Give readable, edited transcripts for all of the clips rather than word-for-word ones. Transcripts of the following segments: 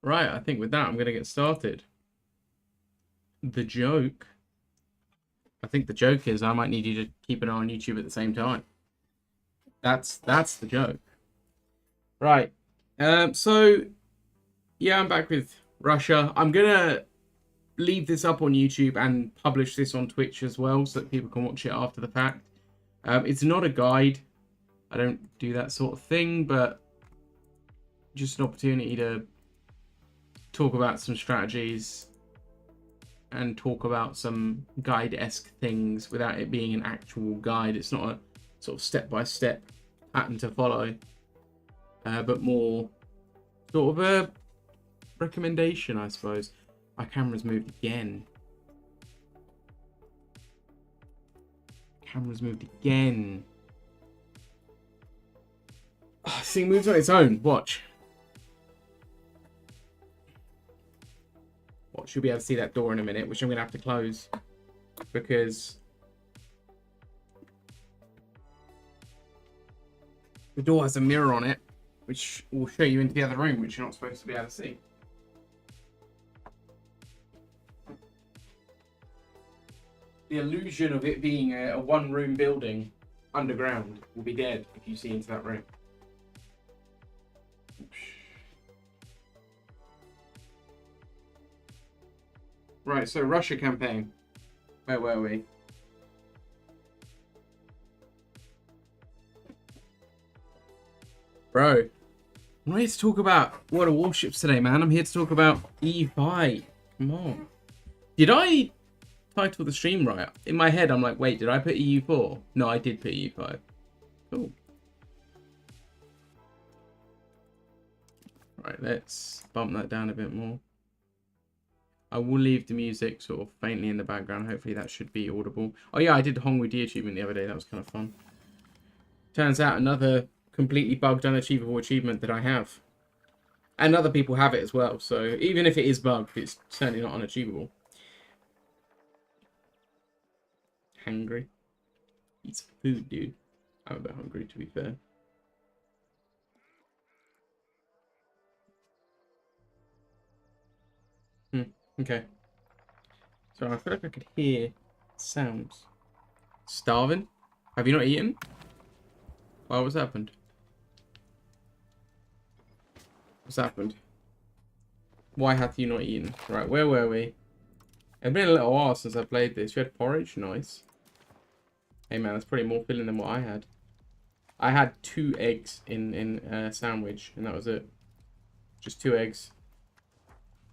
Right, I think with that, I'm going to get started. The joke. I think the joke is I might need you to keep an eye on YouTube at the same time. That's the joke. Right. So, yeah, I'm back with Russia. I'm going to leave this up on YouTube and publish this on Twitch as well so that people can watch it after the fact. It's not a guide. I don't do that sort of thing, but just an opportunity to talk about some strategies and talk about some guide-esque things without it being an actual guide. It's not a sort of step-by-step pattern to follow, but more sort of a recommendation, I suppose. My camera's moved again. Camera's moved again. Oh, this thing moves on its own. Watch. Watch, you'll be able to see that door in a minute, which I'm going to have to close. Because the door has a mirror on it, which will show you into the other room, which you're not supposed to be able to see. The illusion of it being a one-room building underground will be dead if you see into that room. Right, so Russia campaign. Where were we? Bro, I'm not here to talk about World of Warships today, man. I'm here to talk about EuV. Come on. Did I title the stream right? In my head, I'm like, wait, did I put EU4? No, I did put EU5. Cool. Right, let's bump that down a bit more. I will leave the music sort of faintly in the background. Hopefully that should be audible. Oh yeah, I did Hongwu D achievement the other day. That was kind of fun. Turns out another completely bugged, unachievable achievement that I have. And other people have it as well. So even if it is bugged, it's certainly not unachievable. Hungry. Eat some food, dude. I'm a bit hungry, to be fair. Okay. So I feel like I could hear sounds. Starving? Have you not eaten? Oh, what's happened? What's happened? Why hath you not eaten? Right, where were we? It's been a little while since I played this. You had porridge? Nice. Hey man, that's probably more filling than what I had. I had 2 eggs in a sandwich, and that was it. Just 2 eggs.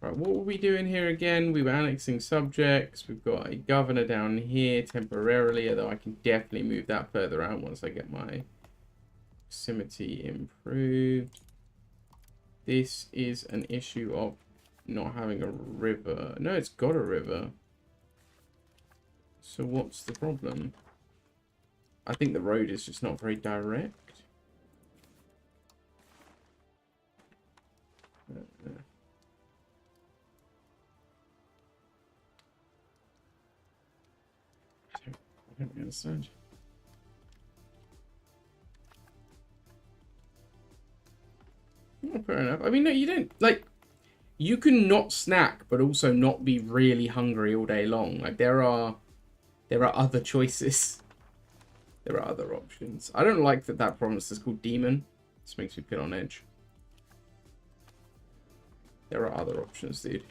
Right, what were we doing here again? We were annexing subjects. We've got a governor down here temporarily, although I can definitely move that further out once I get my proximity improved. This is an issue of not having a river. No, it's got a river. So what's the problem? I think the road is just not very direct. I don't understand. Oh, fair enough. I mean, no, you don't, like, you can not snack, but also not be really hungry all day long. Like, there are other choices. There are other options. I don't like that province is called Demon. This makes me put on edge. There are other options, dude.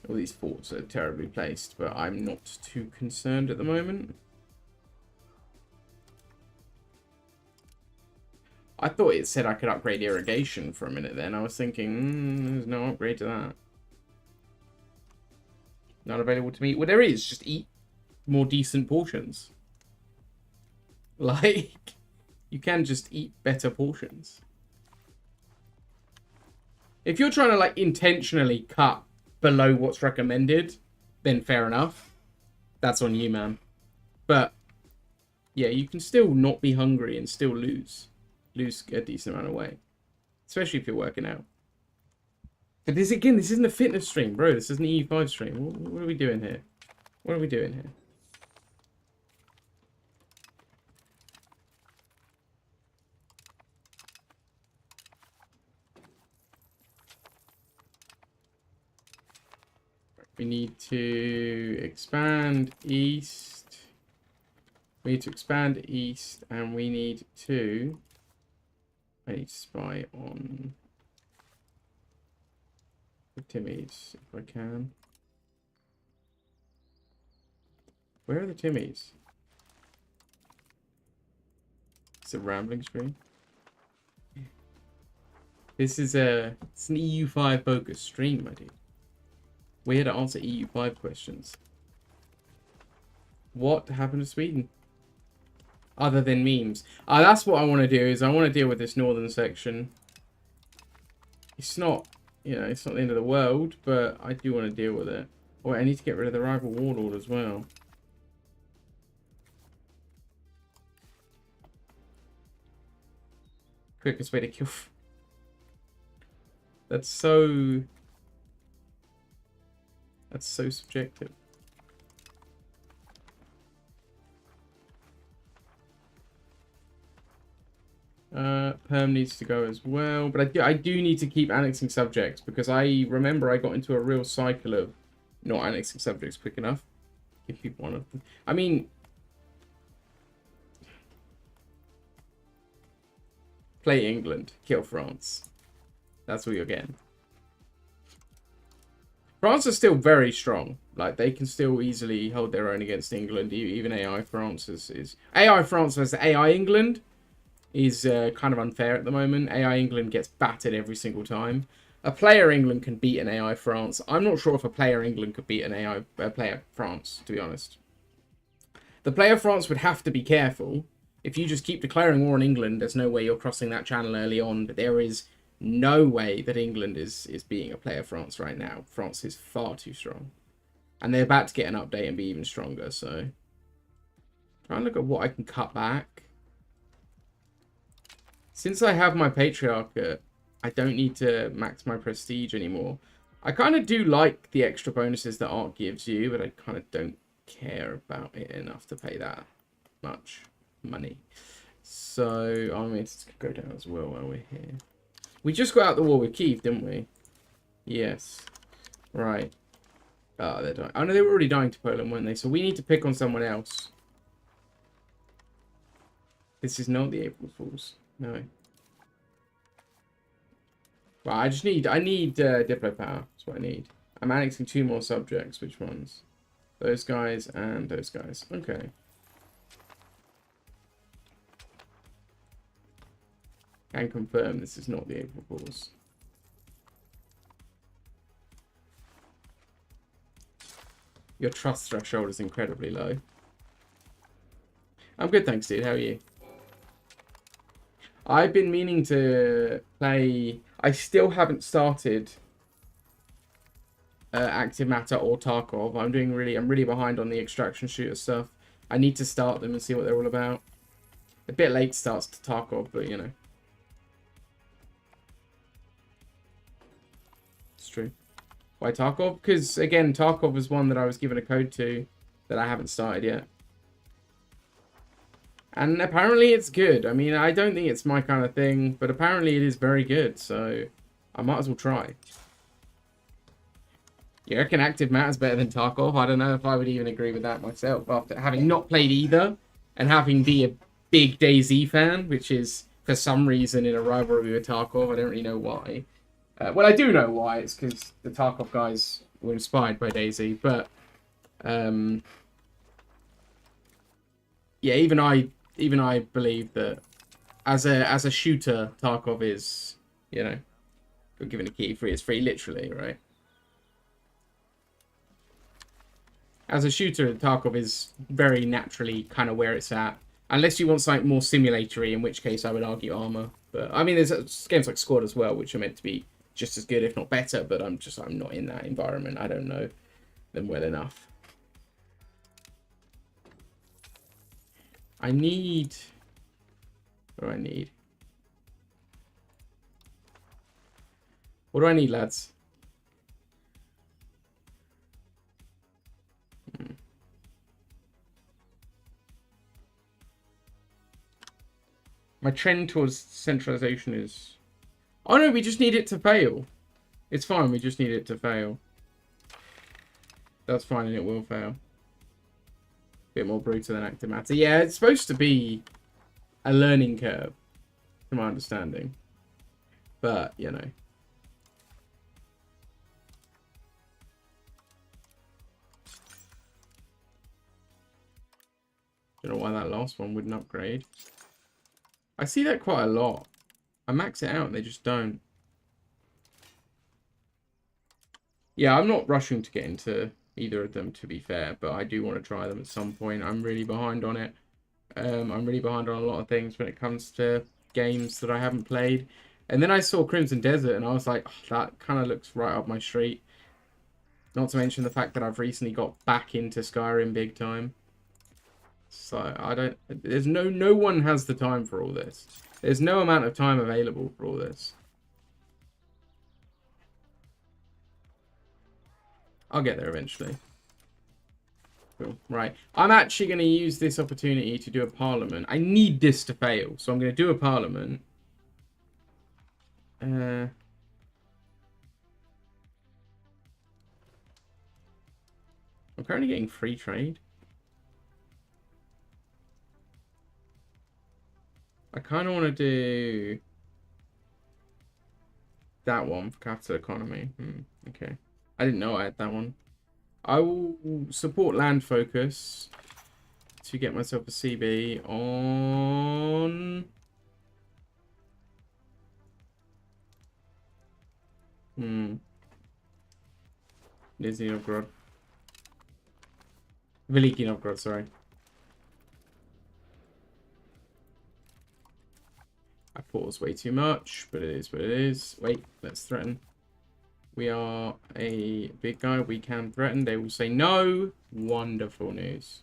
All these forts are terribly placed, but I'm not too concerned at the moment. I thought it said I could upgrade irrigation for a minute then. I was thinking, there's no upgrade to that. Not available to me. Well, there is. Just eat more decent portions. Like, you can just eat better portions. If you're trying to, like, intentionally cut below what's recommended, then fair enough. That's on you, man. But, yeah, you can still not be hungry and still lose a decent amount of weight. Especially if you're working out. But this, again, this isn't a fitness stream, bro. This isn't an E5 stream. What are we doing here? What are we doing here? We need to expand east. We need to expand east, and we need to... I need to spy on the Timmies, if I can. Where are the Timmies? It's a rambling screen. It's an EU5 focused stream, my dude. We're here to answer EU5 questions. What happened to Sweden? Other than memes. That's what I want to do, is I want to deal with this northern section. It's not, you know, it's not the end of the world, but I do want to deal with it. Oh, wait, I need to get rid of the rival warlord as well. Quickest way to kill... That's so subjective. Perm needs to go as well, but I do need to keep annexing subjects, because I remember I got into a real cycle of not annexing subjects quick enough. Give people one of them. I mean, play England, kill France. That's what you're getting. France is still very strong. Like, they can still easily hold their own against England. Even AI France is AI France versus AI England is kind of unfair at the moment. AI England gets battered every single time. A player England can beat an AI France. I'm not sure if a player England could beat an player France, to be honest. The player France would have to be careful. If you just keep declaring war on England, there's no way you're crossing that channel early on. But there is no way that England is beating a player France right now. France is far too strong. And they're about to get an update and be even stronger, so... Try and look at what I can cut back. Since I have my Patriarchate, I don't need to max my prestige anymore. I kind of do like the extra bonuses that Art gives you, but I kind of don't care about it enough to pay that much money. So, I mean, let's go down as well while we're here. We just got out the war with Kyiv, didn't we? Yes. Right. Oh, they're dying. Oh, no, they were already dying to Poland, weren't they? So we need to pick on someone else. This is not the April Fools. No. Well, I need Diplo power. That's what I need. I'm annexing 2 more subjects. Which ones? Those guys and those guys. Okay. Can confirm this is not the April Fools. Your trust threshold is incredibly low. I'm good, thanks, dude. How are you? I've been meaning to play... I still haven't started Active Matter or Tarkov. I'm really behind on the extraction shooter stuff. I need to start them and see what they're all about. A bit late starts to Tarkov, but you know. It's true. Why Tarkov? Because, again, Tarkov was one that I was given a code to that I haven't started yet. And apparently it's good. I mean, I don't think it's my kind of thing, but apparently it is very good, so I might as well try. You reckon Active Matter's better than Tarkov? I don't know if I would even agree with that myself, after having not played either, and having be a big DayZ fan, which is, for some reason, in a rivalry with Tarkov. I don't really know why. Well, I do know why. It's because the Tarkov guys were inspired by DayZ, but... yeah, even I believe that as a shooter, Tarkov is, you know, you're given a key free. It's free, literally, right? As a shooter, Tarkov is very naturally kind of where it's at. Unless you want something more simulatory, in which case I would argue Armor. But, I mean, there's games like Squad as well, which are meant to be just as good, if not better. But I'm not in that environment. I don't know them well enough. I need... What do I need? What do I need, lads? My trend towards centralization is... Oh no, we just need it to fail. It's fine, we just need it to fail. That's fine, and it will fail. Bit more brutal than active matter. Yeah, it's supposed to be a learning curve, from my understanding. But, you know. Don't know why that last one wouldn't upgrade. I see that quite a lot. I max it out and they just don't. Yeah, I'm not rushing to get into either of them, to be fair, but I do want to try them at some point. I'm really behind on it. I'm really behind on a lot of things when it comes to games that I haven't played. And then I saw Crimson Desert and I was like, oh, that kind of looks right up my street. Not to mention the fact that I've recently got back into Skyrim big time. So I don't, there's no one has the time for all this. There's no amount of time available for all this. I'll get there eventually. Cool. Right. I'm actually going to use this opportunity to do a parliament. I need this to fail, so I'm going to do a parliament. I'm currently getting free trade. I kind of want to do that one for capital economy. Okay. I didn't know I had that one. I will support land focus to get myself a CB on... Nizhny Novgorod. Veliki Novgorod, sorry. I paused way too much, but it is what it is. Wait, let's threaten. We are a big guy. We can threaten. They will say no. Wonderful news.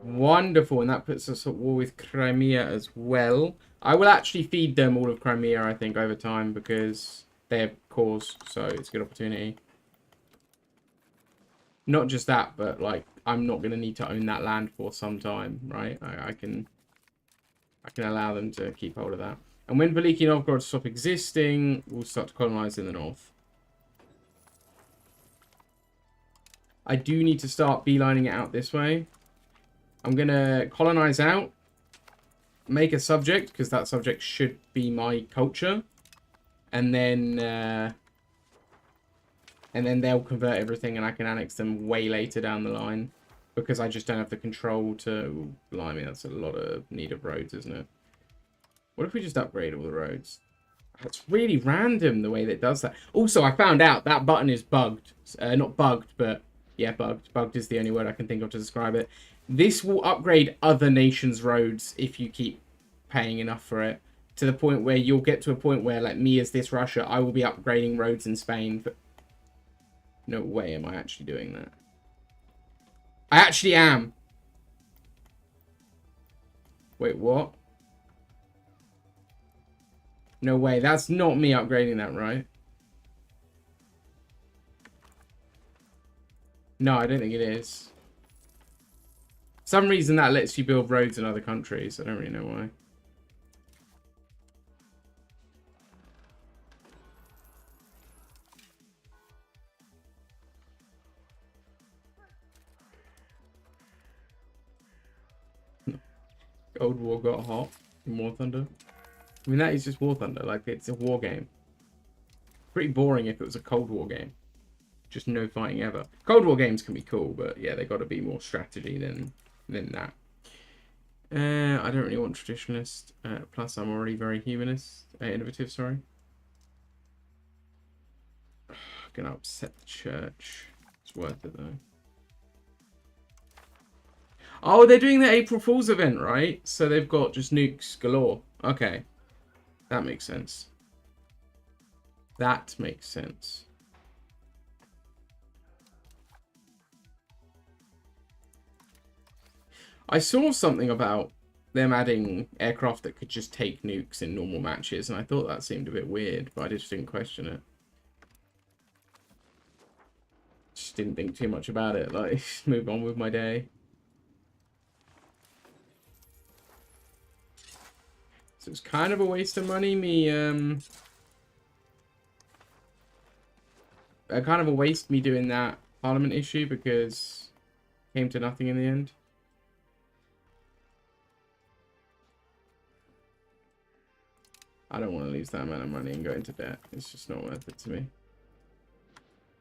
Wonderful. And that puts us at war with Crimea as well. I will actually feed them all of Crimea, I think, over time because they have cause. So it's a good opportunity. Not just that, but like I'm not going to need to own that land for some time, right? I can allow them to keep hold of that. And when Veliki Novgorod stop existing, we'll start to colonize in the north. I do need to start beelining it out this way. I'm going to colonize out, make a subject, because that subject should be my culture. And then they'll convert everything and I can annex them way later down the line. Because I just don't have the control to... Blimey, that's a lot of need of roads, isn't it? What if we just upgrade all the roads? That's really random the way that it does that. Also, I found out that button is bugged. Not bugged, but yeah, bugged. Bugged is the only word I can think of to describe it. This will upgrade other nations' roads if you keep paying enough for it. To the point where you'll get to a point where, like me as this Russia, I will be upgrading roads in Spain. But no way am I actually doing that. I actually am. Wait, what? No way. That's not me upgrading that, right? No, I don't think it is. For some reason that lets you build roads in other countries. I don't really know why. Cold War got hot in War Thunder. I mean, that is just War Thunder. Like, it's a war game. Pretty boring if it was a Cold War game. Just no fighting ever. Cold War games can be cool, but yeah, they got to be more strategy than that. I don't really want traditionalist. Plus, I'm already very humanist. Innovative, sorry. Gonna upset the church. It's worth it, though. Oh, they're doing the April Fool's event, right? So they've got just nukes galore. Okay. That makes sense. That makes sense. I saw something about them adding aircraft that could just take nukes in normal matches, and I thought that seemed a bit weird, but I just didn't question it. Just didn't think too much about it, like, move on with my day. So it's kind of a waste of money, kind of a waste me doing that Parliament issue because it came to nothing in the end. I don't want to lose that amount of money and go into debt. It's just not worth it to me.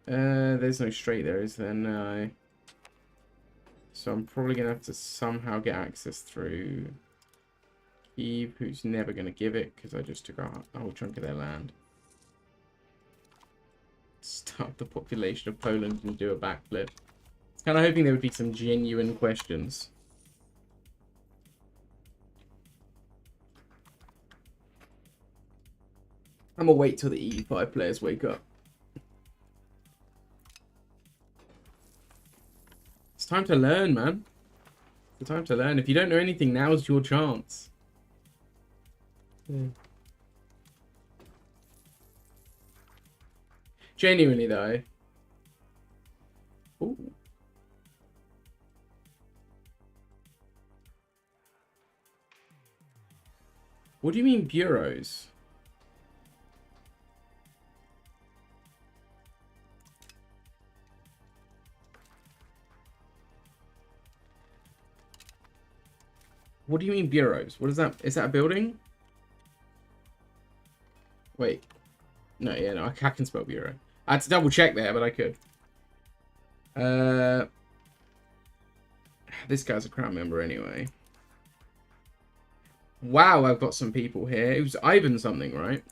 There's no straight there, is there? No. So I'm probably going to have to somehow get access through Kyiv, who's never going to give it because I just took a whole chunk of their land. Start the population of Poland and do a backflip. I was kind of hoping there would be some genuine questions. I'm gonna wait till the EU5 players wake up. It's time to learn, man. It's time to learn. If you don't know anything, now's your chance. Yeah. Genuinely, though. Ooh. What do you mean, bureaus? What do you mean bureaus? What is that? Is that a building? Wait. No, yeah, no, I can spell bureau. I had to double check there, but I could. This guy's a crown member anyway. Wow, I've got some people here. It was Ivan something, right?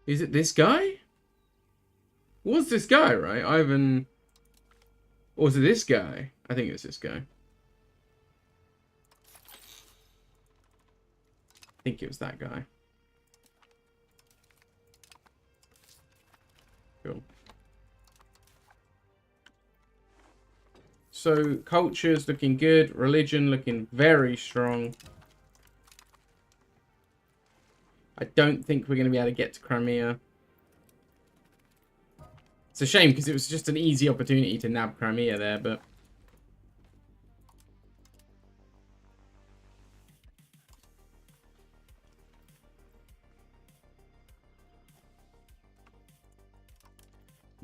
Is it this guy? Was this guy, right? Ivan... Or was it this guy? I think it was this guy. I think it was that guy. Cool. So, culture's looking good. Religion looking very strong. I don't think we're going to be able to get to Crimea. It's a shame because it was just an easy opportunity to nab Crimea there, but...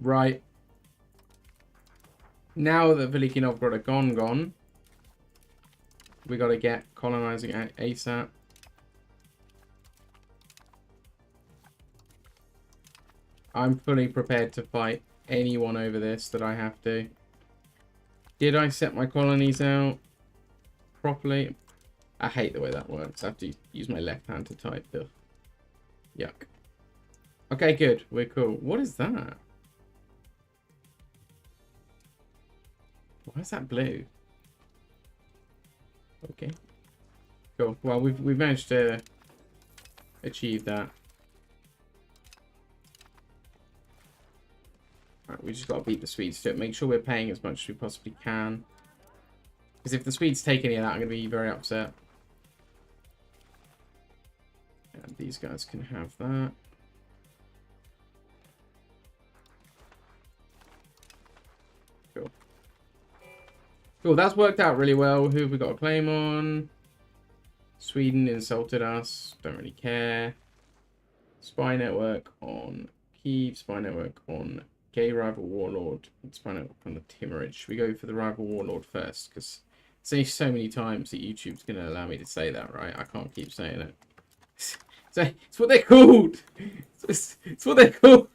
Right. Now that Veliki Novgorod are gone, we got to get colonizing ASAP. I'm fully prepared to fight anyone over this that I have to. Did I set my colonies out properly? I hate the way that works. I have to use my left hand to type. Ugh. Yuck. Okay, good. We're cool. What is that? Why is that blue? Okay. Cool. Well, we've managed to achieve that. Right, we just got to beat the Swedes to it. Make sure we're paying as much as we possibly can. Because if the Swedes take any of that, I'm going to be very upset. And these guys can have that. Cool. Cool, that's worked out really well. Who have we got a claim on? Sweden insulted us. Don't really care. Spy network on Kyiv. Spy network on Gay Rival Warlord. Spy network on the Timurid. We go for the Rival Warlord first, because it's only so many times that YouTube's going to allow me to say that, right? I can't keep saying it. So, it's what they're called. It's what they're called.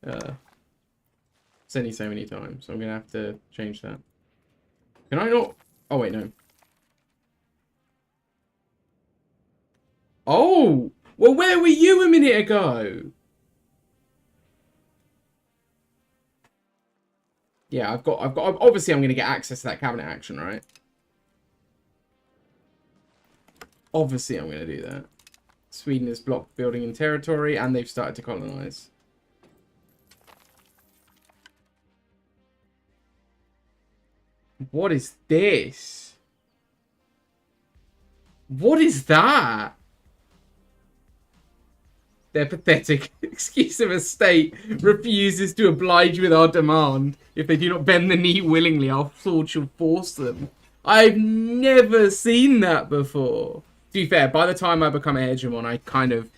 It's only so many times, so I'm going to have to change that. Can I not? Oh, wait, no. Oh! Well, where were you a minute ago? Yeah, I've got, obviously I'm going to get access to that cabinet action, right? Obviously I'm going to do that. Sweden is blocked building in territory, and they've started to colonize. What is this? What is that? Their pathetic excuse of a state refuses to oblige with our demand. If they do not bend the knee willingly, our sword shall force them. I've never seen that before. be fair, by the time I become a hegemon, I kind of...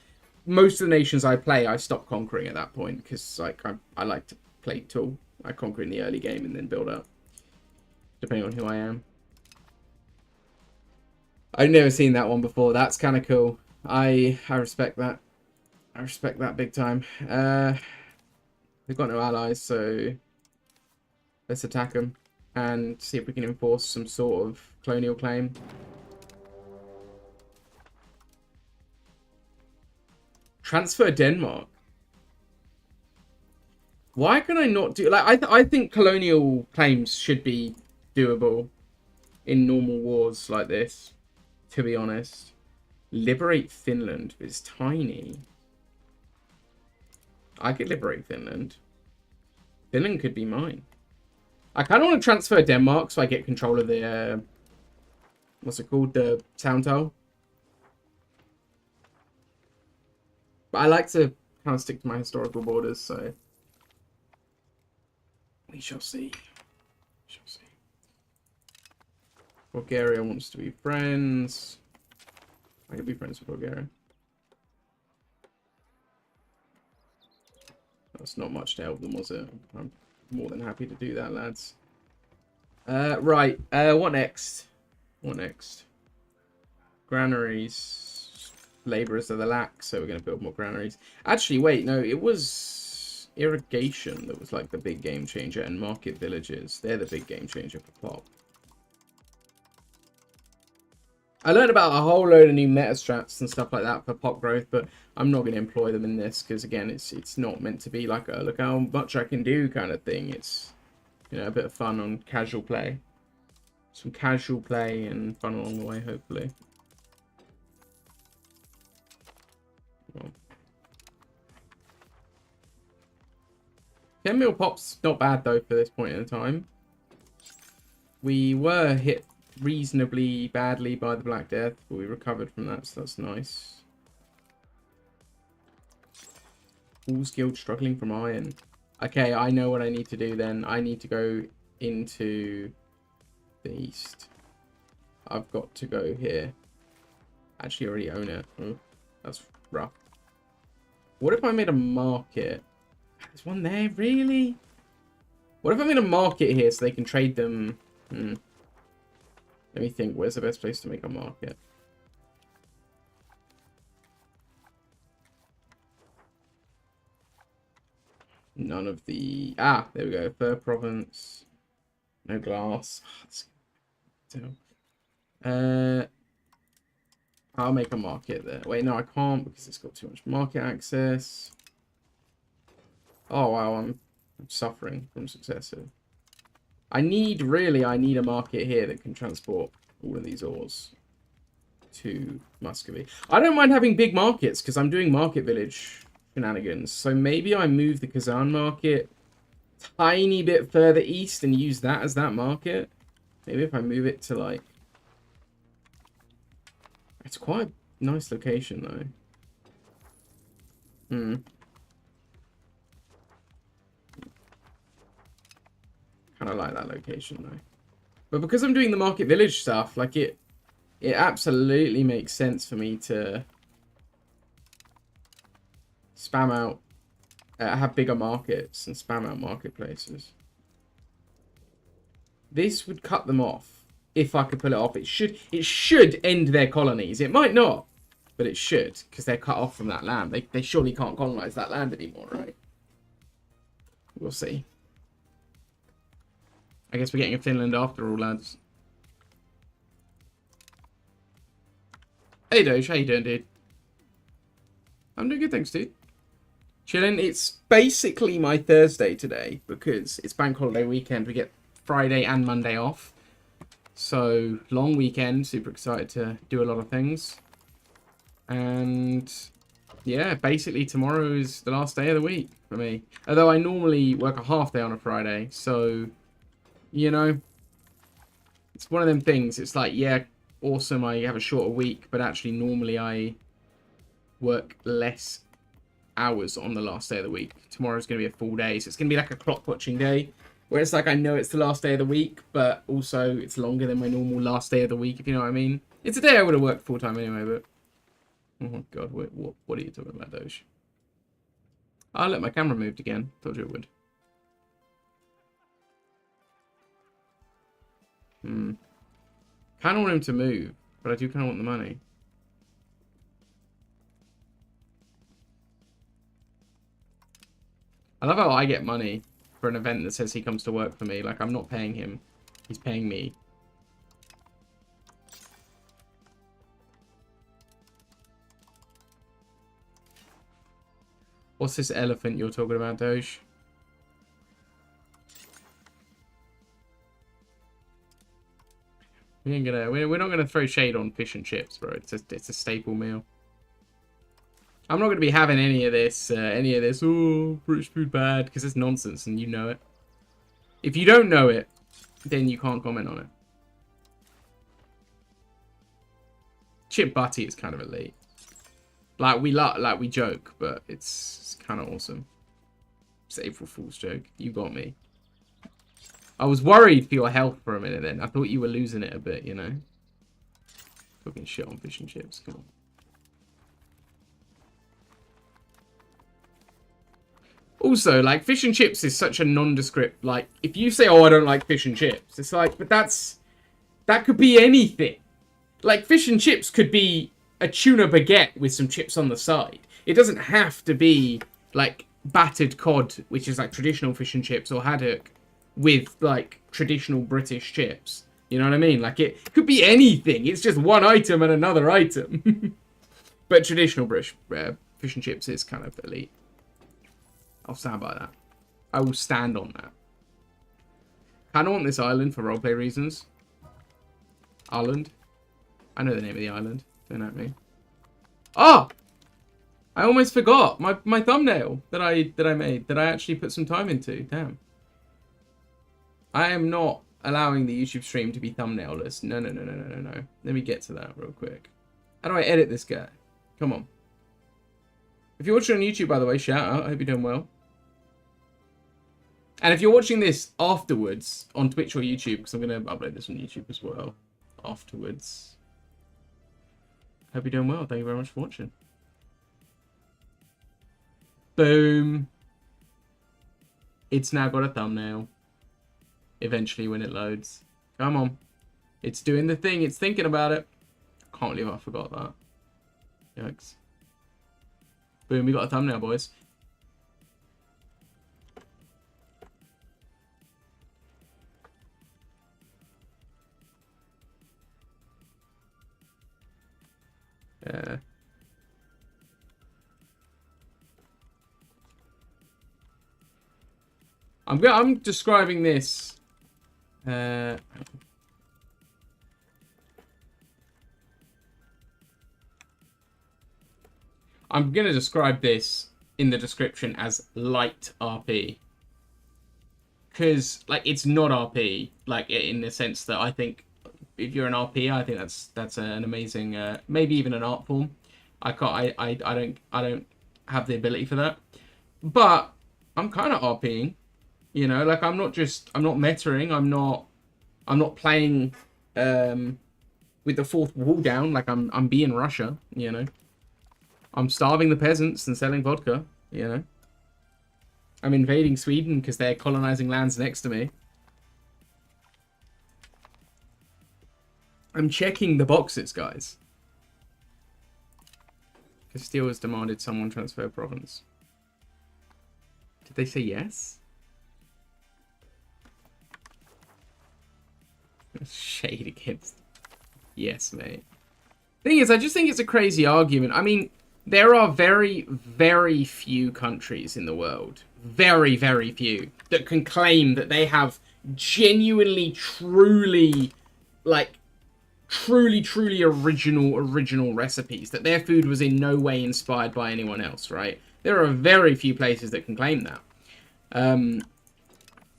Most of the nations I play, I stop conquering at that point. Because like I like to play tool. I conquer in the early game and then build up. Depending on who I am. I've never seen that one before. That's kind of cool. I respect that. I respect that big time. They've got no allies, so let's attack them and see if we can enforce some sort of colonial claim. Transfer Denmark. Why can I not do... Like, I think colonial claims should be doable in normal wars like this, to be honest. Liberate Finland is tiny. I could liberate Finland. Finland could be mine. I kind of want to transfer Denmark so I get control of the... what's it called? The town toll. But I like to kind of stick to my historical borders, so... We shall see. We shall see. Bulgaria wants to be friends. I can be friends with Bulgaria. That's not much to help them, was it? I'm more than happy to do that, lads. Right. What next? What next? Granaries. Labourers are the lack, so we're going to build more granaries. Actually, wait, no, it was irrigation that was like the big game changer, and market villages. They're the big game changer for pop. I learned about a whole load of new meta strats and stuff like that for pop growth, but I'm not going to employ them in this because, again, it's not meant to be like a look how much I can do kind of thing. It's, you know, a bit of fun on casual play. Some casual play and fun along the way, hopefully. Well. 10 mil pop's not bad, though, for this point in time. We were hit reasonably badly by the Black Death, but we recovered from that, so that's nice. Fool's Guild struggling from iron. Okay, I know what I need to do then. I need to go into the east. I've got to go here. Actually, already own it. Oh, that's rough. What if I made a market? There's one there, really? What if I made a market here so they can trade them? Let me think, where's the best place to make a market? None of the... Ah, there we go. Fur province. No glass. I'll make a market there. Wait, no, I can't because it's got too much market access. Oh, wow, I'm suffering from successive. I need a market here that can transport all of these ores to Muscovy. I don't mind having big markets because I'm doing market village shenanigans. So maybe I move the Kazan market tiny bit further east and use that as that market. Maybe if I move it to like... It's quite a nice location though. Kind of like that location though. But because I'm doing the market village stuff, like it absolutely makes sense for me to spam out, have bigger markets and spam out marketplaces. This would cut them off if I could pull it off. It should end their colonies. It might not, but it should because they're cut off from that land. They surely can't colonize that land anymore, right? We'll see. I guess we're getting a Finland after all, lads. Hey, Doge. How you doing, dude? I'm doing good, thanks, dude. Chilling. It's basically my Thursday today because it's bank holiday weekend. We get Friday and Monday off. So, long weekend. Super excited to do a lot of things. And, yeah, basically tomorrow is the last day of the week for me. Although I normally work a half day on a Friday, so... You know, it's one of them things. It's like, yeah, awesome, I have a shorter week, but actually normally I work less hours on the last day of the week. Tomorrow's going to be a full day, so it's going to be like a clock watching day, where it's like I know it's the last day of the week, but also it's longer than my normal last day of the week, if you know what I mean. It's a day I would have worked full time anyway, but... Oh my god, wait, what are you talking about, Doge? Oh, look, my camera moved again. Told you it would. Kind of want him to move, but I do kind of want the money. I love how I get money for an event that says he comes to work for me. Like, I'm not paying him. He's paying me. What's this elephant you're talking about, Doge? We're not gonna throw shade on fish and chips, bro. It's a staple meal. I'm not gonna be having any of this. Oh, British food bad, because it's nonsense, and you know it. If you don't know it, then you can't comment on it. Chip butty is kind of elite. Like we joke, but it's kind of awesome. It's an April Fool's joke. You got me. I was worried for your health for a minute then. I thought you were losing it a bit, you know? Talking shit on fish and chips. Come on. Also, like, fish and chips is such a nondescript. Like, if you say, oh, I don't like fish and chips, it's like, but that could be anything. Like, fish and chips could be a tuna baguette with some chips on the side. It doesn't have to be, like, battered cod, which is, like, traditional fish and chips, or haddock, with, like, traditional British chips. You know what I mean? Like, it could be anything. It's just one item and another item. But traditional British fish and chips is kind of elite. I'll stand by that. I will stand on that. I don't want this island for roleplay reasons. Island. I know the name of the island. Don't at me. Oh! I almost forgot my thumbnail that I made, that I actually put some time into. Damn. I am not allowing the YouTube stream to be thumbnailless. No. Let me get to that real quick. How do I edit this guy? Come on. If you're watching on YouTube, by the way, shout out. I hope you're doing well. And if you're watching this afterwards on Twitch or YouTube, because I'm going to upload this on YouTube as well afterwards. Hope you're doing well. Thank you very much for watching. Boom. It's now got a thumbnail. Eventually when it loads. Come on. It's doing the thing. It's thinking about it. Can't believe I forgot that. Yikes. Boom, we got a thumbnail, boys. I'm describing this. I'm going to describe this in the description as light RP. Because, like, it's not RP, like, in the sense that I think if you're an RP, I think that's an amazing, maybe even an art form. I don't have the ability for that. But I'm kind of RPing, you know, like I'm not metaing, I'm not playing with the fourth wall down, like I'm being Russia, you know. I'm starving the peasants and selling vodka, you know. I'm invading Sweden because they're colonizing lands next to me. I'm checking the boxes, guys. Castile has demanded someone transfer province. Did they say yes? Shade against. Yes, mate. Thing is, I just think it's a crazy argument. I mean, there are very, very few countries in the world, very, very few, that can claim that they have genuinely, truly, like, truly original recipes, that their food was in no way inspired by anyone else, right? There are very few places that can claim that.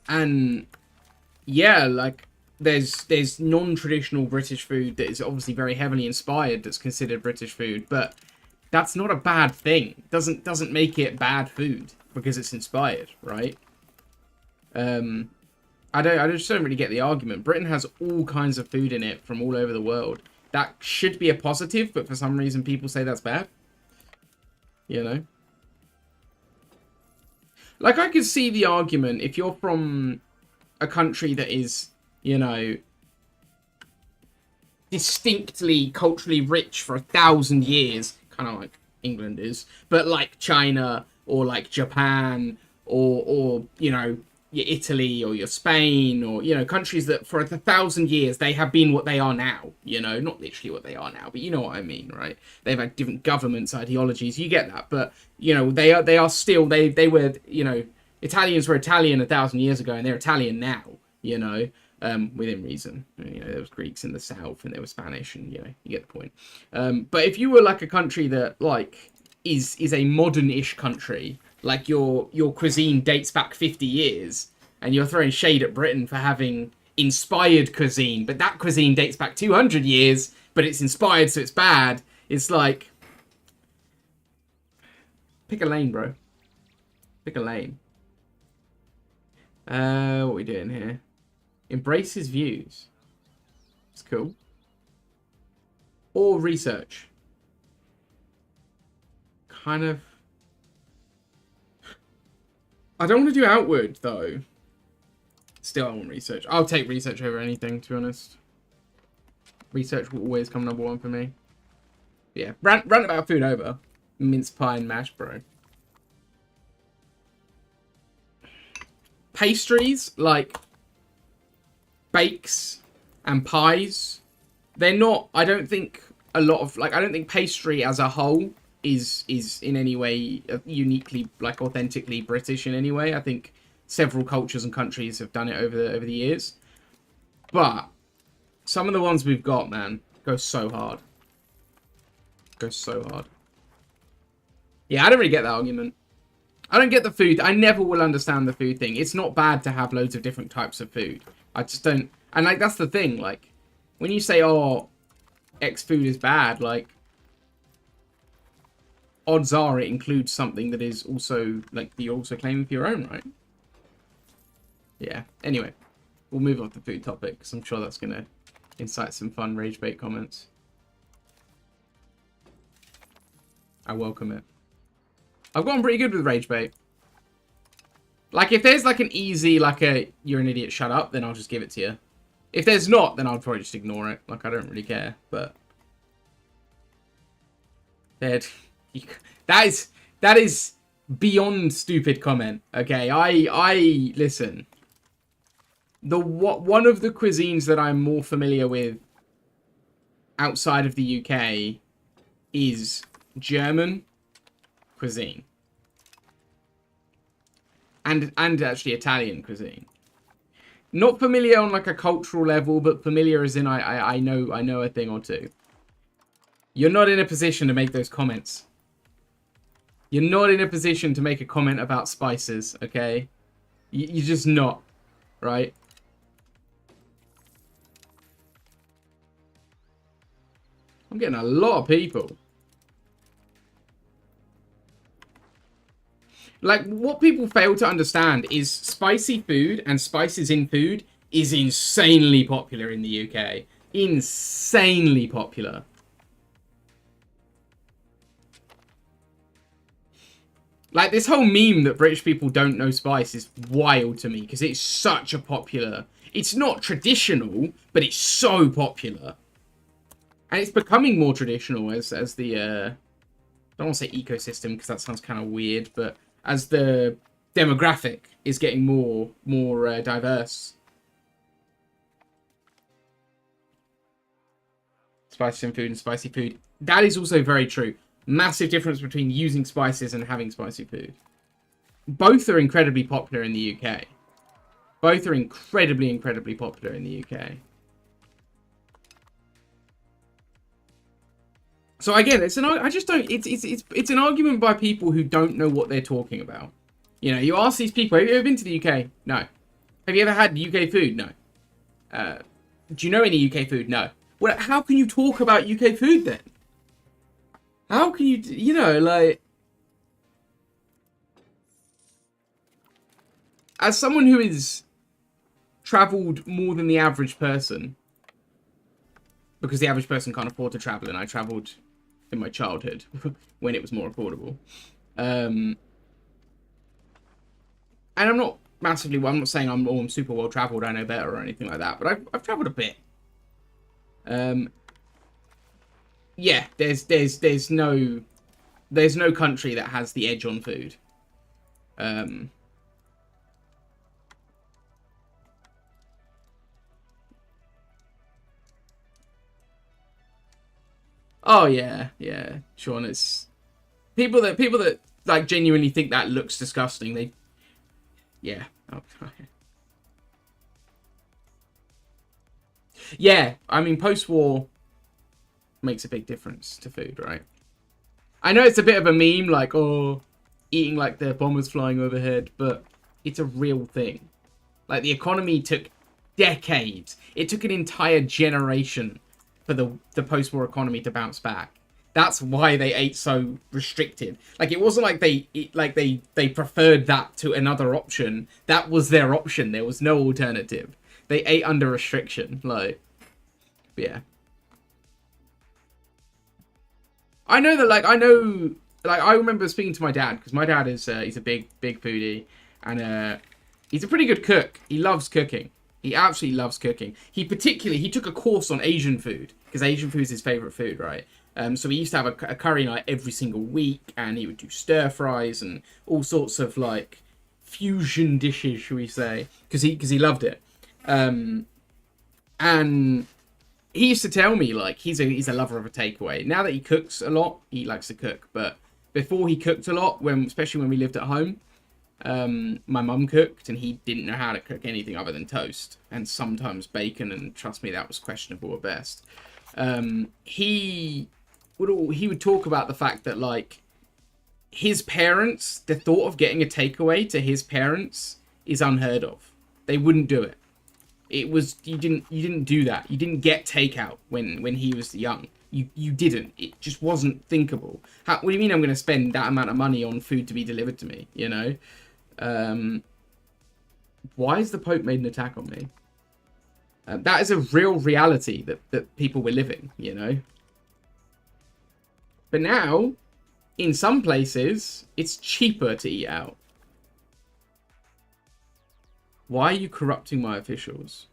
And yeah, like there's non-traditional British food that is obviously very heavily inspired that's considered British food, but that's not a bad thing. It doesn't make it bad food because it's inspired, right? I just don't really get the argument. Britain has all kinds of food in it from all over the world. that should be a positive, but for some reason people say that's bad. You know? Like, I could see the argument if you're from a country that is, you know, distinctly culturally rich for 1,000 years, kind of like England is, but like China or like Japan or you know, your Italy or your Spain or, you know, countries that for 1,000 years they have been what they are now, you know, not literally what they are now, but you know what I mean, right? They've had different governments, ideologies, you get that, but you know, they are still, they were, you know, Italians were Italian 1,000 years ago and they're Italian now, you know, within reason. You know, there was Greeks in the south and there was Spanish, and you know, you get the point. But if you were like a country that like is a modern-ish country, like your cuisine dates back 50 years, and you're throwing shade at Britain for having inspired cuisine, but that cuisine dates back 200 years, but it's inspired, so it's bad. It's like, pick a lane, bro. Pick a lane. What are we doing here? Embrace his views. It's cool. Or research. Kind of. I don't want to do outward, though. Still, I want research. I'll take research over anything, to be honest. Research will always come number one for me. Yeah, rant about food over. Mince pie and mash, bro. Pastries, like bakes and pies, they're not, I don't think a lot of, like, I don't think pastry as a whole is in any way uniquely, like, authentically British in any way. I think several cultures and countries have done it over the years. But some of the ones we've got, man, go so hard. Go so hard. Yeah, I don't really get that argument. I don't get the food. I never will understand the food thing. It's not bad to have loads of different types of food. I just don't... And, like, that's the thing. Like, when you say, oh, X food is bad, like, odds are it includes something that is also, like, you're also claiming for your own, right? Yeah. Anyway, we'll move on to the food topic, because I'm sure that's going to incite some fun rage bait comments. I welcome it. I've gotten pretty good with rage bait. Like, if there's, like, an easy, like, a, you're an idiot, shut up, then I'll just give it to you. If there's not, then I'll probably just ignore it. Like, I don't really care, but... that is beyond stupid comment, okay? Listen. One of the cuisines that I'm more familiar with outside of the UK is German cuisine. And actually Italian cuisine. Not familiar on like a cultural level, but familiar as in I know a thing or two. You're not in a position to make those comments. You're not in a position to make a comment about spices, okay? You're just not, right? I'm getting a lot of people. Like, what people fail to understand is spicy food and spices in food is insanely popular in the UK. Insanely popular. Like, this whole meme that British people don't know spice is wild to me because it's such a popular... It's not traditional, but it's so popular. And it's becoming more traditional as the... I don't want to say ecosystem because that sounds kind of weird, but... as the demographic is getting more diverse. Spices in food and spicy food. That is also very true. Massive difference between using spices and having spicy food. Both are incredibly popular in the UK. Both are incredibly popular in the UK. So again, it's an argument by people who don't know what they're talking about. You know, you ask these people, have you ever been to the UK? No. Have you ever had UK food? No. Do you know any UK food? No. Well, how can you talk about UK food then? How can you, you know, like... As someone who is travelled more than the average person, because the average person can't afford to travel, and I travelled in my childhood when it was more affordable. And I'm not massively, well, I'm not saying I'm super well travelled, I know better or anything like that, but I've travelled a bit. Yeah, there's no country that has the edge on food. Oh yeah, Sean. It's people that like genuinely think that looks disgusting. They, yeah, oh, yeah. I mean, post-war makes a big difference to food, right? I know it's a bit of a meme, like, oh, eating like the bombers flying overhead, but it's a real thing. Like, the economy took decades. It took an entire generation for the post-war economy to bounce back. That's why they ate so restricted. Like, it wasn't like they preferred that to another option. That was their option. There was no alternative. They ate under restriction. Like, yeah. I know that, like, I remember speaking to my dad, because my dad is, he's a big foodie, and, he's a pretty good cook. He loves cooking. He absolutely loves cooking. He took a course on Asian food, because Asian food is his favorite food, right? So he used to have a curry night every single week, and he would do stir fries and all sorts of, like, fusion dishes, shall we say, because he loved it. And he used to tell me, like, he's a lover of a takeaway. Now that he cooks a lot, he likes to cook. But before he cooked a lot, especially when we lived at home, my mum cooked, and he didn't know how to cook anything other than toast and sometimes bacon. And trust me, that was questionable at best. He would talk about the fact that, like, his parents, the thought of getting a takeaway to his parents is unheard of. They wouldn't do it. It was, you didn't do that. You didn't get takeout when he was young. You didn't. It just wasn't thinkable. What do you mean I'm going to spend that amount of money on food to be delivered to me, you know? Why has the Pope made an attack on me? That is a real reality that people were living, you know? But now, in some places, it's cheaper to eat out. Why are you corrupting my officials?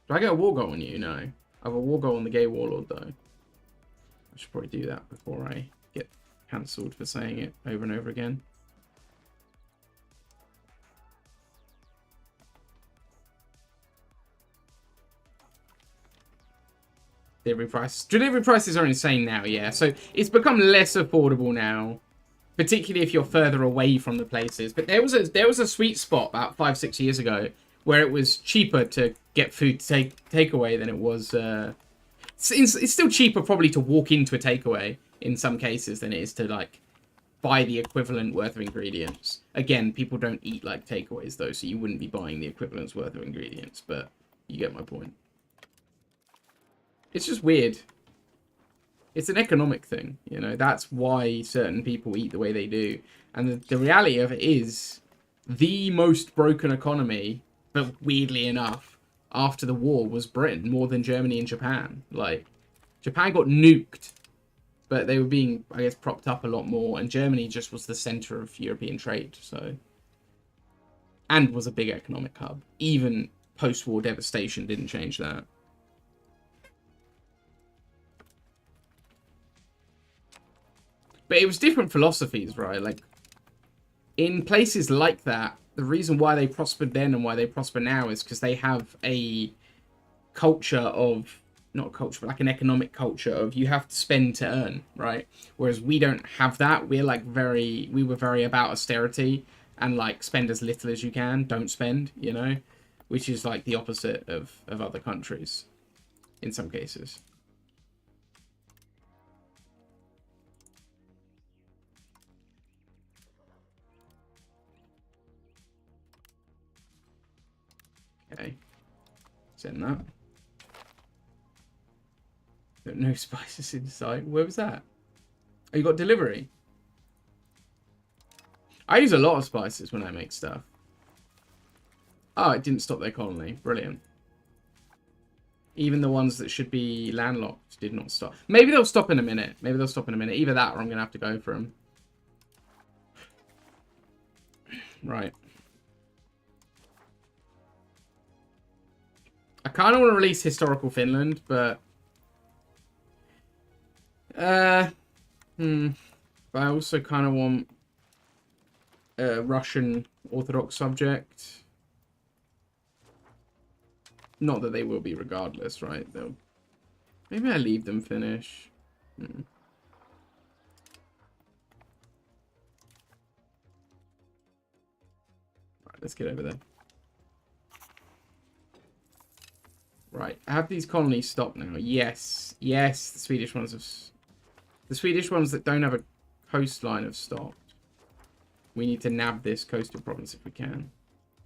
Do I get a war goal on you? No. I have a war goal on the gay warlord, though. I should probably do that before I get cancelled for saying it over and over again. Delivery prices are insane now, yeah. So it's become less affordable now, particularly if you're further away from the places. But there was a sweet spot about 5-6 years ago where it was cheaper to get food to take away than it was. It's still cheaper probably to walk into a takeaway in some cases than it is to, like, buy the equivalent worth of ingredients. Again, people don't eat like takeaways though, so you wouldn't be buying the equivalent's worth of ingredients. But you get my point. It's just weird. It's an economic thing, you know. That's why certain people eat the way they do. And the reality of it is, the most broken economy, but weirdly enough, after the war was Britain, more than Germany and Japan. Like, Japan got nuked, but they were being, I guess, propped up a lot more. And Germany just was the center of European trade, so. And was a big economic hub. Even post-war devastation didn't change that. But it was different philosophies, right? Like, in places like that, the reason why they prospered then and why they prosper now is because they have a culture of, not a culture, but like an economic culture of you have to spend to earn, right? Whereas we don't have that. We're like we were very about austerity and like spend as little as you can, don't spend, you know? Which is like the opposite of other countries in some cases. Okay, send that. No spices inside. Where was that? Oh, you got delivery. I use a lot of spices when I make stuff. Oh, it didn't stop their colony. Brilliant. Even the ones that should be landlocked did not stop. Maybe they'll stop in a minute. Maybe they'll stop in a minute. Either that or I'm going to have to go for them. Right. I kind of want to release Historical Finland, but... But I also kind of want a Russian Orthodox subject. Not that they will be regardless, right? They'll... Maybe I leave them finish. Right, let's get over there. Right, have these colonies stopped now? Yes. Yes, the Swedish ones have... The Swedish ones that don't have a coastline have stopped. We need to nab this coastal province if we can.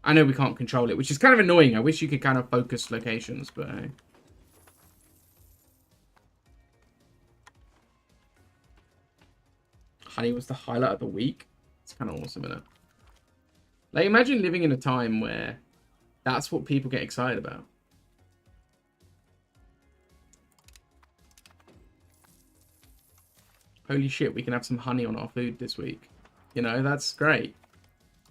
I know we can't control it, which is kind of annoying. I wish you could kind of focus locations, but hey. Honey was the highlight of the week. It's kind of awesome, isn't it? Like, imagine living in a time where that's what people get excited about. Holy shit, we can have some honey on our food this week. You know, that's great.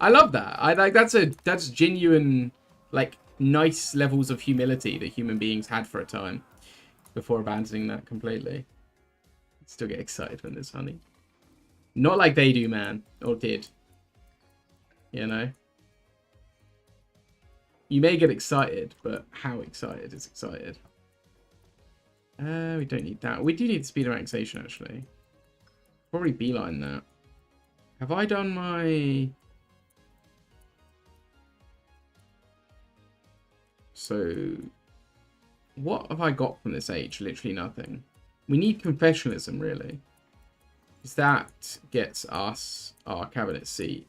I love that. I like that's genuine, like, nice levels of humility that human beings had for a time before abandoning that completely. Still get excited when there's honey. Not like they do, man. Or did. You know? You may get excited, but how excited is excited? We don't need that. We do need the speed of annexation, actually. Probably beeline that. Have I done my... So... What have I got from this age? Literally nothing. We need confessionalism, really. Because that gets us our cabinet seat.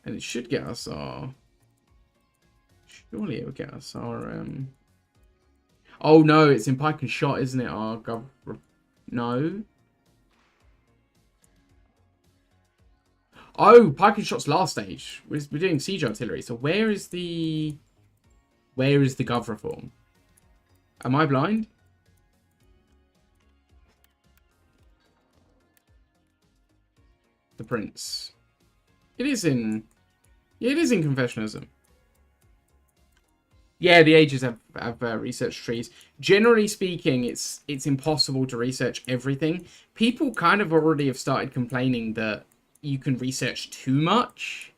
And it should get us our... Surely it would get us our... Oh, no, it's in pike and shot, isn't it? Our No. Oh, pike and shot's last stage. We're doing siege artillery. So where is the gov reform? Am I blind? The prince. It is in... Yeah, it is in confessionalism. Yeah, the ages have research trees. Generally speaking, it's impossible to research everything. People kind of already have started complaining that you can research too much.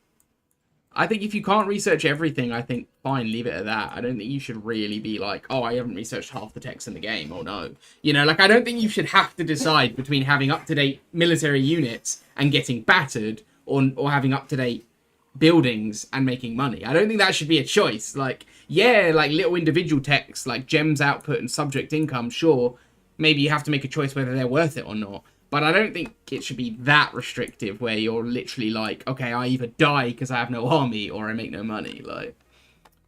I think if you can't research everything, I think, fine, leave it at that. I don't think you should really be like, oh, I haven't researched half the text in the game. Oh, no. You know, like, I don't think you should have to decide between having up-to-date military units and getting battered or having up-to-date buildings and making money. I don't think that should be a choice. Like, yeah, like, little individual texts, like gems output and subject income, sure, maybe you have to make a choice whether they're worth it or not. But I don't think it should be that restrictive where you're literally like, okay, I either die because I have no army or I make no money. Like,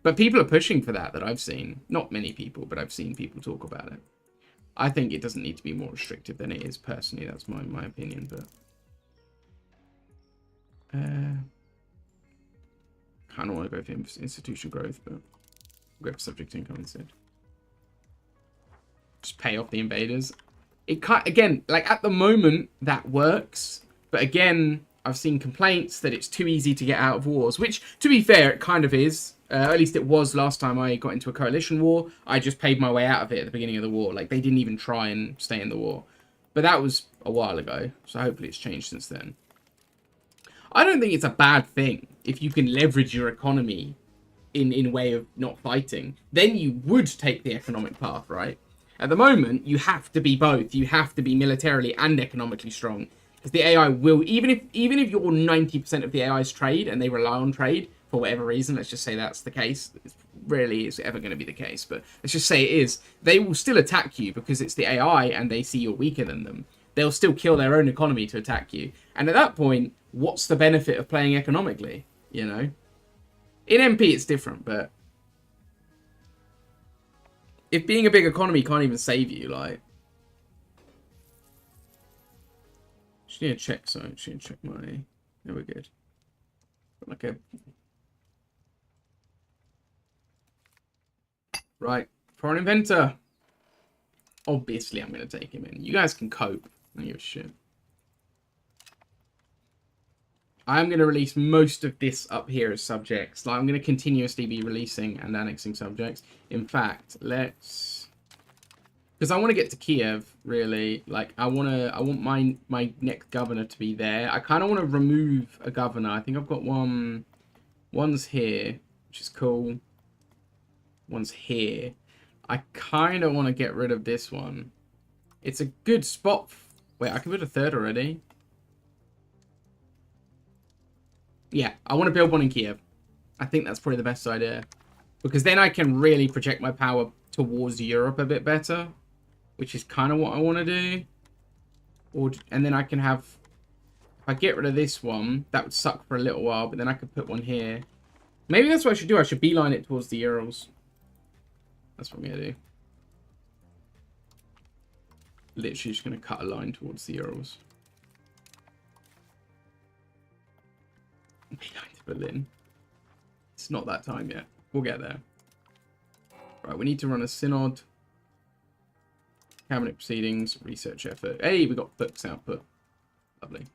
but people are pushing for that I've seen. Not many people, but I've seen people talk about it. I think it doesn't need to be more restrictive than it is, personally. That's my opinion, but... kind of want to go for institution growth, but go for subject income instead. Just pay off the invaders. It can't, again, like at the moment that works, but again, I've seen complaints that it's too easy to get out of wars, which, to be fair, it kind of is. At least it was last time I got into a coalition war. I just paid my way out of it at the beginning of the war. Like, they didn't even try and stay in the war. But that was a while ago, so hopefully it's changed since then. I don't think it's a bad thing if you can leverage your economy in way of not fighting. Then you would take the economic path, right? At the moment, you have to be both. You have to be militarily and economically strong. Because the AI will, even if you're 90% of the AI's trade and they rely on trade for whatever reason, let's just say that's the case. It rarely is ever going to be the case, but let's just say it is. They will still attack you because it's the AI and they see you're weaker than them. They'll still kill their own economy to attack you. And at that point, what's the benefit of playing economically, you know? In MP, it's different, but... if being a big economy can't even save you, like... Just need to check, so just need to check my... No, we're good. Like a... Right. Foreign inventor. Obviously, I'm going to take him in. You guys can cope. I don't give a shit. I'm going to release most of this up here as subjects. Like, I'm going to continuously be releasing and annexing subjects. In fact, let's... Because I want to get to Kiev, really. Like, I want my next governor to be there. I kind of want to remove a governor. I think I've got one... One's here, which is cool. One's here. I kind of want to get rid of this one. It's a good spot. Wait, I can put a third already. Yeah, I want to build one in Kiev. I think that's probably the best idea. Because then I can really project my power towards Europe a bit better. Which is kind of what I want to do. And then I can have... If I get rid of this one, that would suck for a little while. But then I could put one here. Maybe that's what I should do. I should beeline it towards the Urals. That's what I'm going to do. Literally just going to cut a line towards the Urals. Beeline to Berlin. It's not that time yet. We'll get there. Right, we need to run a synod. Cabinet proceedings, research effort. Hey, we got books output. Lovely.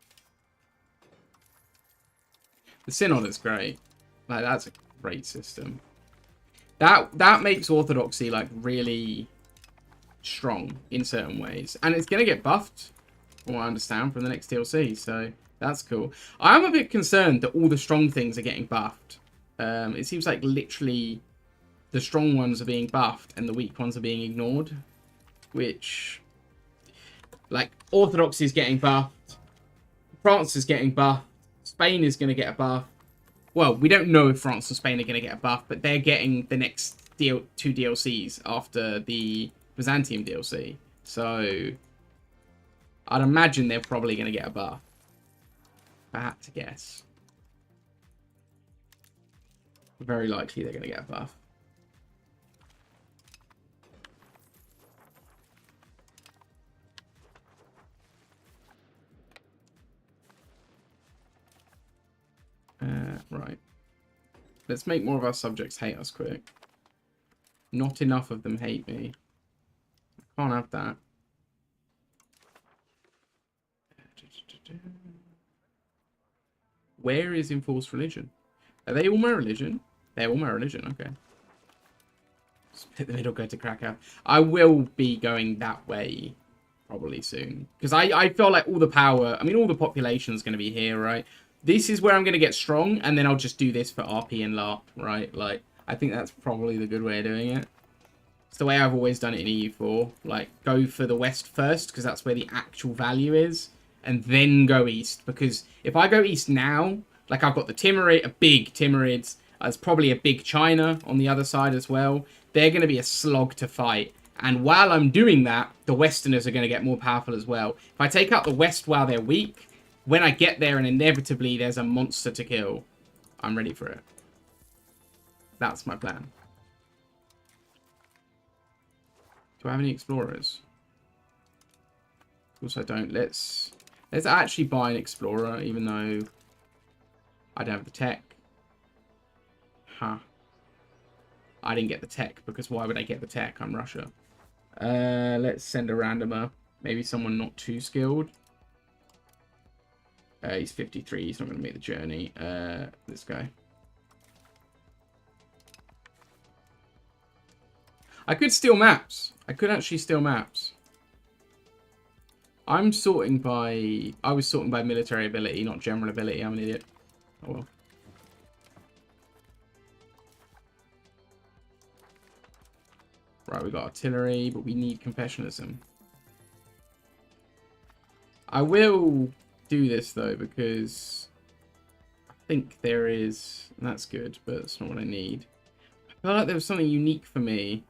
The synod is great. Like, that's a great system. That makes orthodoxy like really strong in certain ways, and it's gonna get buffed, from what I understand, from the next DLC. So that's cool. I am a bit concerned that all the strong things are getting buffed. It seems like literally the strong ones are being buffed and the weak ones are being ignored. Which, like, orthodoxy is getting buffed. France is getting buffed. Spain is gonna get a buff. Well, we don't know if France and Spain are going to get a buff, but they're getting the next two DLCs after the Byzantium DLC. So, I'd imagine they're probably going to get a buff. If I had to guess. Very likely they're going to get a buff. Right. Let's make more of our subjects hate us quick. Not enough of them hate me. I can't have that. Where is enforced religion? Are they all my religion? They're all my religion, okay. Split the middle, go to Krakow. I will be going that way probably soon. Because I feel like all the power, I mean, all the population's going to be here, right? This is where I'm going to get strong, and then I'll just do this for RP and LARP, right? Like, I think that's probably the good way of doing it. It's the way I've always done it in EU4. Like, go for the west first, because that's where the actual value is, and then go east. Because if I go east now, like, I've got the Timurid, a big Timurids, there's probably a big China on the other side as well. They're going to be a slog to fight. And while I'm doing that, the Westerners are going to get more powerful as well. If I take out the West while they're weak, when I get there and inevitably there's a monster to kill, I'm ready for it. That's my plan. Do I have any explorers? Of course I don't. Let's actually buy an explorer, even though I don't have the tech. Huh. I didn't get the tech, because why would I get the tech? I'm Russia. Let's send a randomer. Maybe someone not too skilled. He's 53. He's not going to make the journey. This guy. I could steal maps. I could actually steal maps. I'm sorting by... I was sorting by military ability, not general ability. I'm an idiot. Oh well. Right, we got artillery, but we need confessionalism. I will do this though, because I think there is, and that's good, but it's not what I need. I feel like there was something unique for me.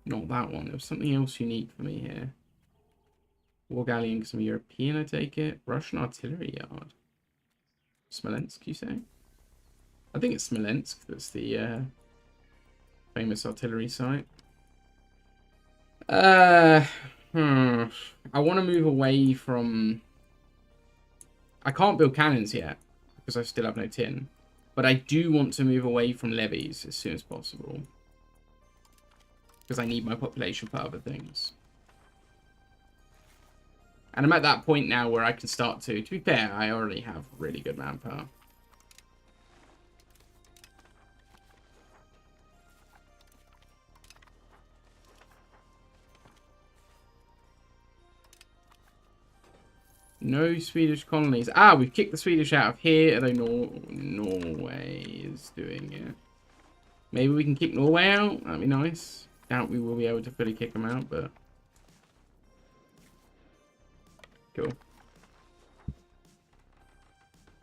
Not that one. There was something else unique for me here. War galleon, some European, I take it. Russian artillery yard. Smolensk, you say? I think it's Smolensk. That's the famous artillery site. I want to move away from... I can't build cannons yet, because I still have no tin. But I do want to move away from levies as soon as possible. because I need my population for other things. And I'm at that point now where I can start to be fair, I already have really good manpower. No Swedish colonies. Ah, we've kicked the Swedish out of here, although Norway is doing it. Maybe we can kick Norway out? That'd be nice. Doubt we will be able to fully kick them out, but... Cool.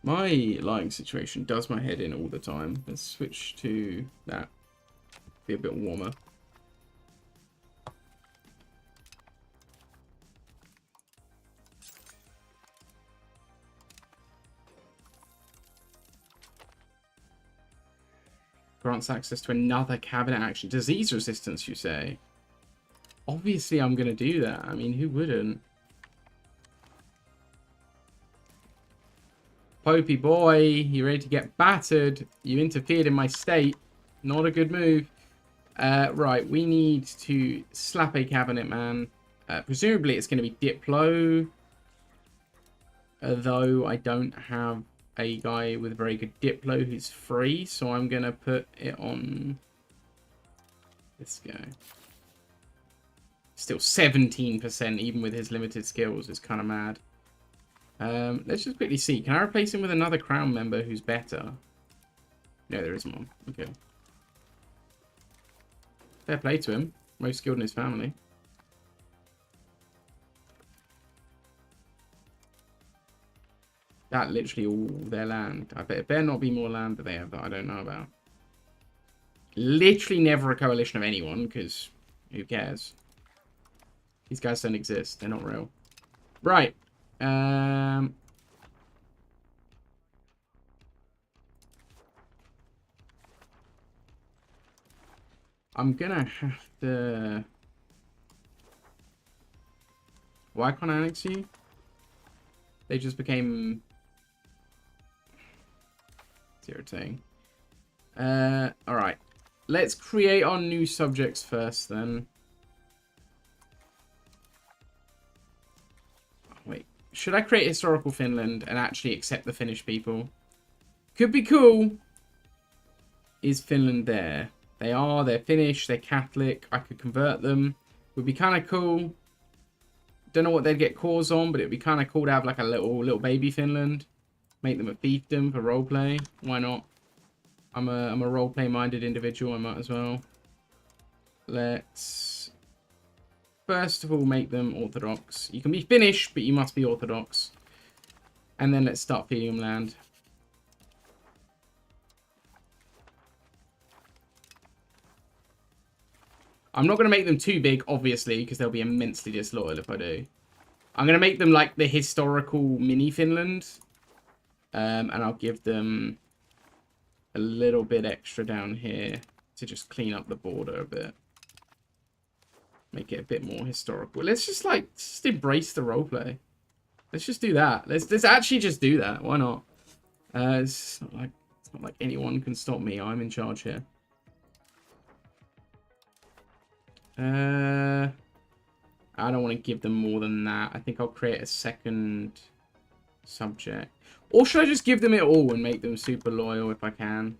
My lighting situation does my head in all the time. Let's switch to that. Be a bit warmer. Grants access to another cabinet action. Disease resistance, you say? Obviously, I'm going to do that. I mean, who wouldn't? Popey boy, you ready to get battered? You interfered in my state. Not a good move. Right, we need to slap a cabinet man. Presumably, it's going to be Diplo. Although I don't have a guy with very good Diplo who's free, so I'm going to put it on this guy. Still 17%, even with his limited skills. It's kind of mad. Let's just quickly see. Can I replace him with another crown member who's better? No, there isn't one. Okay. Fair play to him. Most skilled in his family. That literally all their land. I bet it better not be more land that they have that I don't know about. Literally never a coalition of anyone, because who cares? These guys don't exist. They're not real. Right. I'm gonna have to... Why can't I annex you? They just became... It's irritating. Alright. Let's create our new subjects first, then. Oh, wait. Should I create historical Finland and actually accept the Finnish people? Could be cool. Is Finland there? They are. They're Finnish. They're Catholic. I could convert them. Would be kind of cool. Don't know what they'd get cores on, but it'd be kind of cool to have like a little baby Finland. Make them a fiefdom for roleplay. Why not? I'm a roleplay minded individual. I might as well. Let's first of all make them Orthodox. You can be Finnish, but you must be Orthodox. And then let's start feeding them land. I'm not going to make them too big, obviously, because they'll be immensely disloyal if I do. I'm going to make them like the historical mini Finland. And I'll give them a little bit extra down here to just clean up the border a bit. Make it a bit more historical. Let's just embrace the roleplay. Let's just do that. Let's actually just do that. Why not? It's not like anyone can stop me. I'm in charge here. I don't want to give them more than that. I think I'll create a second subject. Or should I just give them it all and make them super loyal if I can?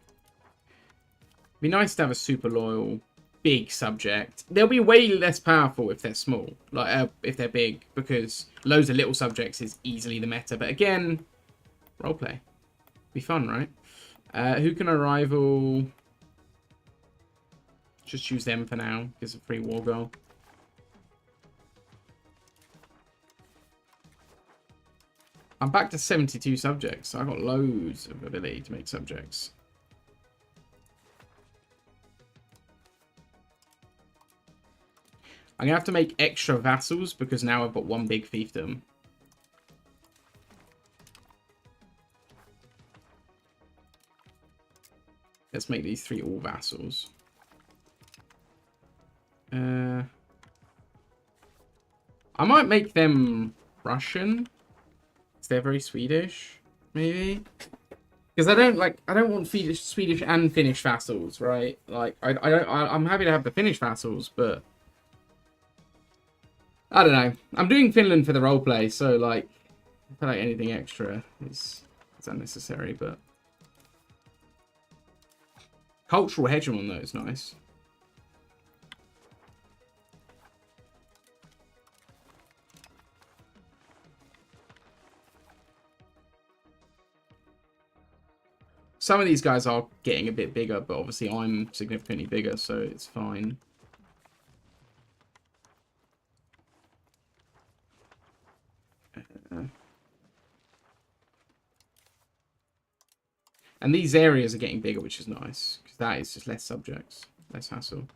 It'd be nice to have a super loyal big subject. They'll be way less powerful if they're small. Like, if they're big. Because loads of little subjects is easily the meta. But again, roleplay. Be fun, right? Who can I rival? Just choose them for now. Gives a free war goal. I'm back to 72 subjects, so I've got loads of ability to make subjects. I'm going to have to make extra vassals because now I've got one big fiefdom. Let's make these 3 all vassals. I might make them Russian. They're very Swedish, maybe. Because I don't want Swedish and Finnish vassals, right? Like, I'm happy to have the Finnish vassals, but I don't know. I'm doing Finland for the roleplay, so like, I feel like anything extra is unnecessary. But cultural hegemon though is nice. Some of these guys are getting a bit bigger, but obviously I'm significantly bigger, so it's fine. And these areas are getting bigger, which is nice, because that is just less subjects, less hassle.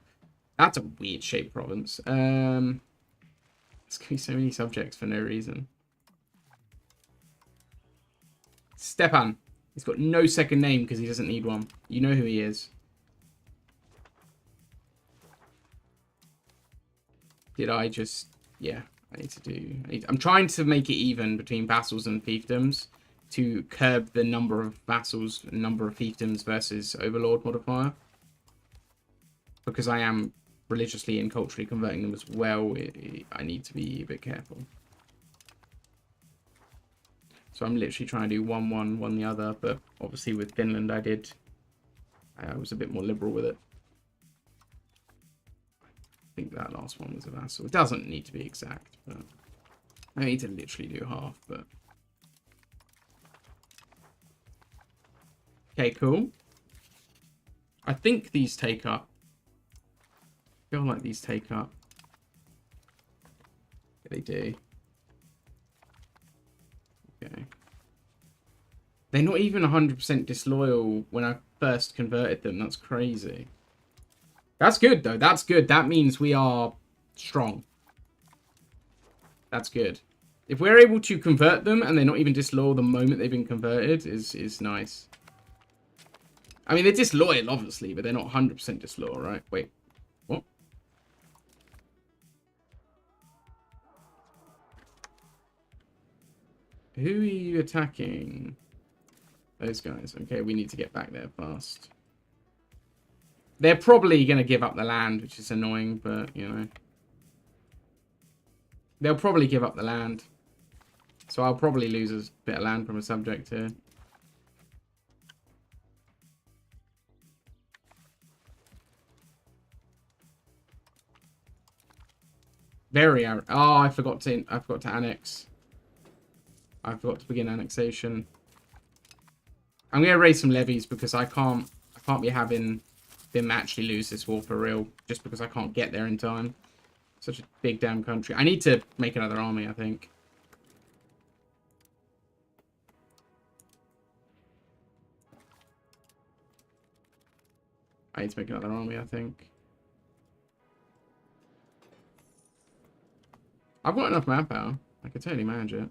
That's a weird shaped province. There's going to be so many subjects for no reason. Stepan. He's got no second name because he doesn't need one. You know who he is. Did I just... Yeah, I need to do... I'm trying to make it even between vassals and fiefdoms to curb the number of vassals and number of fiefdoms versus overlord modifier. Because I am religiously and culturally converting them as well, I need to be a bit careful. So I'm literally trying to do one the other, but obviously with Finland I was a bit more liberal with it. I think that last one was a vassal. It doesn't need to be exact, but I need to literally do half, but... Okay, cool. I think these take up. I feel like these take up. Yeah, they do. Okay. They're not even 100% disloyal when I first converted them. That's crazy. That's good, though. That's good. That means we are strong. That's good. If we're able to convert them and they're not even disloyal the moment they've been converted, is nice. I mean, they're disloyal, obviously, but they're not 100% disloyal, right? Wait. What? Who are you attacking? Those guys. Okay, we need to get back there fast. They're probably going to give up the land, which is annoying, but, you know. They'll probably give up the land. So I'll probably lose a bit of land from a subject here. Very... Oh, I forgot to annex. I forgot to begin annexation. I'm going to raise some levies because I can't be having them actually lose this war for real just because I can't get there in time. Such a big damn country. I need to make another army, I think. I need to make another army, I think. I've got enough manpower. I could totally manage it.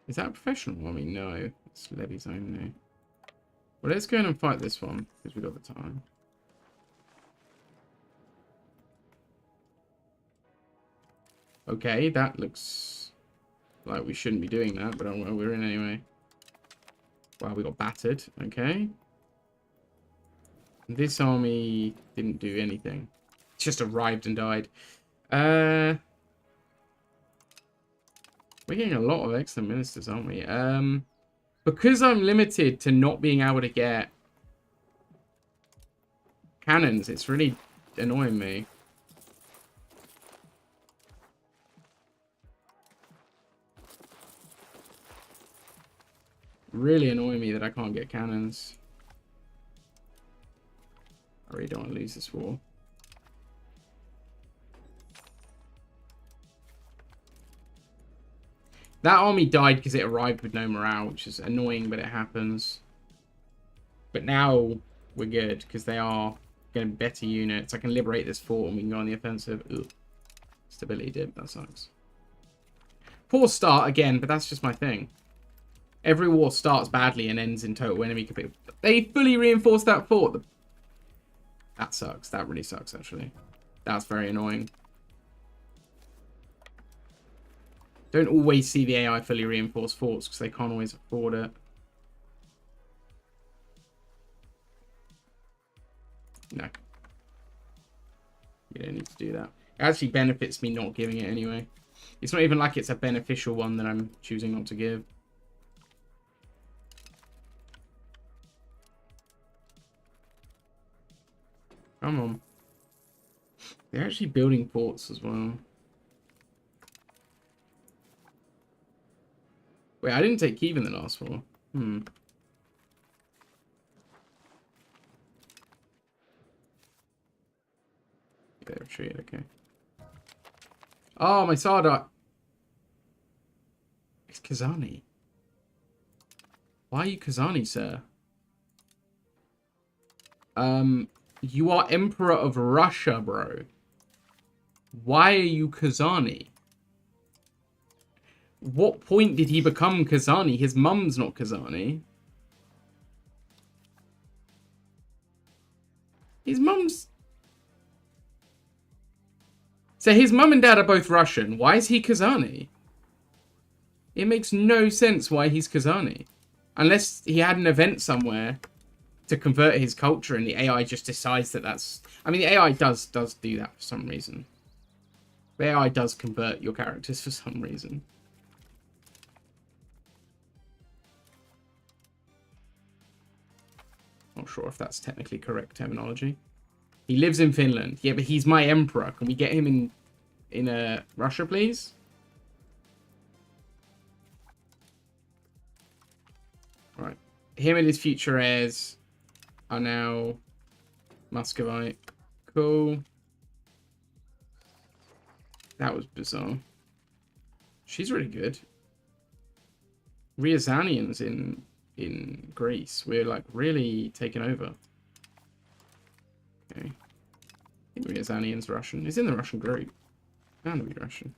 Is that a professional army? No. It's levies only. Well, let's go in and fight this one, because we've got the time. Okay, that looks like we shouldn't be doing that, but well, we're in anyway. Wow, we got battered. Okay. This army didn't do anything. It just arrived and died. We're getting a lot of excellent ministers, aren't we? Because I'm limited to not being able to get cannons, it's really annoying me. Really annoying me that I can't get cannons. I really don't want to lose this war. That army died because it arrived with no morale, which is annoying, but it happens. But now we're good because they are getting better units. I can liberate this fort and we can go on the offensive. Ugh. Stability dip, that sucks. Poor start again, but that's just my thing. Every war starts badly and ends in total enemy capacity. They fully reinforced that fort. That sucks. That really sucks, actually. That's very annoying. Don't always see the AI fully reinforced forts because they can't always afford it. No. You don't need to do that. It actually benefits me not giving it anyway. It's not even like it's a beneficial one that I'm choosing not to give. Come on. They're actually building ports as well. Wait, I didn't take Kiev in the last war. They retreat, okay. Oh, my Sardar. It's Kazani. Why are you Kazani, sir? You are Emperor of Russia, bro. Why are you Kazani? What point did he become Kazani? His mum's not Kazani. His mum's... So his mum and dad are both Russian. Why is he Kazani? It makes no sense why he's Kazani. Unless he had an event somewhere to convert his culture and the AI just decides that that's... I mean, the AI does do that for some reason. The AI does convert your characters for some reason. Not sure if that's technically correct terminology. He lives in Finland. Yeah, but he's my emperor. Can we get him in Russia, please? Right. Him and his future heirs are now Muscovite. Cool. That was bizarre. She's really good. Ryazanians in Greece. We're like really taking over. Okay. I think Ryazanian's Russian. He's in the Russian group. Bound to be Russian.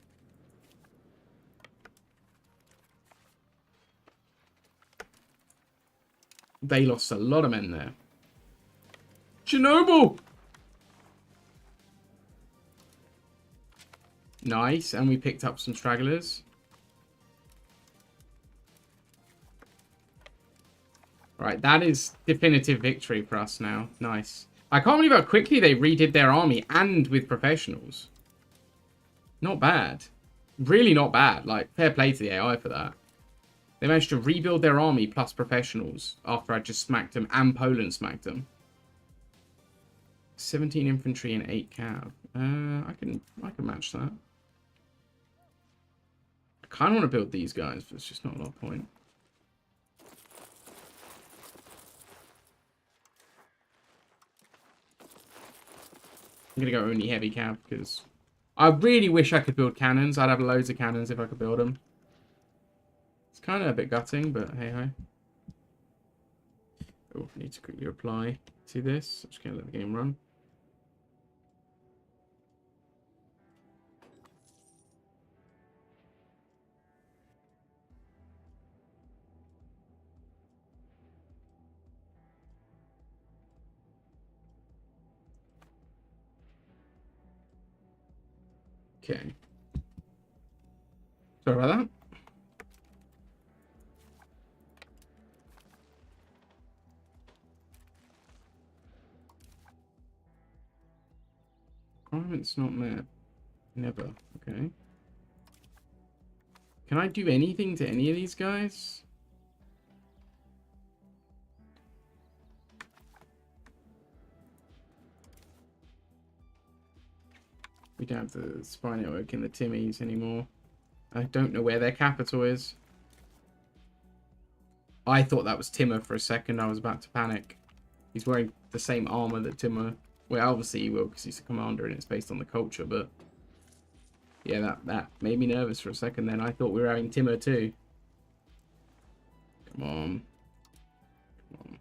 They lost a lot of men there. Chernobyl! Nice, and we picked up some stragglers. Right, that is definitive victory for us now. Nice. I can't believe how quickly they redid their army and with professionals. Not bad. Really not bad. Like, fair play to the AI for that. They managed to rebuild their army plus professionals after I just smacked them and Poland smacked them. 17 infantry and 8 cav. I can match that. I kind of want to build these guys, but it's just not a lot of point. I'm going to go only heavy cav because I really wish I could build cannons. I'd have loads of cannons if I could build them. It's kind of a bit gutting, but hey-ho. Oh, I need to quickly reply to this. I'm just going to let the game run. Okay. Sorry about that. Requirement's not met. Never. Okay. Can I do anything to any of these guys? We don't have the spy network in the Timmies anymore. I don't know where their capital is. I thought that was Timur for a second. I was about to panic. He's wearing the same armor that Timur... Well, obviously he will because he's a commander and it's based on the culture, but... Yeah, that made me nervous for a second then. I thought we were having Timur too. Come on. Come on.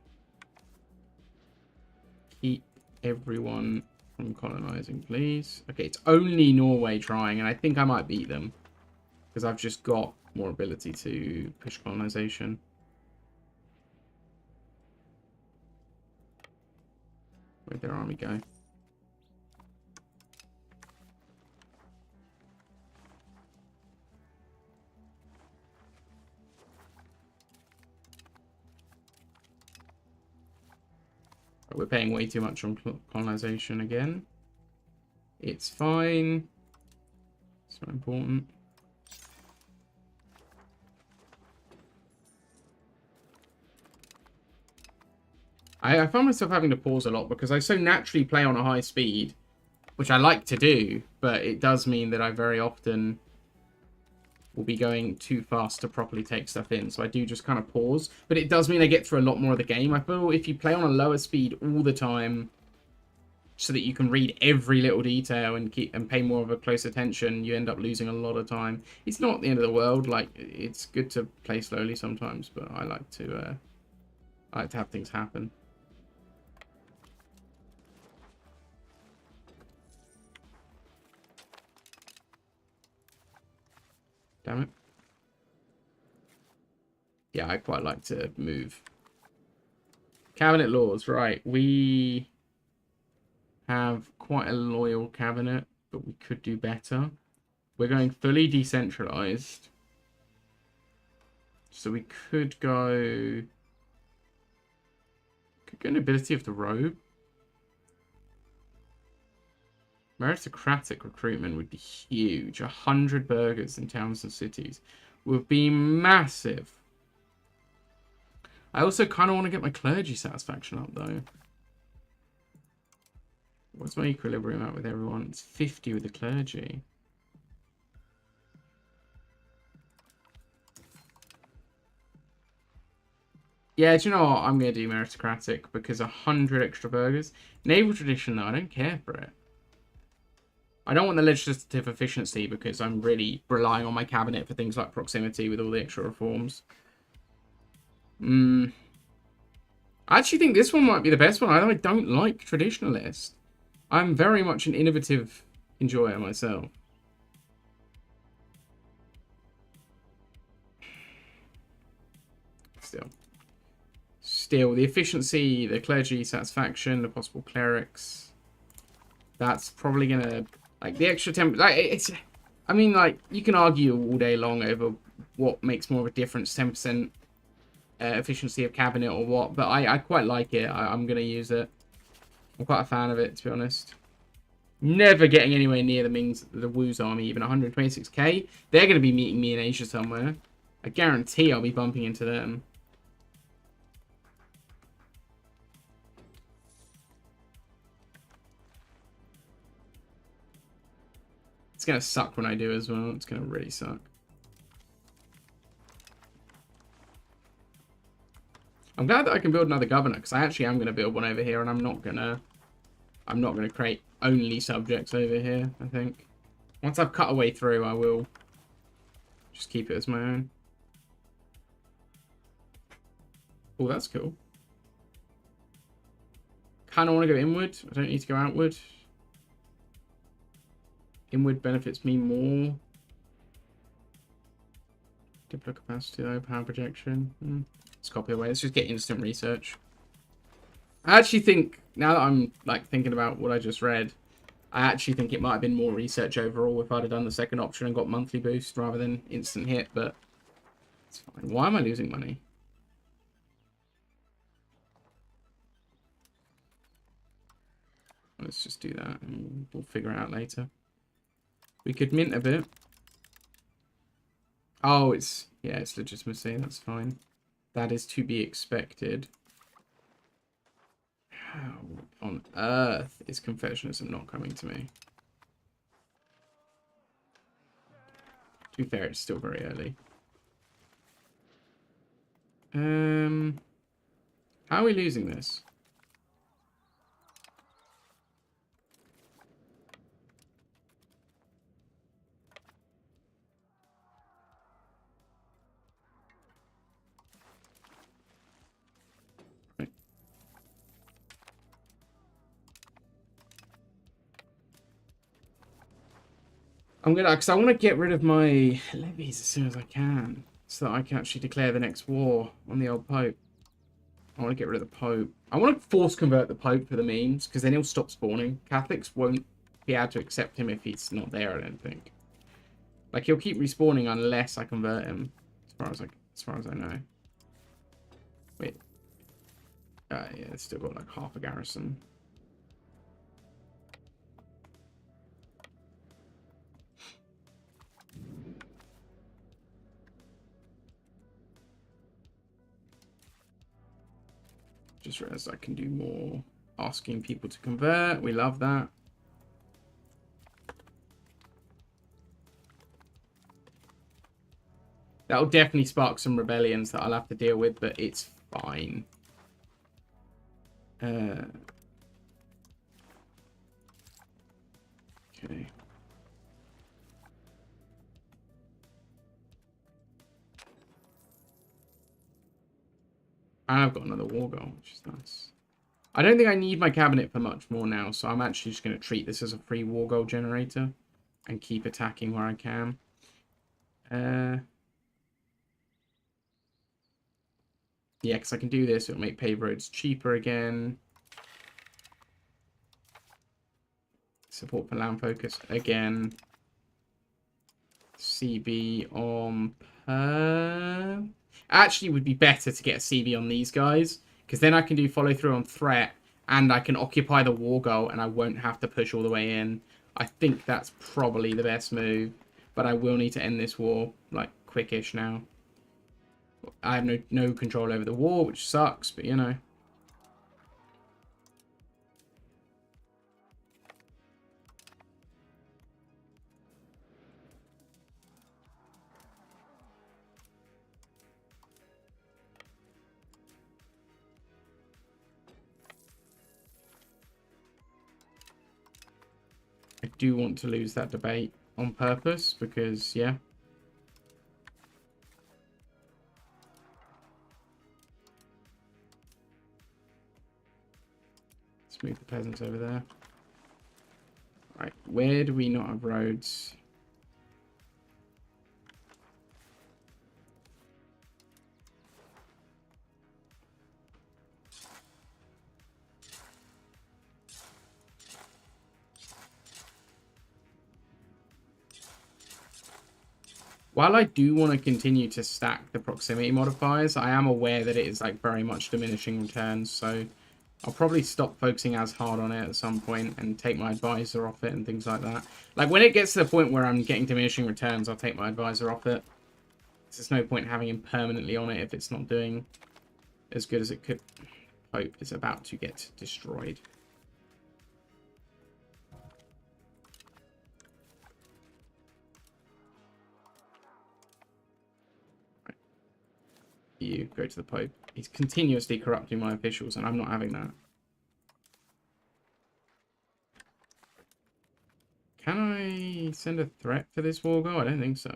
Keep everyone from colonizing, please. Okay, it's only Norway trying, and I think I might beat them. Because I've just got more ability to push colonization. Where'd their army go? But we're paying way too much on colonization again. It's fine. It's not important. I find myself having to pause a lot because I so naturally play on a high speed, which I like to do, but it does mean that I very often will be going too fast to properly take stuff in. So I do just kind of pause, but it does mean I get through a lot more of the game. I feel if you play on a lower speed all the time, so that you can read every little detail and pay more of a close attention, you end up losing a lot of time. It's not the end of the world. Like, it's good to play slowly sometimes, but I like to have things happen. Damn it. Yeah, I quite like to move. Cabinet laws, right. We have quite a loyal cabinet, but we could do better. We're going fully decentralized. So we could go nobility of the robe. Meritocratic recruitment would be huge. 100 burghers in towns and cities would be massive. I also kind of want to get my clergy satisfaction up, though. What's my equilibrium at with everyone? It's 50 with the clergy. Yeah, do you know what? I'm going to do meritocratic because 100 extra burghers. Naval tradition, though, I don't care for it. I don't want the legislative efficiency because I'm really relying on my cabinet for things like proximity with all the extra reforms. I actually think this one might be the best one. I don't like traditionalist. I'm very much an innovative enjoyer myself. Still, the efficiency, the clergy satisfaction, the possible clerics. That's probably gonna, like, the extra 10. Like, it's, I mean, like, you can argue all day long over what makes more of a difference, 10% efficiency of cabinet or what, but I quite like it. I'm gonna use it. I'm quite a fan of it, to be honest. Never getting anywhere near the Wu's army, even 126k. They're going to be meeting me in Asia somewhere. I guarantee I'll be bumping into them. It's going to suck when I do as well. It's going to really suck. I'm glad that I can build another governor, because I actually am going to build one over here, and I'm not going to create only subjects over here, I think. Once I've cut a way through, I will just keep it as my own. Oh, that's cool. Kind of want to go inward. I don't need to go outward. Inward benefits me more. Diplo capacity though, power projection. Let's copy away. Let's just get instant research. I actually think, now that I'm like thinking about what I just read, I actually think it might have been more research overall if I'd have done the second option and got monthly boost rather than instant hit, but it's fine. Why am I losing money? Let's just do that and we'll figure it out later. We could mint a bit. Oh, it's legitimacy. That's fine. That is to be expected. How on earth is Confessionism not coming to me? To be fair, it's still very early. How are we losing this? I'm gonna, because I want to get rid of my levies as soon as I can, so that I can actually declare the next war on the old Pope. I want to get rid of the Pope. I want to force convert the Pope for the memes, because then he'll stop spawning. Catholics won't be able to accept him if he's not there, I don't think. Like, he'll keep respawning unless I convert him, as far as I know. Wait. Yeah, it's still got like half a garrison. Just realized I can do more asking people to convert. We love that. That'll definitely spark some rebellions that I'll have to deal with, but it's fine. Okay. I've got another war goal, which is nice. I don't think I need my cabinet for much more now, so I'm actually just going to treat this as a free war goal generator and keep attacking where I can. Yeah, because I can do this. It'll make paved roads cheaper again. Support for land focus again. CB on per... Actually, it would be better to get a CB on these guys, because then I can do follow through on threat, and I can occupy the war goal, and I won't have to push all the way in. I think that's probably the best move, but I will need to end this war, like, quickish now. I have no control over the war, which sucks, but you know. I do want to lose that debate on purpose because, yeah. Let's move the peasants over there. Right, where do we not have roads? While I do want to continue to stack the proximity modifiers, I am aware that it is like very much diminishing returns, so I'll probably stop focusing as hard on it at some point and take my advisor off it and things like that. Like when it gets to the point where I'm getting diminishing returns, I'll take my advisor off it. There's no point having him permanently on it if it's not doing as good as it could. Hope is about to get destroyed. You go to the Pope. He's continuously corrupting my officials, and I'm not having that. Can I send a threat for this war goal? I don't think so.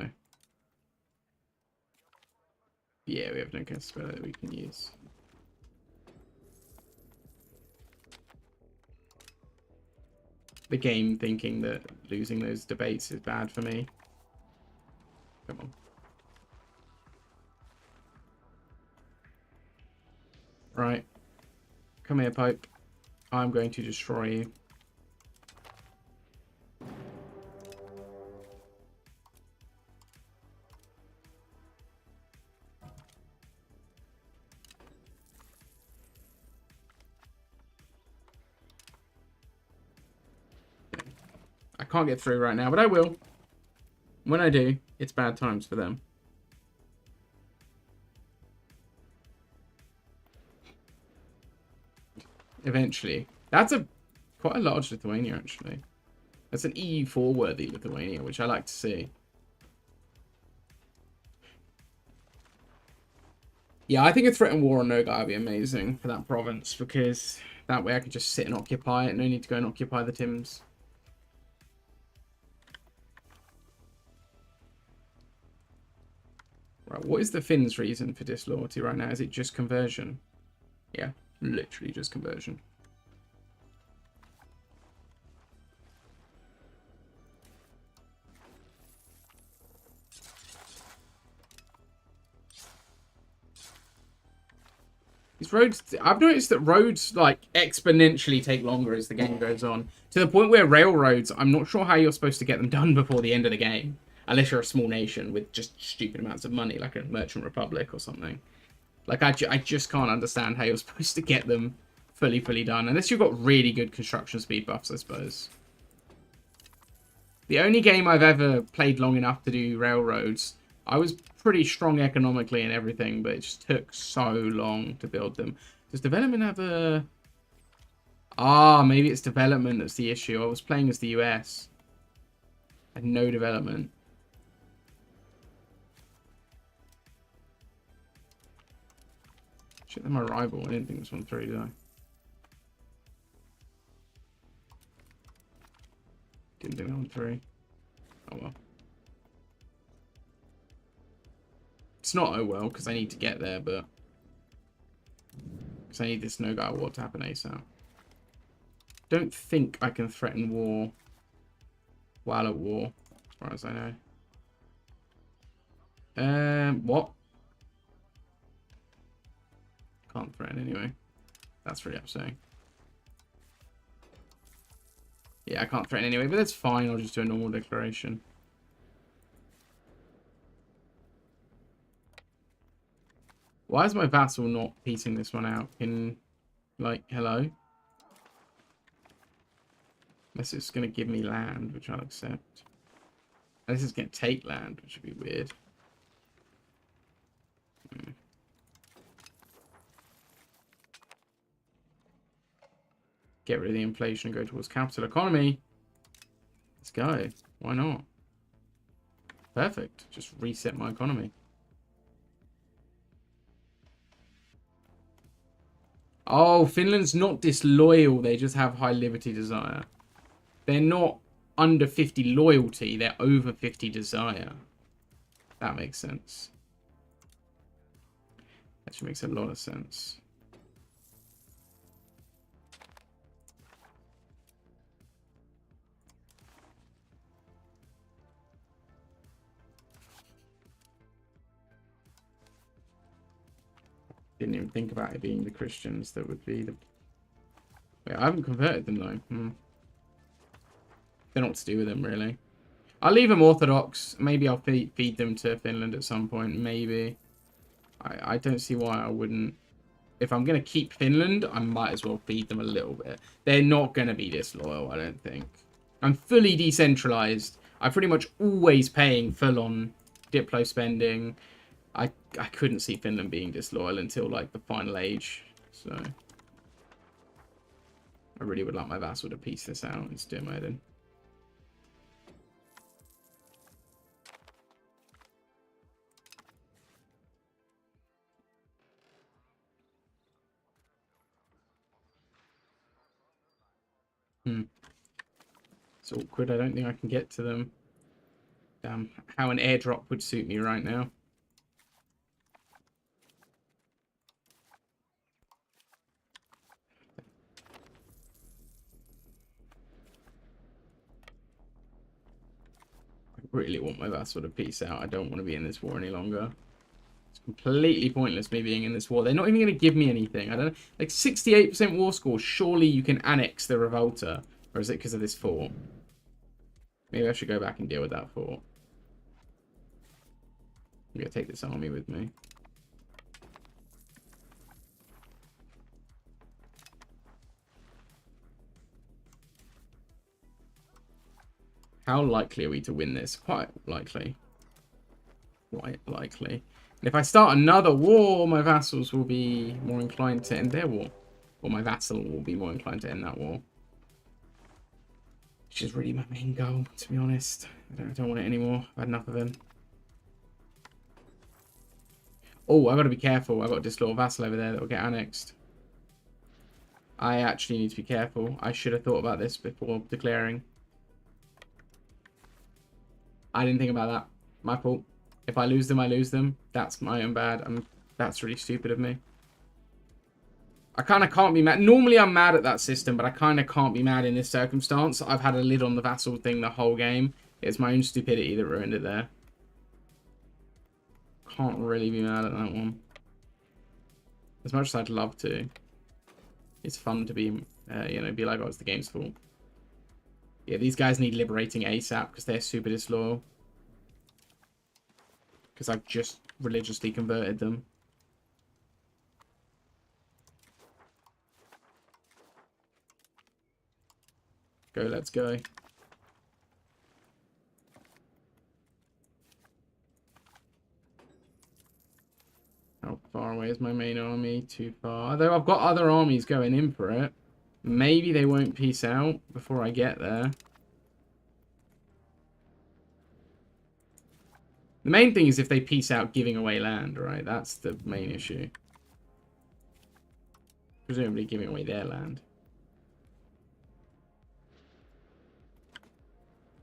Yeah, we have no Caspella that we can use. The game thinking that losing those debates is bad for me. Come on. Right. Come here, Pope. I'm going to destroy you. I can't get through right now, but I will. When I do, it's bad times for them. Eventually. That's quite a large Lithuania, actually. That's an EU4 worthy Lithuania, which I like to see. Yeah, I think a threatened war on Nogai would be amazing for that province, because that way I could just sit and occupy it. No need to go and occupy the Tims. Right, what is the Finns' reason for disloyalty right now? Is it just conversion? Yeah, literally just conversion. These roads, I've noticed that roads like exponentially take longer as the game goes on. To the point where railroads, I'm not sure how you're supposed to get them done before the end of the game. Unless you're a small nation with just stupid amounts of money, like a Merchant Republic or something. Like, I just can't understand how you're supposed to get them fully done. Unless you've got really good construction speed buffs, I suppose. The only game I've ever played long enough to do railroads, I was pretty strong economically and everything, but it just took so long to build them. Does development have a... Ah, maybe it's development that's the issue. I was playing as the US. I had no development. Shit, they're my rival. I didn't think this one through, did I? Didn't think that one through. Oh well. It's not oh well, because I need to get there, but... Because I need this no-guy war to happen ASAP. Don't think I can threaten war while at war, as far as I know. What? Can't threaten anyway. That's really upsetting. Yeah, I can't threaten anyway, but that's fine. I'll just do a normal declaration. Why is my vassal not piecing this one out? In, like, hello? Unless it's going to give me land, which I'll accept. Unless it's going to take land, which would be weird. Get rid of the inflation and go towards capital economy. Let's go. Why not? Perfect. Just reset my economy. Oh, Finland's not disloyal. They just have high liberty desire. They're not under 50 loyalty. They're over 50 desire. That makes sense. Actually makes a lot of sense. Didn't even think about it being the Christians that would be the... Wait, I haven't converted them though. Don't know what to do with them really. I'll leave them Orthodox. Maybe I'll feed them to Finland at some point. Maybe. I don't see why I wouldn't. If I'm going to keep Finland, I might as well feed them a little bit. They're not going to be disloyal, I don't think. I'm fully decentralized. I'm pretty much always paying full-on Diplo spending. I couldn't see Finland being disloyal until, like, the final age. So, I really would like my vassal to piece this out and steer my head in. It's awkward. I don't think I can get to them. Damn, how an airdrop would suit me right now. I really want my vassal to peace out. I don't want to be in this war any longer. It's completely pointless me being in this war. They're not even going to give me anything. I don't know. Like 68% war score. Surely you can annex the revolter. Or is it because of this fort? Maybe I should go back and deal with that fort. I'm going to take this army with me. How likely are we to win this? Quite likely. Quite likely. And if I start another war, my vassals will be more inclined to end their war. Or my vassal will be more inclined to end that war. Which is really my main goal, to be honest. I don't want it anymore. I've had enough of him. Oh, I've got to be careful. I've got this little vassal over there that will get annexed. I actually need to be careful. I should have thought about this before declaring. I didn't think about that. My fault. If I lose them, I lose them. That's my own bad. That's really stupid of me. I kind of can't be mad. Normally, I'm mad at that system, but I kind of can't be mad in this circumstance. I've had a lid on the vassal thing the whole game. It's my own stupidity that ruined it there. Can't really be mad at that one. As much as I'd love to. It's fun to be, you know, be like, oh, it's the game's fault. Yeah, these guys need liberating ASAP because they're super disloyal. Because I've just religiously converted them. let's go. How far away is my main army? Too far. Although I've got other armies going in for it. Maybe they won't peace out before I get there. The main thing is if they peace out giving away land, right? That's the main issue. Presumably giving away their land.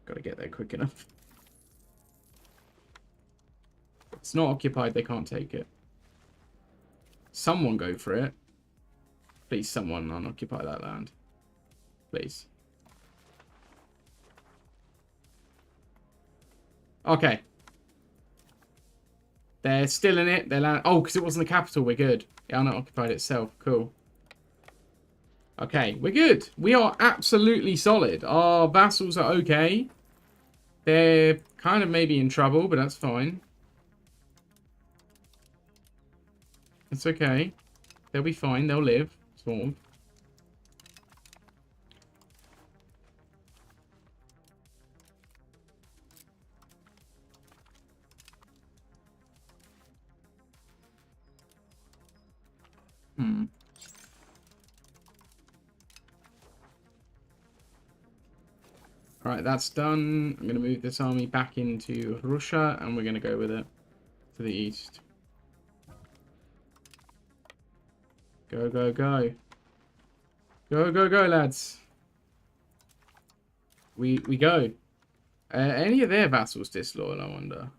Gotta get there quick enough. If it's not occupied, they can't take it. Someone go for it. Please, someone unoccupy that land. Please. Okay. They're still in it. They're land. Oh, because it wasn't the capital. We're good. It unoccupied itself. Cool. Okay, we're good. We are absolutely solid. Our vassals are okay. They're kind of maybe in trouble, but that's fine. It's okay. They'll be fine. They'll live. Sort of. Alright, that's done. I'm going to move this army back into Russia, and we're going to go with it to the east. Go, go, go. Go, go, go, lads. We go. Any of their vassals disloyal, I wonder?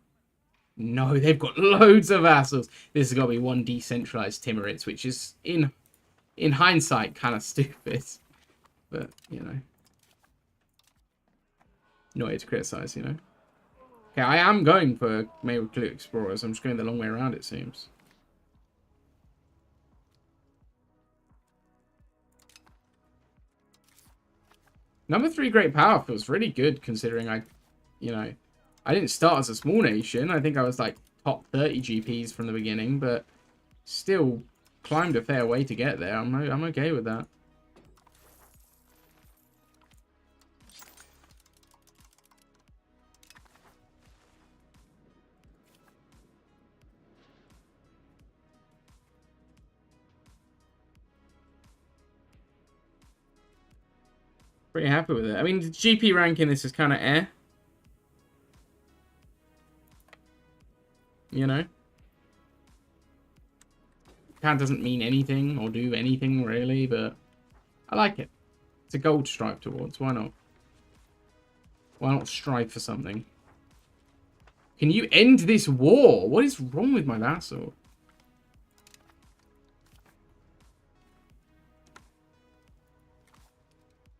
No, they've got loads of vassals. This has got to be one decentralized Timurids, which is, in hindsight, kind of stupid. But, you know. Not here to criticize, you know. Okay, I am going for male clue explorers. I'm just going the long way around, it seems. Number 3 great power feels really good considering I didn't start as a small nation. I think I was like top 30 GPs from the beginning, but still climbed a fair way to get there. I'm okay with that. Pretty happy with it. I mean, the GP rank in this is kind of eh. You know? Kind of doesn't mean anything or do anything, really, but I like it. It's a goal to strive towards. Why not? Why not strive for something? Can you end this war? What is wrong with my vassal?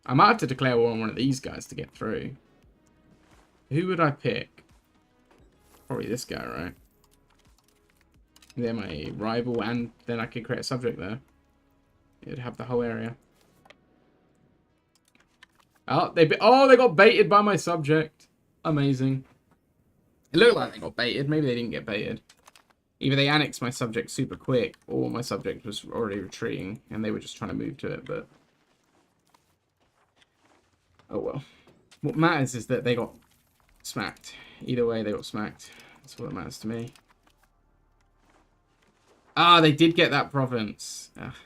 I might have to declare war on one of these guys to get through. Who would I pick? Probably this guy, right? They're my rival, and then I could create a subject there. It'd have the whole area. Oh, they got baited by my subject. Amazing. It looked like they got baited. Maybe they didn't get baited. Either they annexed my subject super quick, or my subject was already retreating, and they were just trying to move to it, but... Oh well. What matters is that they got smacked. Either way, they got smacked. That's what matters to me. Ah, they did get that province. Ah,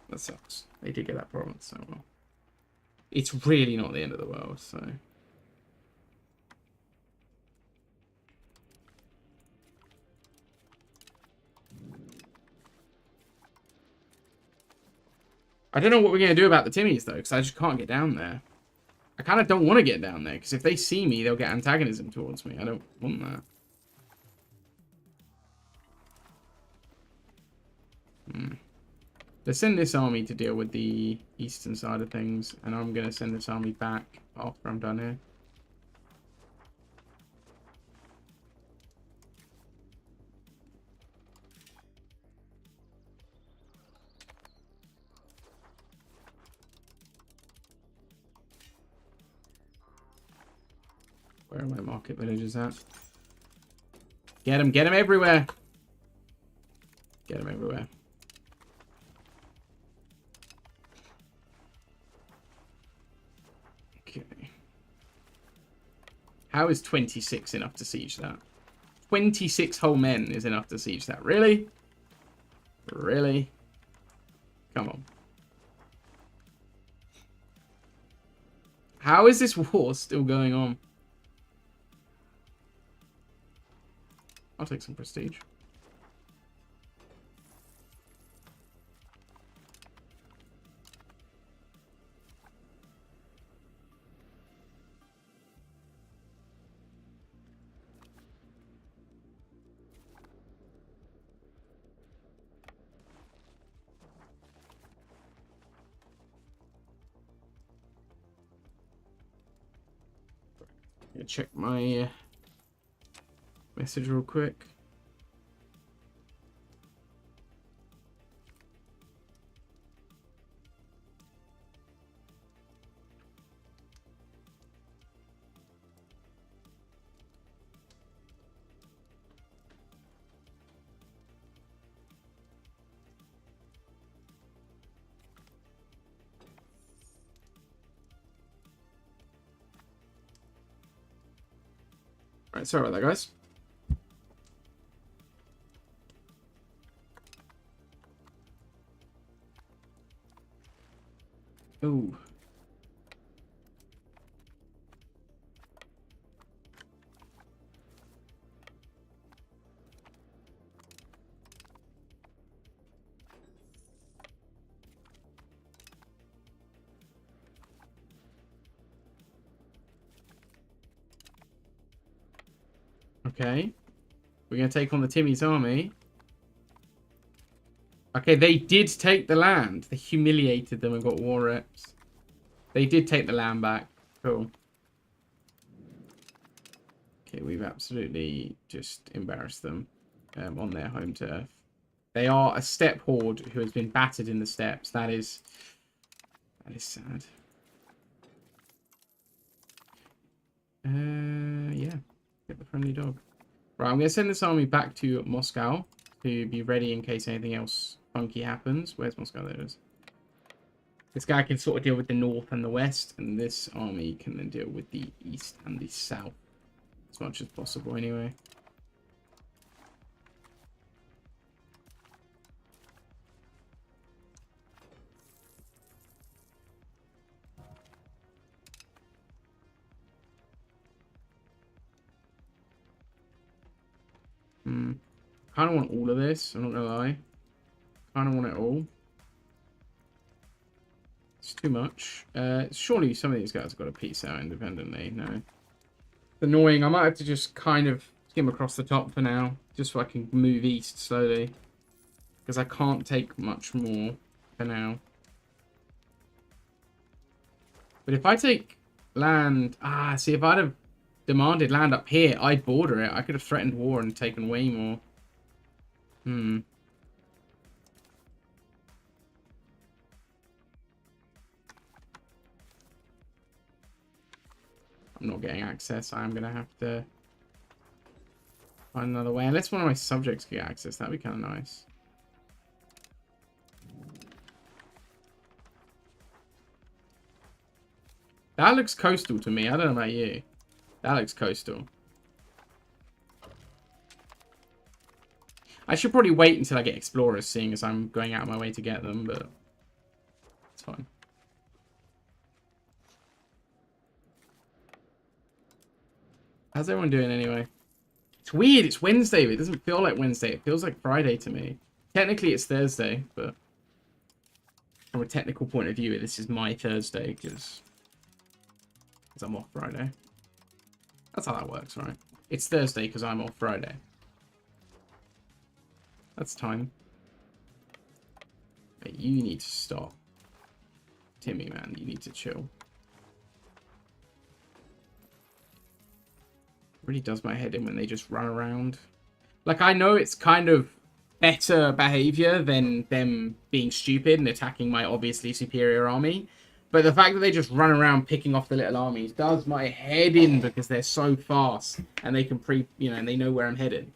that sucks. They did get that province, so well. It's really not the end of the world, so... I don't know what we're going to do about the Timmies, though, because I just can't get down there. I kind of don't want to get down there, because if they see me, they'll get antagonism towards me. I don't want that. Let's send this army to deal with the eastern side of things, and I'm going to send this army back after I'm done here. Where are my market villages at? Get them everywhere. Get them everywhere. How is 26 enough to siege that? 26 whole men is enough to siege that. Really? Really? Come on. How is this war still going on? I'll take some prestige. Check my message real quick. Right, sorry about that, guys. Ooh. Okay. We're going to take on the Timmy's army. Okay, they did take the land. They humiliated them and got war reps. They did take the land back. Cool. Okay, we've absolutely just embarrassed them on their home turf. They are a steppe horde who has been battered in the steppes. That is sad. Yeah. Get the friendly dog. Right, I'm going to send this army back to Moscow to be ready in case anything else funky happens. Where's Moscow? There it is. This guy can sort of deal with the north and the west, and this army can then deal with the east and the south as much as possible anyway. Kind of want all of this, I'm not gonna lie. Kind of want it all. It's too much. Surely some of these guys have got to piece out independently. No. It's annoying. I might have to just kind of skim across the top for now, just so I can move east slowly. Because I can't take much more for now. But if I take land... see, if I'd have demanded land up here, I'd border it. I could have threatened war and taken way more. I'm not getting access. I'm going to have to find another way. Unless one of my subjects get access, that'd be kind of nice. That looks coastal to me. I don't know about you. That looks coastal. I should probably wait until I get explorers, seeing as I'm going out of my way to get them, but it's fine. How's everyone doing anyway? It's weird. It's Wednesday, but it doesn't feel like Wednesday. It feels like Friday to me. Technically, it's Thursday, but from a technical point of view, this is my Thursday because I'm off Friday. That's how that works, right? It's Thursday because I'm off Friday. That's time. Hey, you need to stop. Timmy, man, you need to chill. Really does my head in when they just run around. Like, I know it's kind of better behavior than them being stupid and attacking my obviously superior army. But the fact that they just run around picking off the little armies does my head in because they're so fast and they can and they know where I'm headed.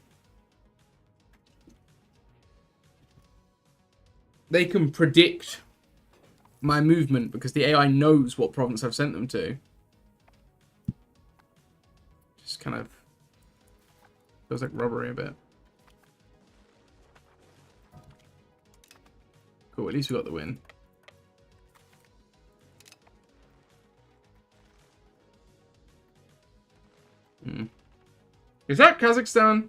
They can predict my movement because the AI knows what province I've sent them to. kind of feels like robbery a bit. Cool, at least we got the win. Is that Kazakhstan?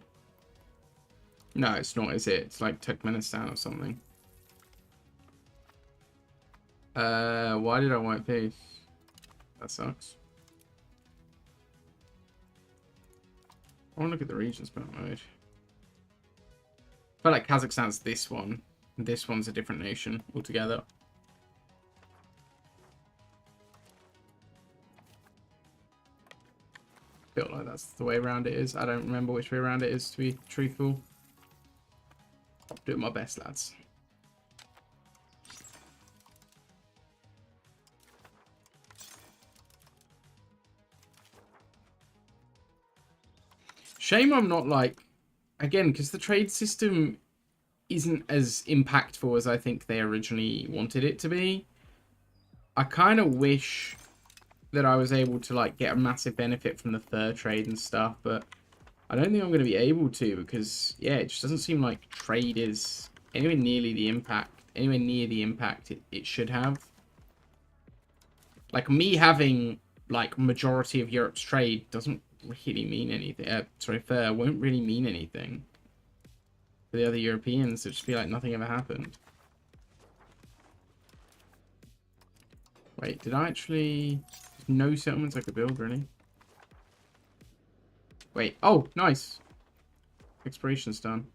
No, it's not, is it? It's like Turkmenistan or something. Why did I want peace? That sucks. I want to look at the regions map mode. I feel like Kazakhstan's this one. And this one's a different nation altogether. I feel like that's the way around it is. I don't remember which way around it is, to be truthful. I'll do my best, lads. Shame I'm not like, again, because the trade system isn't as impactful as I think they originally wanted it to be. I kind of wish that I was able to like get a massive benefit from the third trade and stuff, but I don't think I'm going to be able to because, yeah, it just doesn't seem like trade is anywhere near the impact it should have. Like, me having like majority of Europe's trade doesn't really mean anything. Fair won't really mean anything for the other Europeans. It'd just be like nothing ever happened. Wait, did I actually... No settlements I could build, really? Wait, oh, nice. Exploration's done.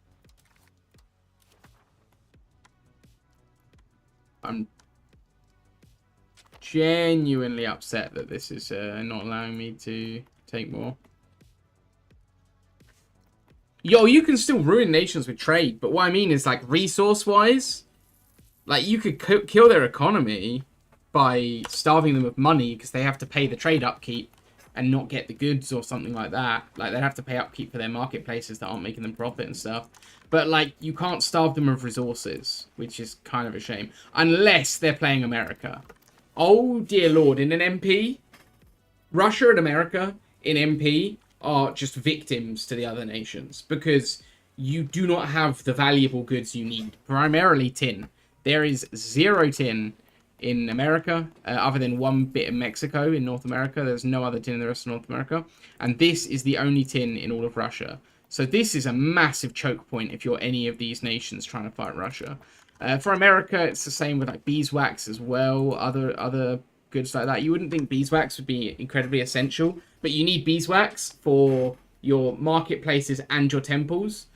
I'm genuinely upset that this is not allowing me to take more. Yo, you can still ruin nations with trade, but what I mean is, like, resource-wise, like, you could kill their economy by starving them of money because they have to pay the trade upkeep and not get the goods or something like that. Like, they'd have to pay upkeep for their marketplaces that aren't making them profit and stuff. But, like, you can't starve them of resources, which is kind of a shame. Unless they're playing America. Oh, dear Lord. In an MP, Russia and America in MP are just victims to the other nations because you do not have the valuable goods you need. Primarily tin. There is 0 tin in America, other than one bit in Mexico in North America. There's no other tin in the rest of North America. And this is the only tin in all of Russia. So this is a massive choke point if you're any of these nations trying to fight Russia. For America, it's the same with like beeswax as well, other goods like that. You wouldn't think beeswax would be incredibly essential, but you need beeswax for your marketplaces and your temples,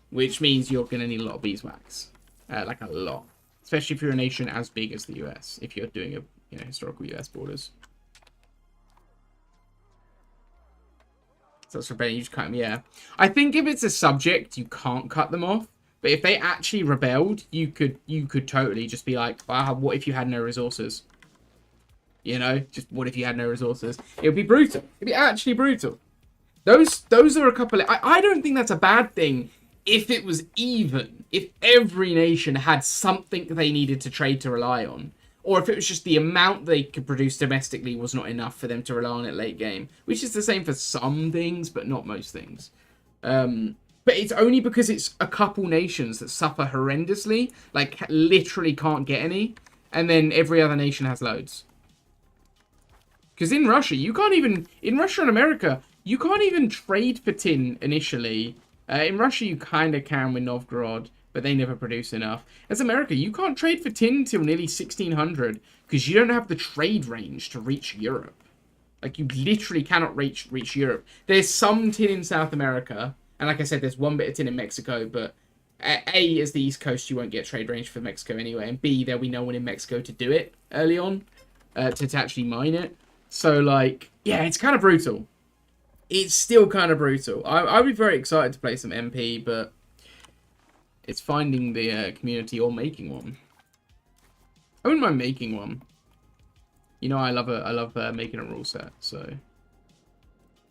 which means you're going to need a lot of beeswax. Like a lot. Especially if you're a nation as big as the US, if you're doing a historical US borders. So that's rebellion, you just cut them, yeah. I think if it's a subject, you can't cut them off. But if they actually rebelled, you could totally just be like, wow, what if you had no resources? You know, just what if you had no resources? It would be brutal. It'd be actually brutal. Those are a couple of... I don't think that's a bad thing if it was even. If every nation had something they needed to trade to rely on. Or if it was just the amount they could produce domestically was not enough for them to rely on it late game. Which is the same for some things, but not most things. But it's only because it's a couple nations that suffer horrendously. Like, literally can't get any. And then every other nation has loads. Because in Russia, you can't even... In Russia and America, you can't even trade for tin initially. In Russia, you kind of can with Novgorod, but they never produce enough. As America, you can't trade for tin until nearly 1600 because you don't have the trade range to reach Europe. Like, you literally cannot reach Europe. There's some tin in South America, and like I said, there's one bit of tin in Mexico, but A, as the East Coast, you won't get trade range for Mexico anyway, and B, there'll be no one in Mexico to do it early on, to actually mine it. So, like, yeah, it's kind of brutal. It's still kind of brutal. I'd be very excited to play some MP, but it's finding the community or making one. I wouldn't mind making one. You know, I love making a rule set, so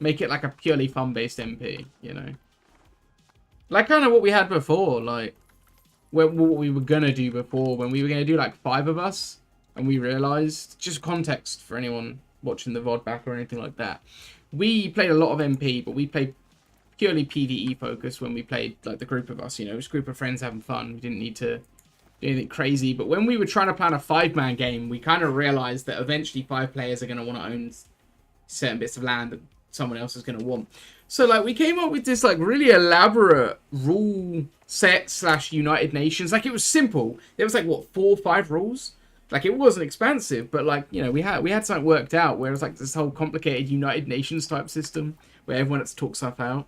make it like a purely fun-based MP. You know, like kind of what we had before, like what we were gonna do before when we were gonna do like 5 of us, and we realized, just context for anyone watching the VOD back or anything like that. we played a lot of MP, but we played purely PvE focused when we played, like, the group of us, you know, it was a group of friends having fun. We didn't need to do anything crazy. But when we were trying to plan a 5-man game, we kind of realized that eventually 5 players are going to want to own certain bits of land that someone else is going to want. So, like, we came up with this, like, really elaborate rule set / United Nations. Like, it was simple. There was, like, what, 4 or 5 rules? Like, it wasn't expansive, but, like, you know, we had something worked out where it was, like, this whole complicated United Nations type system where everyone had to talk stuff out.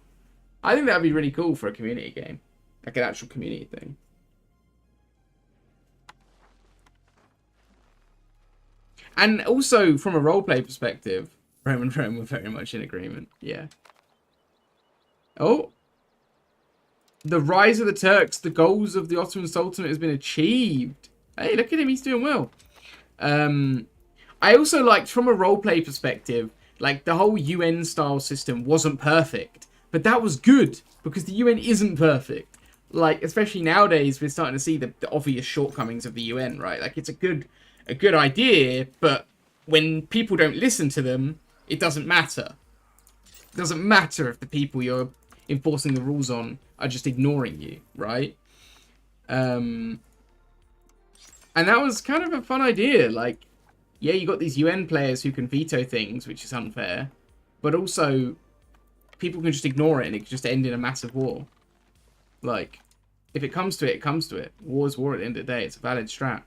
I think that would be really cool for a community game. Like, an actual community thing. And also, from a roleplay perspective, Rome and Rome were very much in agreement. Yeah. Oh. The rise of the Turks, the goals of the Ottoman Sultanate has been achieved. Hey, look at him, he's doing well. I also liked, from a roleplay perspective, like, the whole UN-style system wasn't perfect. But that was good, because the UN isn't perfect. Like, especially nowadays, we're starting to see the obvious shortcomings of the UN, right? Like, it's a good idea, but when people don't listen to them, it doesn't matter. It doesn't matter if the people you're enforcing the rules on are just ignoring you, right? And that was kind of a fun idea. Like, yeah, you got these UN players who can veto things, which is unfair, but also people can just ignore it and it can just end in a massive war. Like, if it comes to it, it comes to it. War's war at the end of the day. It's a valid strat.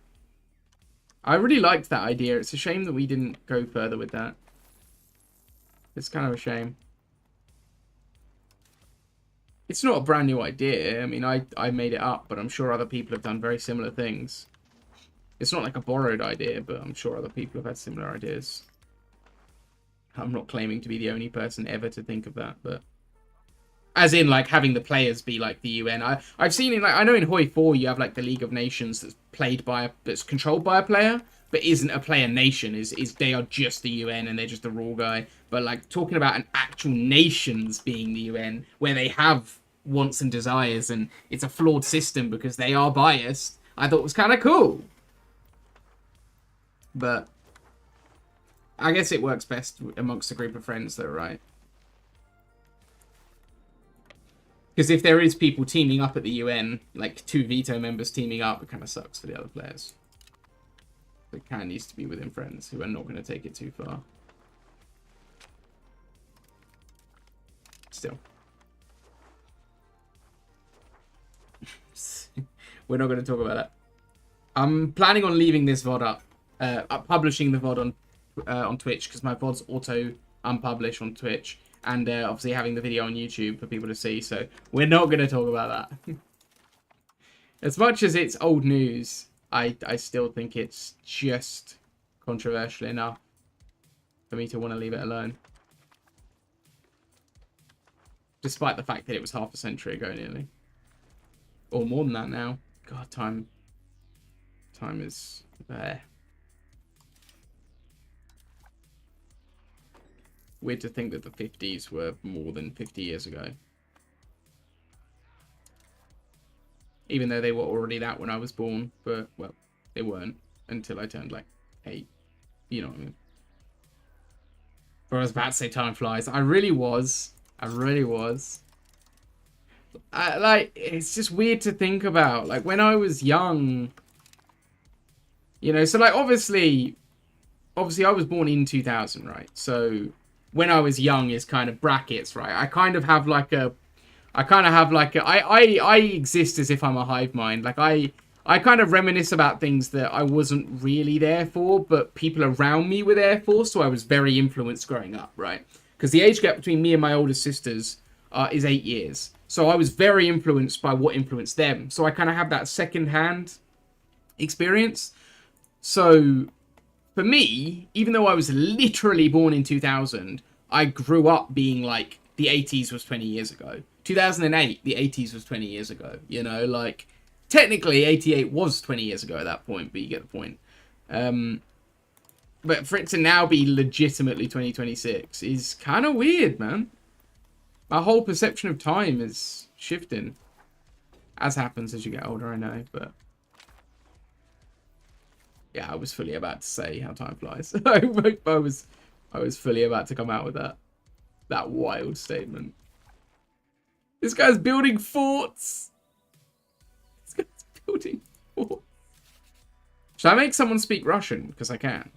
I really liked that idea. It's a shame that we didn't go further with that. It's kind of a shame. It's not a brand new idea. I mean, I made it up, but I'm sure other people have done very similar things. It's not like a borrowed idea, but I'm sure other people have had similar ideas. I'm not claiming to be the only person ever to think of that, but... As in, like, having the players be like the UN. I've seen in, like, I know in Hoi 4 you have, like, the League of Nations that's controlled by a player, but isn't a player nation. They are just the UN and they're just the rule guy. But, like, talking about an actual nations being the UN, where they have wants and desires, and it's a flawed system because they are biased, I thought was kind of cool. But I guess it works best amongst a group of friends, though, right? Because if there is people teaming up at the UN, like 2 veto members teaming up, it kind of sucks for the other players. It kind of needs to be within friends who are not going to take it too far. Still. We're not going to talk about that. I'm planning on leaving this VOD up. Publishing the VOD on Twitch, because my VODs auto unpublish on Twitch. And obviously having the video on YouTube for people to see. So we're not going to talk about that. As much as it's old news, I still think it's just controversial enough for me to want to leave it alone. Despite the fact that it was half a century ago nearly. Or more than that now. God, time is there. Weird to think that the 50s were more than 50 years ago. Even though they were already that when I was born. But, well, they weren't until I turned, like, 8. You know what I mean? But I was about to say time flies. I really was. Like, it's just weird to think about. Like, when I was young... You know, so, like, obviously I was born in 2000, right? So... When I was young is kind of brackets, right? I exist as if I'm a hive mind. Like, I kind of reminisce about things that I wasn't really there for, but people around me were there for, so I was very influenced growing up, right? Because the age gap between me and my older sisters is 8 years. So I was very influenced by what influenced them. So I kind of have that second-hand experience. So... For me, even though I was literally born in 2000, I grew up being like, the 80s was 20 years ago. 2008, the 80s was 20 years ago. You know, like, technically 88 was 20 years ago at that point, but you get the point. But for it to now be legitimately 2026 is kind of weird, man. My whole perception of time is shifting. As happens as you get older, I know, but... Yeah, I was fully about to say how time flies. I was fully about to come out with that. That wild statement. This guy's building forts. This guy's building forts. Should I make someone speak Russian? Because I can.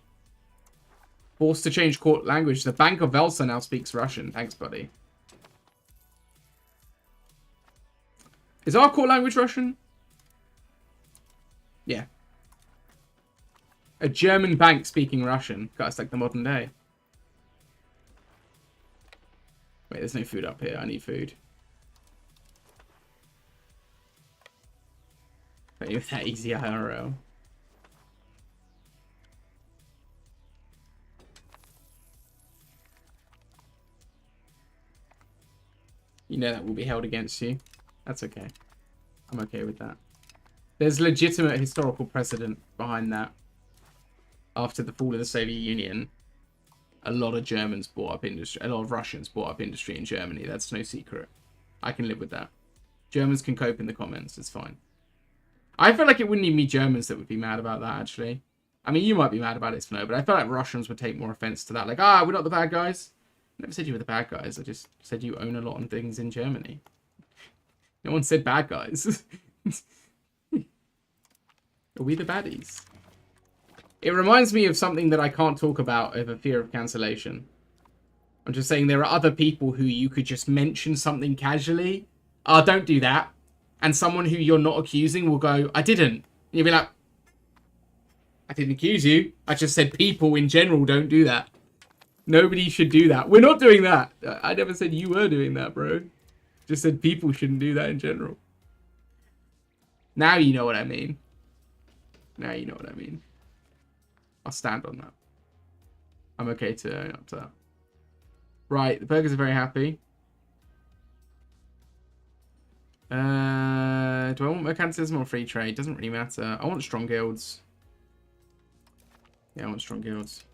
Forced to change court language. The Bank of Velsa now speaks Russian. Thanks, buddy. Is our court language Russian? Yeah. A German bank speaking Russian. God, it's like the modern day. Wait, there's no food up here. I need food. Wait, with that easy IRL. You know that will be held against you. That's okay. I'm okay with that. There's legitimate historical precedent behind that. After the fall of the Soviet Union, a lot of Germans bought up industry. A lot of Russians bought up industry in Germany. That's no secret. I can live with that. Germans can cope in the comments. It's fine. I feel like it wouldn't even be Germans that would be mad about that, actually. I mean, you might be mad about it, Snow, but I feel like Russians would take more offense to that. Like, we're not the bad guys. I never said you were the bad guys. I just said you own a lot of things in Germany. No one said bad guys. Are we the baddies? It reminds me of something that I can't talk about over fear of cancellation. I'm just saying there are other people who you could just mention something casually. Don't do that. And someone who you're not accusing will go, I didn't. And you'll be like, I didn't accuse you. I just said people in general don't do that. Nobody should do that. We're not doing that. I never said you were doing that, bro. Just said people shouldn't do that in general. Now you know what I mean. Now you know what I mean. I'll stand on that. I'm okay to own up to that. Right, the burgers are very happy. Do I want mercantilism or free trade? Doesn't really matter. I want strong guilds. Yeah, I want strong guilds.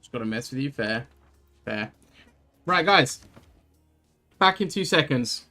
Just gotta mess with you. Fair. Fair. Right, guys. Back in 2 seconds.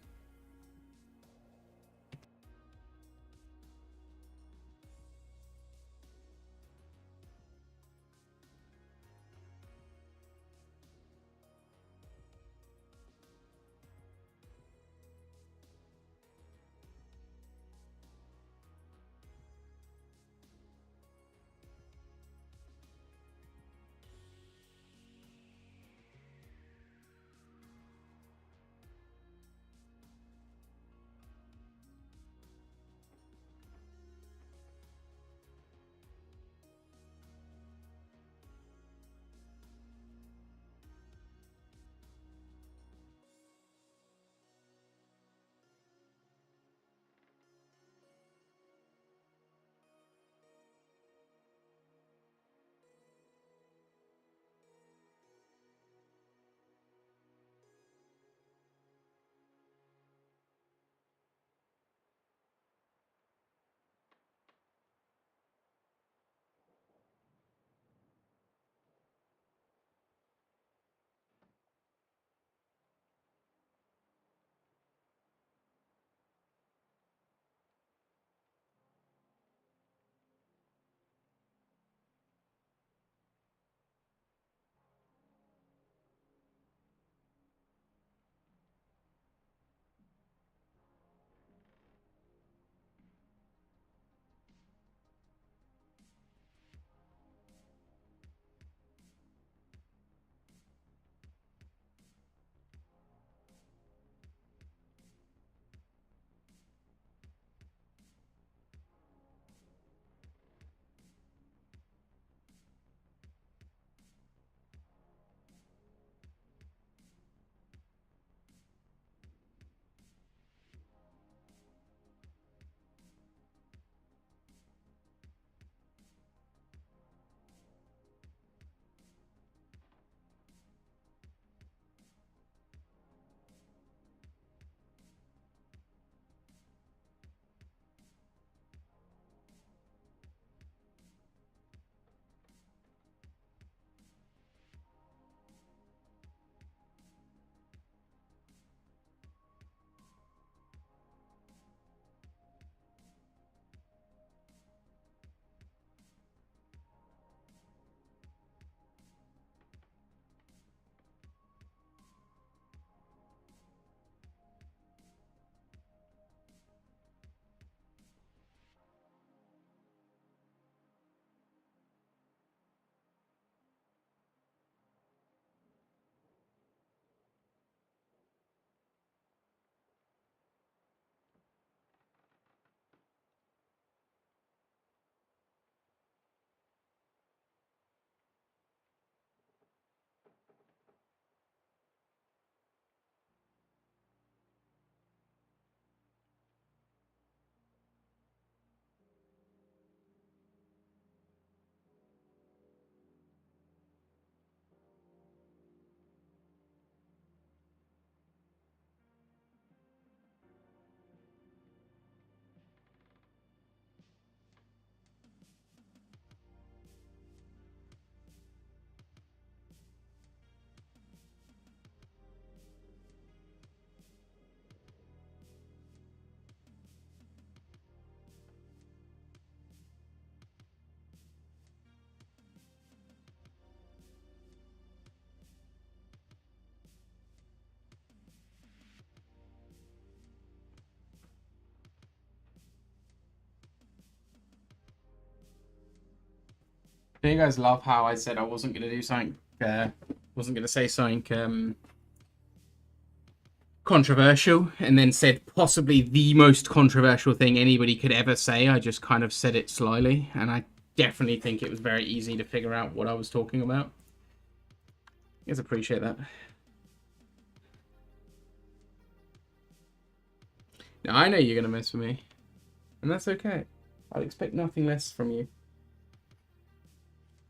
Do you guys love how I said I wasn't going to do something, wasn't going to say something controversial, and then said possibly the most controversial thing anybody could ever say? I just kind of said it slyly, and I definitely think it was very easy to figure out what I was talking about. You guys appreciate that. Now, I know you're going to mess with me, and that's okay. I'd expect nothing less from you.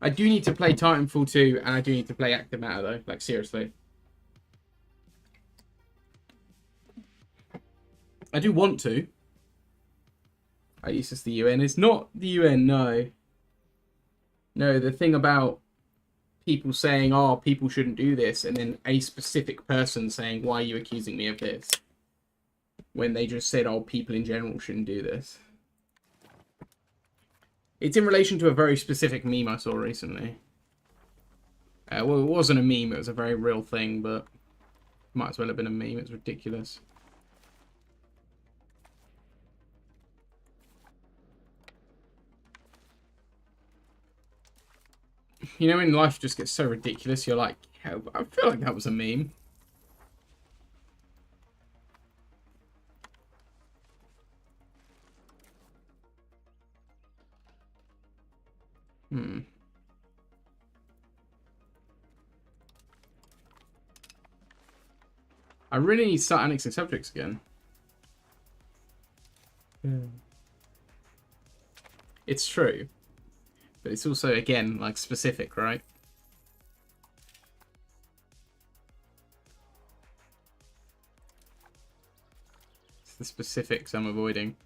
I do need to play Titanfall 2, and I do need to play Active Matter, though. Like, seriously. I do want to. It's just the UN. It's not the UN, no. No, the thing about people saying, oh, people shouldn't do this, and then a specific person saying, why are you accusing me of this? When they just said, oh, people in general shouldn't do this. It's in relation to a very specific meme I saw recently. Well, it wasn't a meme, it was a very real thing, but might as well have been a meme. It's ridiculous. You know, when life just gets so ridiculous, you're like, yeah, I feel like that was a meme. I really need to start annexing subjects again. It's true. But it's also, again, like, specific, right? It's the specifics I'm avoiding.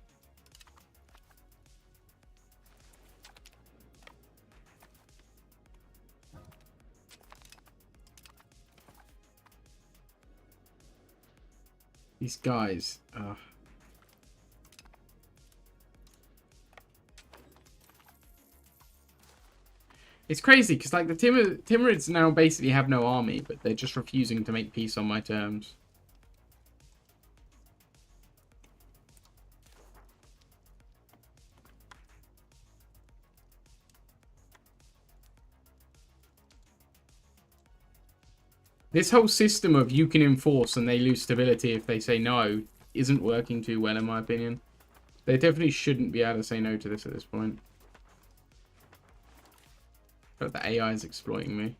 These guys. It's crazy, because like the Timurids now basically have no army, but they're just refusing to make peace on my terms. This whole system of you can enforce and they lose stability if they say no isn't working too well, in my opinion. They definitely shouldn't be able to say no to this at this point. But the AI is exploiting me.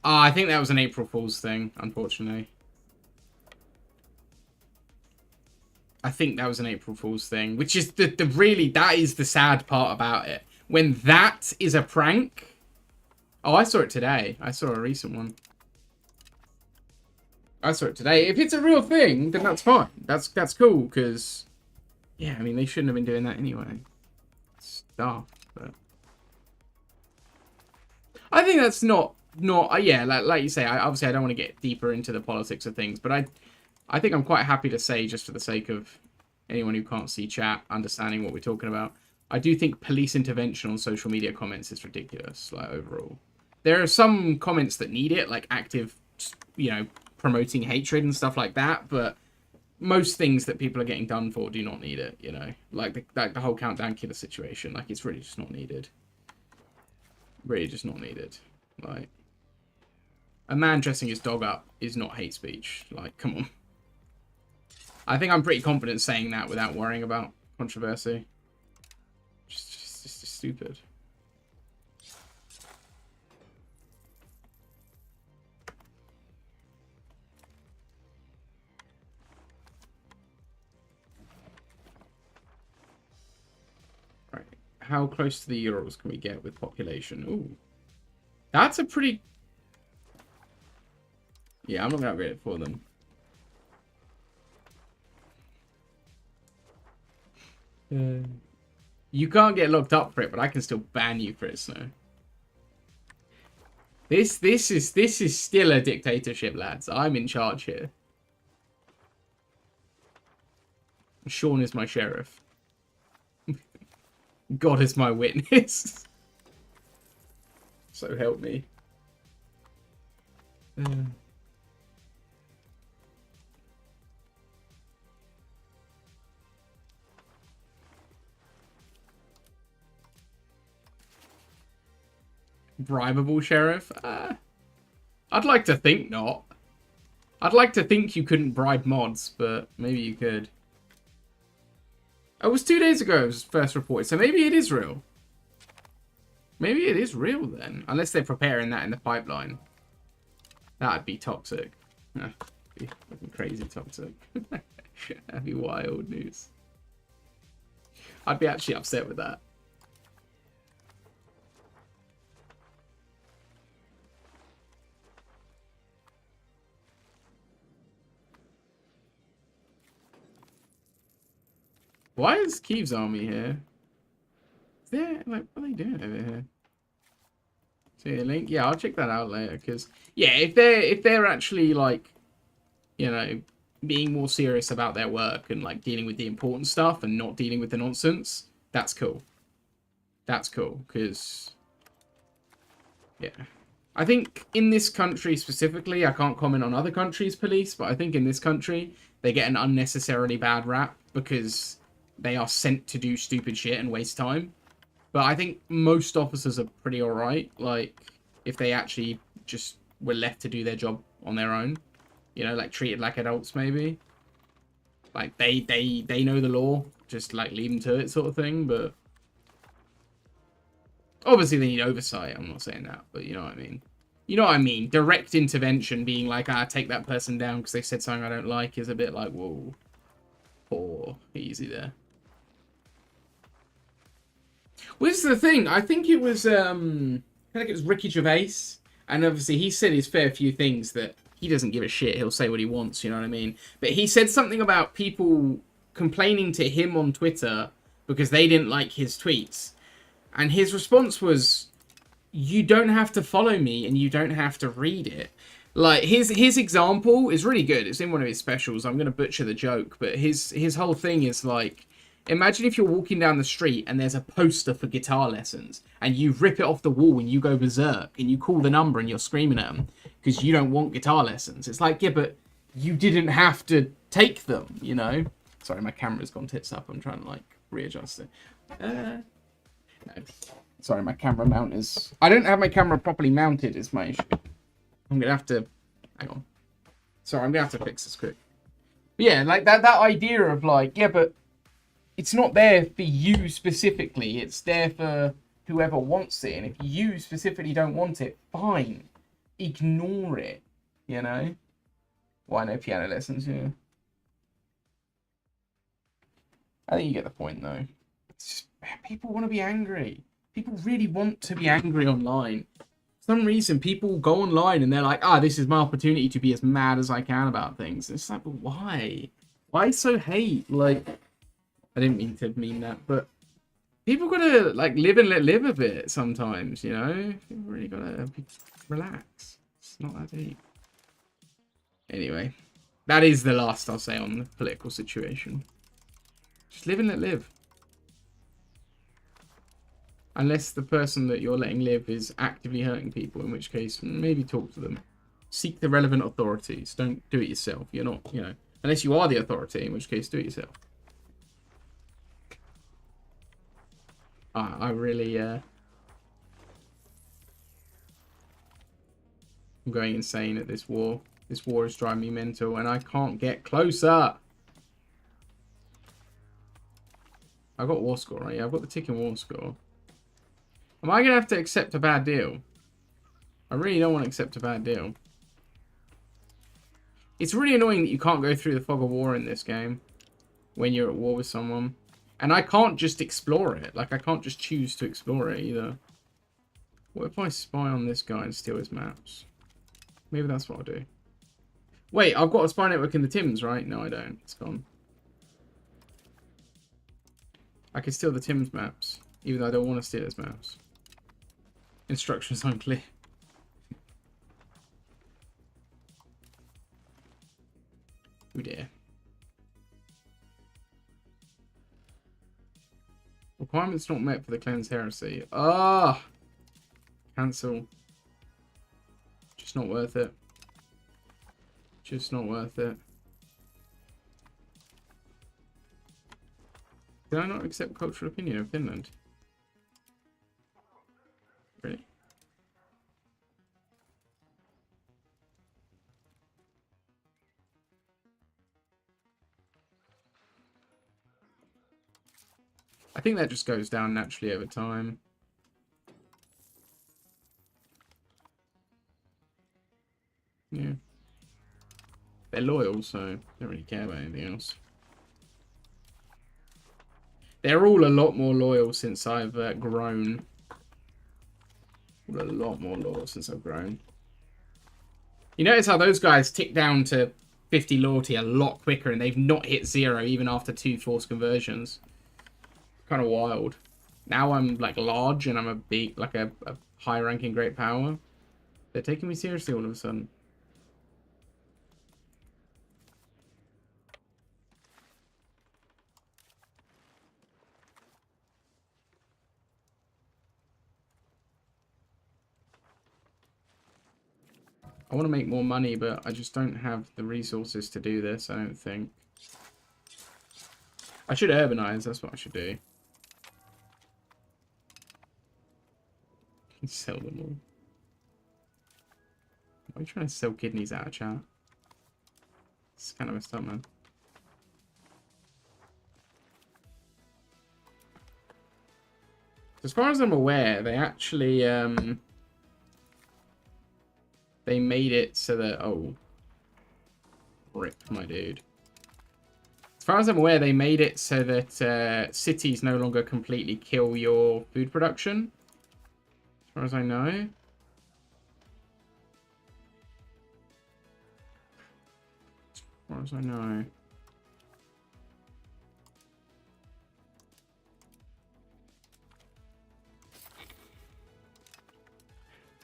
I think that was an April Fool's thing, unfortunately. I think that was an April Fool's thing, which is that is the sad part about it. When that is a prank. Oh, I saw it today. I saw a recent one. I saw it today. If it's a real thing, then that's fine. That's cool, because yeah, I mean, they shouldn't have been doing that anyway. It's daft, but I think that's not yeah, like you say, obviously I don't want to get deeper into the politics of things, but I think I'm quite happy to say, just for the sake of anyone who can't see chat understanding what we're talking about, I do think police intervention on social media comments is ridiculous, like, overall. There are some comments that need it, like active, you know, promoting hatred and stuff like that, but most things that people are getting done for do not need it, you know? Like the whole Countdown Killer situation, like, it's really just not needed. Really just not needed. Like, a man dressing his dog up is not hate speech. Like, come on. I think I'm pretty confident saying that without worrying about controversy. Just stupid. Right. How close to the Urals can we get with population? Ooh. That's a pretty... Yeah, I'm not going to upgrade it for them. You can't get locked up for it, but I can still ban you for it, Snow. This is still a dictatorship, lads. I'm in charge here. Sean is my sheriff. God is my witness. So help me. bribable, Sheriff? I'd like to think not. I'd like to think you couldn't bribe mods, but maybe you could. Oh, it was 2 days ago it was first reported, so maybe it is real. Maybe it is real then, unless they're preparing that in the pipeline. That'd be toxic. That'd be fucking crazy toxic. That'd be wild news. I'd be actually upset with that. Why is Kiev's army here? Is there, like, what are they doing over here? See a link? Yeah, I'll check that out later, because, yeah, if they're actually, like, you know, being more serious about their work and, like, dealing with the important stuff and not dealing with the nonsense, that's cool. That's cool, because, yeah. I think in this country specifically, I can't comment on other countries' police, but I think in this country, they get an unnecessarily bad rap because they are sent to do stupid shit and waste time. But I think most officers are pretty alright. Like, if they actually just were left to do their job on their own. You know, like, treated like adults, maybe. Like, they know the law. Just, like, leave them to it sort of thing, but... Obviously, they need oversight. I'm not saying that, but you know what I mean. You know what I mean. Direct intervention being like, take that person down because they said something I don't like is a bit like, whoa. Poor. Easy there. Well, this is the thing. I think it was, I think it was Ricky Gervais. And obviously, he said his fair few things that he doesn't give a shit. He'll say what he wants, you know what I mean? But he said something about people complaining to him on Twitter because they didn't like his tweets. And his response was, you don't have to follow me and you don't have to read it. Like, his example is really good. It's in one of his specials. I'm going to butcher the joke. But his whole thing is like, imagine if you're walking down the street and there's a poster for guitar lessons. And you rip it off the wall and you go berserk. And you call the number and you're screaming at them. Because you don't want guitar lessons. It's like, yeah, but you didn't have to take them, you know? Sorry, my camera's gone tits up. I'm trying to, like, readjust it. No. Sorry, my camera mount is... I don't have my camera properly mounted, is my issue. I'm going to have to... Hang on. Sorry, I'm going to have to fix this quick. But yeah, like, that idea of, like, yeah, but it's not there for you specifically. It's there for whoever wants it. And if you specifically don't want it, fine. Ignore it, you know? Why no piano lessons, yeah. I think you get the point, though. It's just, people want to be angry. People really want to be angry online. For some reason, people go online and they're like, this is my opportunity to be as mad as I can about things. It's like, but why? Why so hate? Like, I didn't mean to mean that, but people gotta, like, live and let live a bit sometimes, you know? You really gotta relax. It's not that deep. Anyway, that is the last I'll say on the political situation. Just live and let live. Unless the person that you're letting live is actively hurting people, in which case, maybe talk to them. Seek the relevant authorities. Don't do it yourself. You're not, you know, unless you are the authority, in which case, do it yourself. I really, I'm going insane at this war. This war is driving me mental, and I can't get closer. I've got war score, right? Yeah, I've got the ticking war score. Am I going to have to accept a bad deal? I really don't want to accept a bad deal. It's really annoying that you can't go through the fog of war in this game when you're at war with someone. And I can't just explore it. Like, I can't just choose to explore it either. What if I spy on this guy and steal his maps? Maybe that's what I'll do. Wait, I've got a spy network in the Tims, right? No, I don't. It's gone. I can steal the Tims maps, even though I don't want to steal his maps. Instructions unclear. Oh dear. Requirements not met for the cleanse heresy. Ah! Cancel. Just not worth it. Just not worth it. Did I not accept cultural opinion of Finland? Really? I think that just goes down naturally over time. Yeah. They're loyal, so they don't really care about anything else. They're all a lot more loyal since I've grown. A lot more loyal since I've grown. You notice how those guys tick down to 50 loyalty a lot quicker, and they've not hit 0 even after 2 forced conversions. Kind of wild. Now I'm like large and I'm a big, like a high ranking great power. They're taking me seriously all of a sudden. I want to make more money, but I just don't have the resources to do this, I don't think. I should urbanize, that's what I should do. Sell them all. Why are you trying to sell kidneys out of chat? It's kind of messed up, man. As far as I'm aware, they actually, they made it so that, oh, rip, my dude. As far as I'm aware, they made it so that cities no longer completely kill your food production. As far as I know. As far as I know.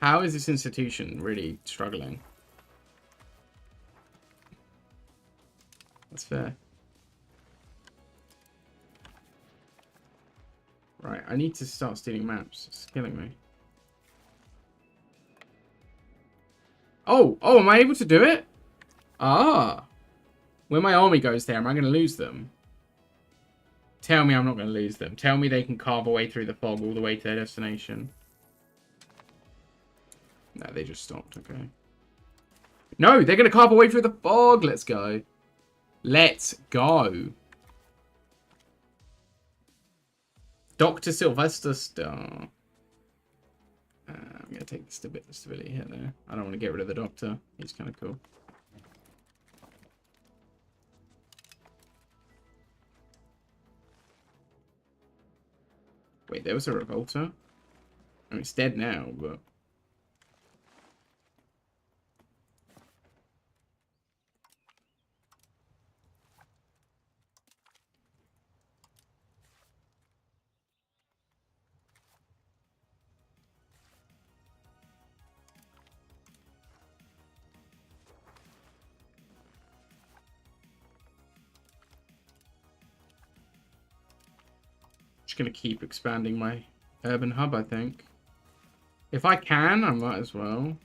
How is this institution really struggling? That's fair. Right, I need to start stealing maps. It's killing me. Oh, am I able to do it? Ah. When my army goes there, am I going to lose them? Tell me I'm not going to lose them. Tell me they can carve a way through the fog all the way to their destination. No, they just stopped. Okay. No, they're going to carve a way through the fog. Let's go. Let's go. Dr. Sylvester Star. I'm going to take the stability hit there. I don't want to get rid of the Doctor. He's kind of cool. Wait, there was a Revolter? I mean, it's dead now, but... Just going to keep expanding my urban hub, I think. If I can, I might as well.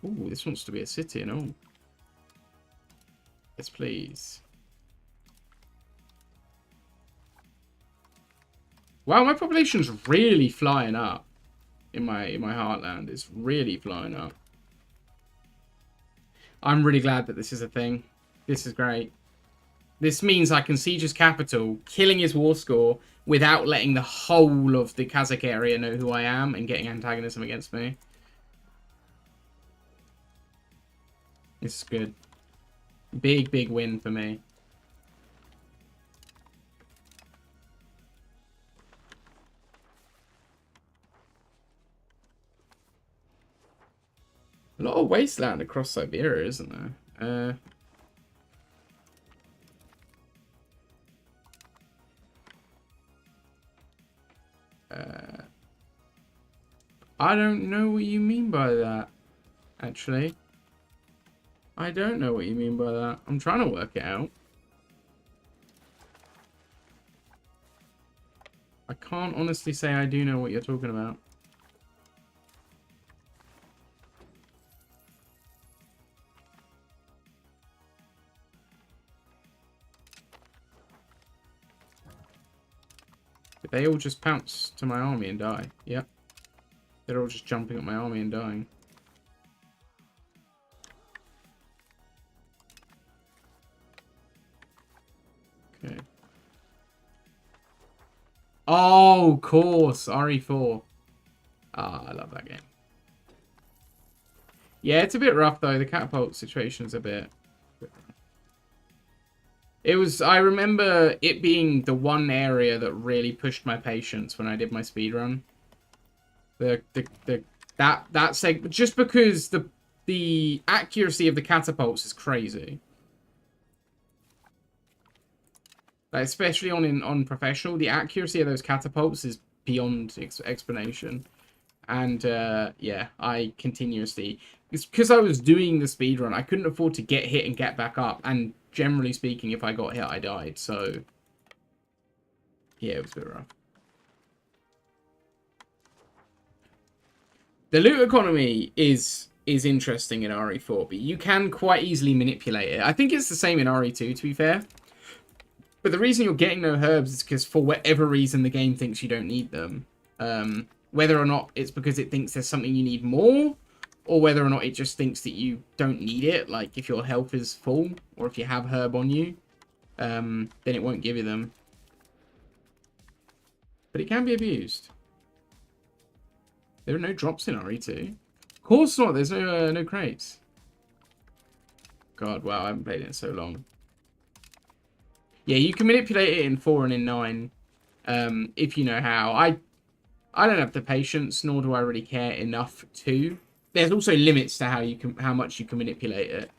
Ooh, this wants to be a city and all. Yes, please. Wow, my population's really flying up in my heartland. It's really flying up. I'm really glad that this is a thing. This is great. This means I can siege his capital, killing his war score, without letting the whole of the Kazakh area know who I am and getting antagonism against me. This is good. Big, big win for me. A lot of wasteland across Siberia, isn't there? I don't know what you mean by that, actually. I don't know what you mean by that. I'm trying to work it out. I can't honestly say I do know what you're talking about. Did they all just pounce to my army and die? Yep. They're all just jumping at my army and dying. Okay. Oh, of course. RE4. Ah, I love that game. Yeah, it's a bit rough, though. The catapult situation's a bit... It was... I remember it being the one area that really pushed my patience when I did my speedrun. That segment... Just because the accuracy of the catapults is crazy. Like, especially on professional, the accuracy of those catapults is beyond explanation. And, yeah, I continuously... It's because I was doing the speedrun. I couldn't afford to get hit and get back up. And generally speaking, if I got hit, I died. So, yeah, it was a bit rough. The loot economy is interesting in RE4, but you can quite easily manipulate it. I think it's the same in RE2, to be fair. But the reason you're getting no herbs is because for whatever reason the game thinks you don't need them. Whether or not it's because it thinks there's something you need more, or whether or not it just thinks that you don't need it, like if your health is full, or if you have herb on you, then it won't give you them. But it can be abused. There are no drops in RE2. Of course not, there's no crates. God, wow, I haven't played it in so long. Yeah, you can manipulate it in 4 and in 9, if you know how. I don't have the patience, nor do I really care enough to. There's also limits to how much you can manipulate it.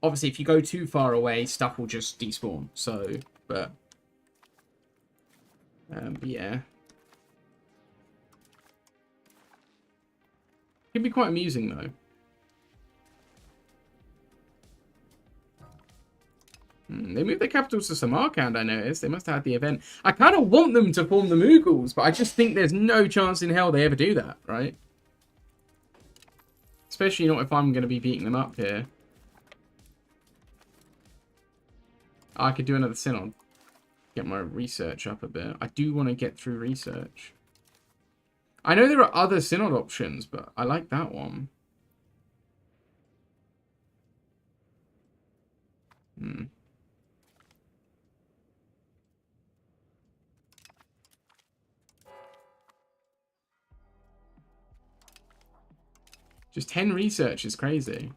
Obviously, if you go too far away, stuff will just despawn. So, but yeah, it can be quite amusing though. They moved the capitals to Samarkand, I noticed. They must have had the event. I kind of want them to form the Mughals, but I just think there's no chance in hell they ever do that, right? Especially not if I'm going to be beating them up here. I could do another synod. Get my research up a bit. I do want to get through research. I know there are other synod options, but I like that one. Just 10 research is crazy.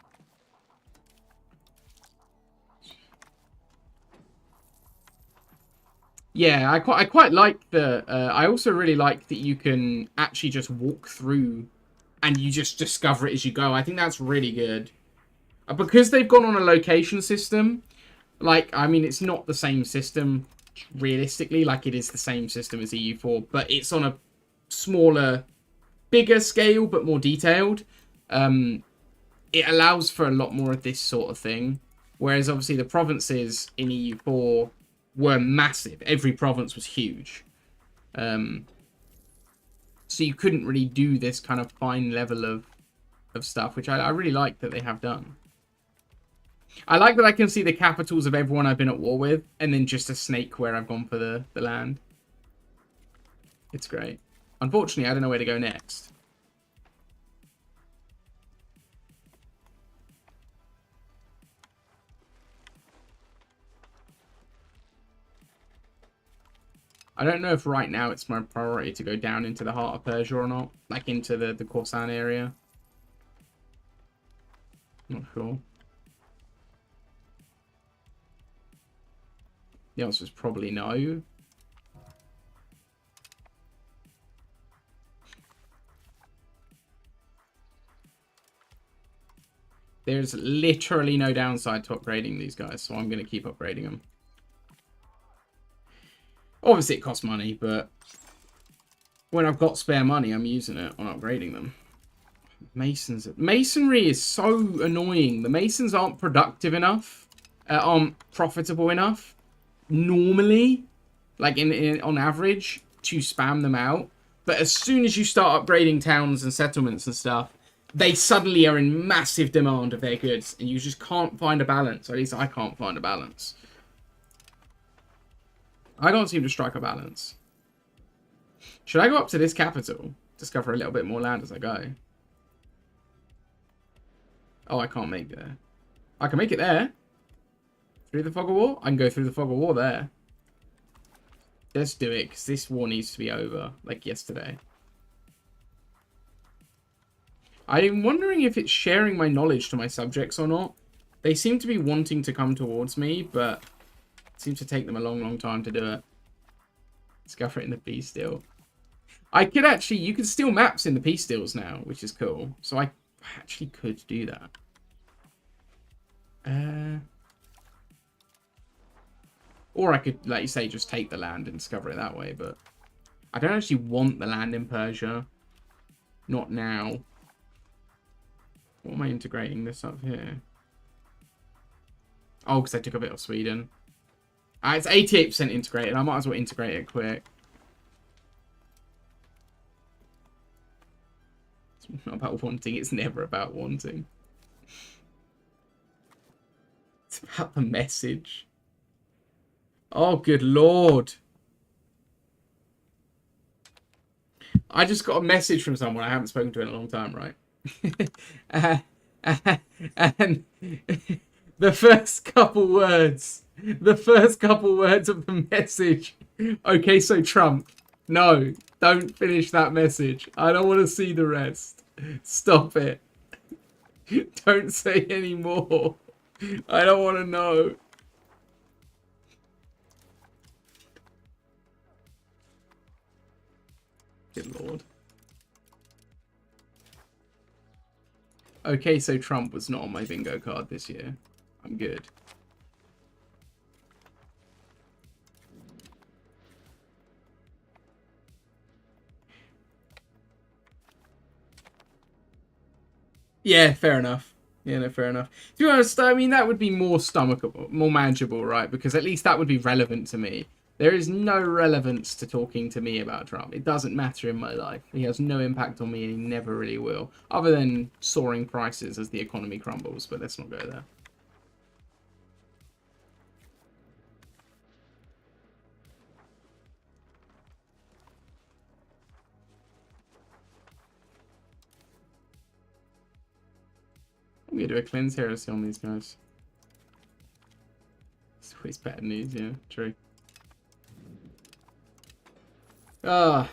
Yeah, I quite like the... I also really like that you can actually just walk through and you just discover it as you go. I think that's really good. Because they've gone on a location system, like, I mean, it's not the same system, realistically, like it is the same system as EU4, but it's on a smaller, bigger scale, but more detailed. It allows for a lot more of this sort of thing. Whereas, obviously, the provinces in EU4 were massive. Every province was huge. So you couldn't really do this kind of fine level of stuff, which I really like that they have done. I like that I can see the capitals of everyone I've been at war with, and then just a snake where I've gone for the land. It's great. Unfortunately, I don't know where to go next. I don't know if right now it's my priority to go down into the heart of Persia or not. Like into the Khorasan area. Not sure. The answer is probably no. There's literally no downside to upgrading these guys, so I'm going to keep upgrading them. Obviously, it costs money, but when I've got spare money, I'm using it on upgrading them. Masonry is so annoying. The Masons aren't productive enough, aren't profitable enough, normally, like on average, to spam them out. But as soon as you start upgrading towns and settlements and stuff, they suddenly are in massive demand of their goods, and you just can't find a balance. Or at least I can't find a balance. I don't seem to strike a balance. Should I go up to this capital? Discover a little bit more land as I go. Oh, I can't make there. I can make it there. Through the fog of war? I can go through the fog of war there. Let's do it, because this war needs to be over, like yesterday. I'm wondering if it's sharing my knowledge to my subjects or not. They seem to be wanting to come towards me, but it seems to take them a long, long time to do it. Discover it in the peace deal. I could actually, you can steal maps in the peace deals now, which is cool. So I actually could do that. Or I could, like you say, just take the land and discover it that way, but I don't actually want the land in Persia. Not now. What am I integrating this up here? Oh, because I took a bit of Sweden. It's 88% integrated. I might as well integrate it quick. It's not about wanting. It's never about wanting. It's about the message. Oh, good lord. I just got a message from someone I haven't spoken to in a long time, right? And the first couple words of the message. Okay, so Trump. No, don't finish that message. I don't want to see the rest. Stop it. Don't say any more. I don't want to know. Good lord. Okay, so Trump was not on my bingo card this year. I'm good. Yeah, fair enough. Yeah, no, fair enough. To be honest, I mean, that would be more stomachable, more manageable, right? Because at least that would be relevant to me. There is no relevance to talking to me about Trump. It doesn't matter in my life. He has no impact on me, and he never really will. Other than soaring prices as the economy crumbles, but let's not go there. I'm going to do a cleanse heresy on these guys. It's always bad news, yeah, true. Ah,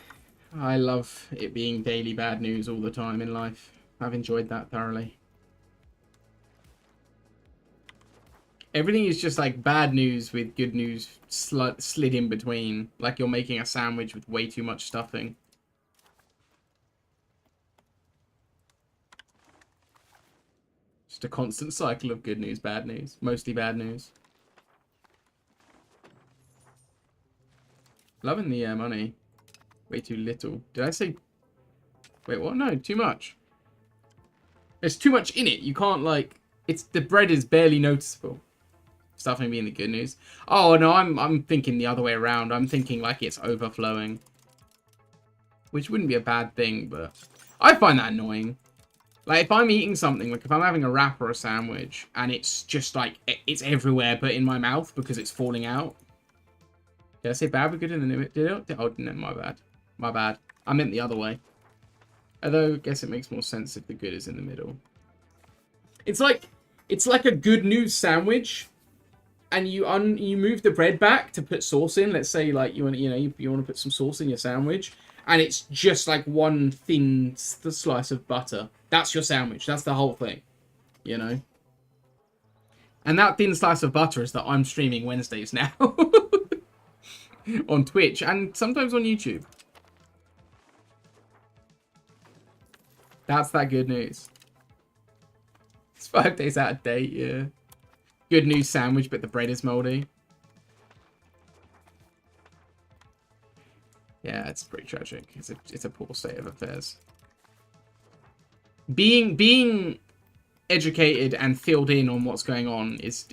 I love it being daily bad news all the time in life. I've enjoyed that thoroughly. Everything is just like bad news with good news slid in between. Like you're making a sandwich with way too much stuffing. Just a constant cycle of good news, bad news. Mostly bad news. Loving the money. Way too little. Did I say... Wait, what? No, too much. There's too much in it. You can't, like... It's... The bread is barely noticeable. Stuffing being the good news. Oh, no, I'm thinking the other way around. I'm thinking, like, it's overflowing. Which wouldn't be a bad thing, but... I find that annoying. Like, if I'm eating something, like, if I'm having a wrap or a sandwich, and it's just, like, it's everywhere but in my mouth because it's falling out. Did I say bad but good in the middle? Oh, no, my bad. My bad. I meant the other way. Although, I guess it makes more sense if the good is in the middle. It's like a good news sandwich, and you move the bread back to put sauce in. Let's say, like, you want to put some sauce in your sandwich, and it's just like one thin slice of butter. That's your sandwich. That's the whole thing, you know. And that thin slice of butter is that I'm streaming Wednesdays now on Twitch and sometimes on YouTube. That's that good news. It's 5 days out of date, yeah. Good news sandwich, but the bread is moldy. Yeah, it's pretty tragic. It's a poor state of affairs. Being educated and filled in on what's going on is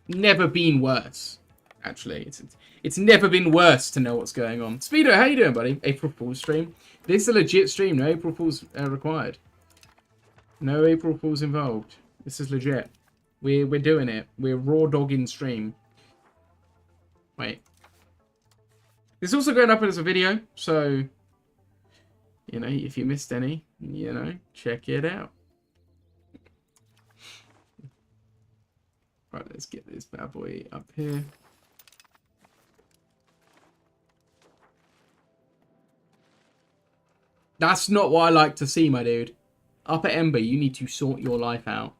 never been worse. Actually, it's never been worse to know what's going on. Speedo, how you doing, buddy? April Fool's stream. This is a legit stream. No April Fool's required. No April Fool's involved. This is legit. We're doing it. We're raw dogging stream. Wait. This is also going up as a video, so you know, if you missed any, you know, check it out. Right, let's get this bad boy up here. That's not what I like to see, my dude. Up at Ember, you need to sort your life out.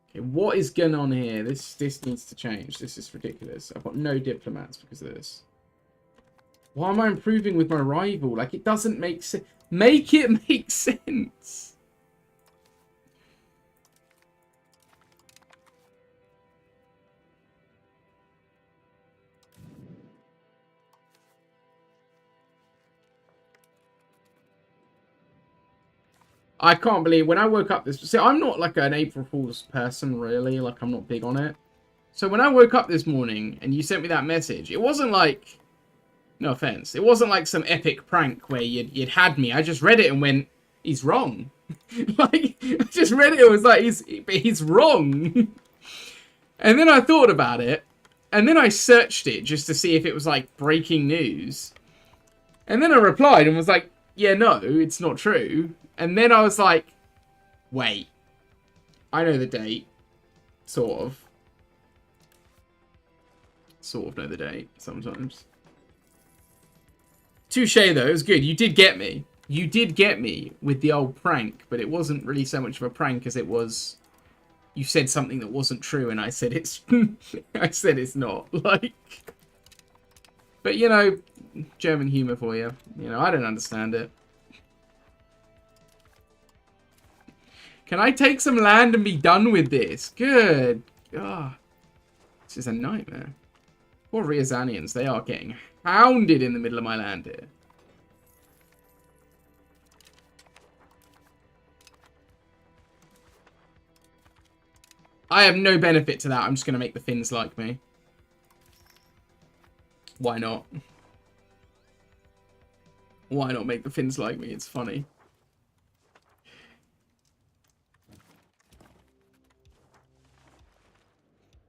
Okay, what is going on here? This needs to change. This is ridiculous. I've got no diplomats because of this. Why am I improving with my rival? Like, it doesn't make sense. Make it make sense. I can't believe when I woke up this. See, I'm not like an April Fool's person, really. Like, I'm not big on it. So when I woke up this morning and you sent me that message, it wasn't like, no offense, it wasn't like some epic prank where you'd had me. I just read it and went, he's wrong. Like, I just read it and was like, he's wrong. And then I thought about it, and then I searched it just to see if it was like breaking news. And then I replied and was like, yeah, no, it's not true. And then I was like, wait, I know the date, sort of. Sort of know the date, sometimes. Touche, though, it was good. You did get me. You did get me with the old prank, but it wasn't really so much of a prank as it was, you said something that wasn't true, and I said it's, I said it's not, like. But, you know, German humor for you. You know, I don't understand it. Can I take some land and be done with this? Good. Ah, this is a nightmare. Poor Ryazanians, they are getting hounded in the middle of my land here. I have no benefit to that. I'm just going to make the Finns like me. Why not? Why not make the Finns like me? It's funny.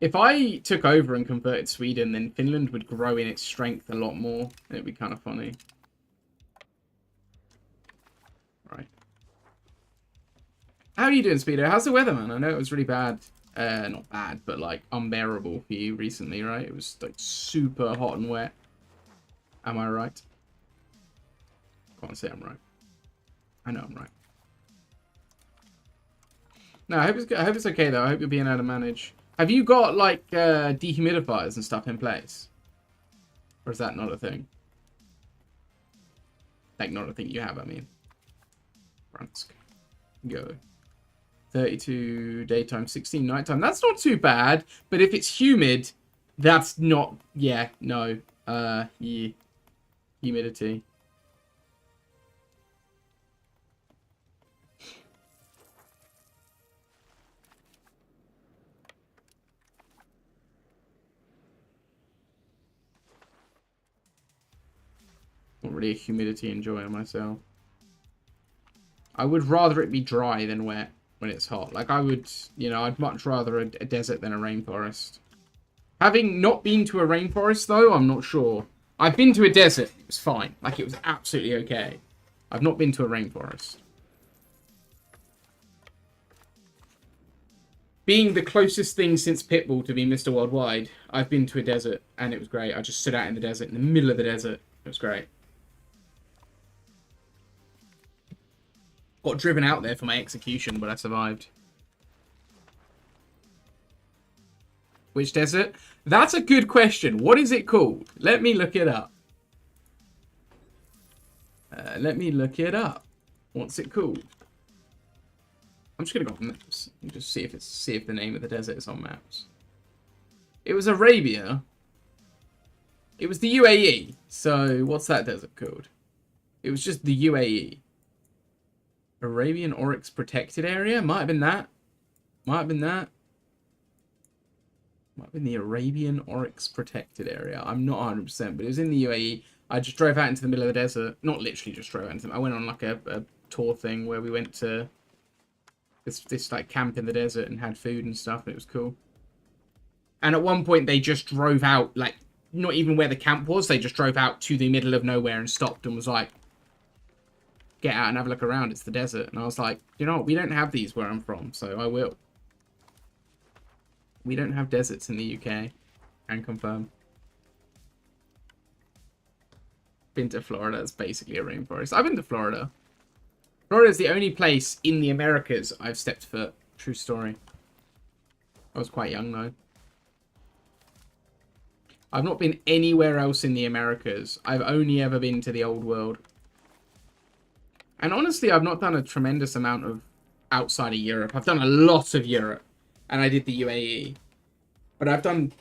If I took over and converted Sweden, then Finland would grow in its strength a lot more. It'd be kind of funny. Right. How are you doing, Speedo? How's the weather, man? I know it was really bad. Not bad, but like unbearable for you recently, right? It was like super hot and wet. Am I right? Can't say I'm right. I know I'm right. No, I hope it's okay though. I hope you're being able to manage. Have you got, like, dehumidifiers and stuff in place? Or is that not a thing? Like, not a thing you have, I mean. Fransk. Go. 32 daytime, 16 nighttime. That's not too bad. But if it's humid, that's not... Yeah, no. Yeah. Humidity. Not really a humidity enjoyer myself. I would rather it be dry than wet when it's hot. Like, I would, you know, I'd much rather a desert than a rainforest. Having not been to a rainforest, though, I'm not sure. I've been to a desert. It was fine. Like, it was absolutely okay. I've not been to a rainforest. Being the closest thing since Pitbull to be Mr. Worldwide, I've been to a desert, and it was great. I just stood out in the desert, in the middle of the desert. It was great. Got driven out there for my execution, but I survived. Which desert? That's a good question. What is it called? Let me look it up. Let me look it up. What's it called? I'm just gonna go on maps and just see if the name of the desert is on maps. It was Arabia. It was the UAE. So what's that desert called? It was just the UAE. Arabian Oryx Protected Area? Might have been that. Might have been that. Might have been the Arabian Oryx Protected Area. I'm not 100%, but it was in the UAE. I just drove out into the middle of the desert. Not literally just drove out into I went on like a tour thing where we went to this like camp in the desert and had food and stuff, and it was cool. And at one point they just drove out, like, not even where the camp was, they just drove out to the middle of nowhere and stopped and was like, get out and have a look around, it's the desert. And I was like, you know what, we don't have these where I'm from, so I will. We don't have deserts in the UK. Can confirm. been to Florida. It's basically a rainforest. I've been to Florida. Florida is the only place in the Americas I've stepped foot. True story. I was quite young, though. I've not been anywhere else in the Americas. I've only ever been to the old world. And honestly, I've not done a tremendous amount of outside of Europe. I've done a lot of Europe. And I did the UAE. But I've done,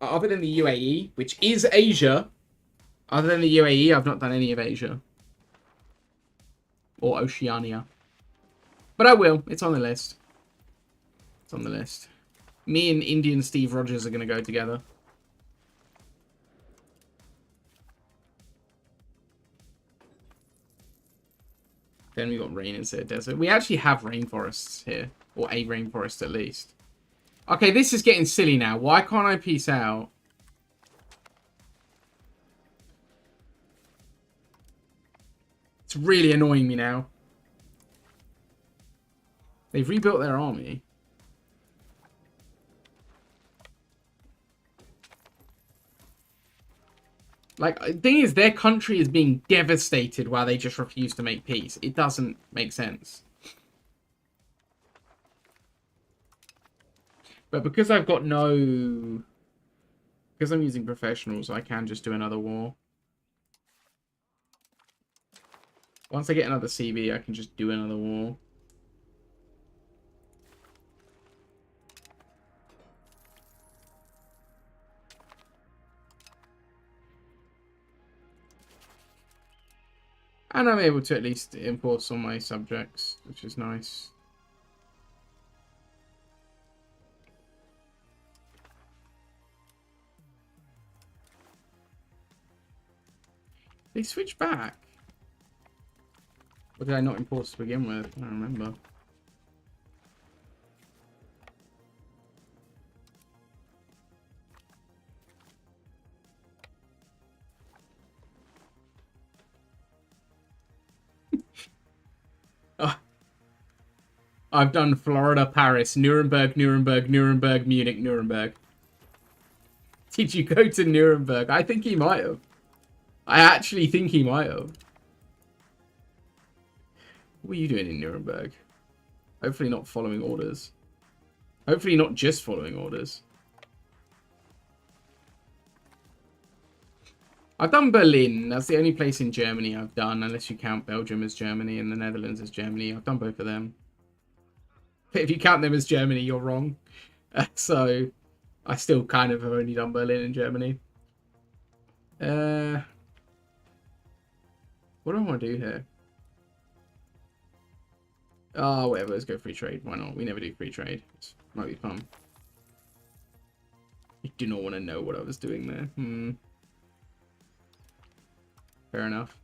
other than the UAE, which is Asia, other than the UAE, I've not done any of Asia. Or Oceania. But I will. It's on the list. It's on the list. Me and Indian Steve Rogers are going to go together. Then we got rain instead of desert. We actually have rainforests here. Or a rainforest at least. Okay, this is getting silly now. Why can't I peace out? It's really annoying me now. They've rebuilt their army. Like, the thing is, their country is being devastated while they just refuse to make peace. It doesn't make sense. But because I've got no... Because I'm using professionals, I can just do another war. Once I get another CB, I can just do another war. And I'm able to at least import some of my subjects, which is nice. They switched back. Or did I not import to begin with? I don't remember. Oh. I've done Florida, Paris, Nuremberg, Nuremberg, Nuremberg, Munich, Nuremberg. Did you go to Nuremberg? I think he might have. I actually think he might have. What were you doing in Nuremberg? Hopefully not following orders. Hopefully not just following orders. I've done Berlin. That's the only place in Germany I've done, unless you count Belgium as Germany and the Netherlands as Germany. I've done both of them. But if you count them as Germany, you're wrong. So, I still kind of have only done Berlin and Germany. What do I want to do here? Oh, whatever. Let's go free trade. Why not? We never do free trade. It might be fun. You do not want to know what I was doing there. Fair enough.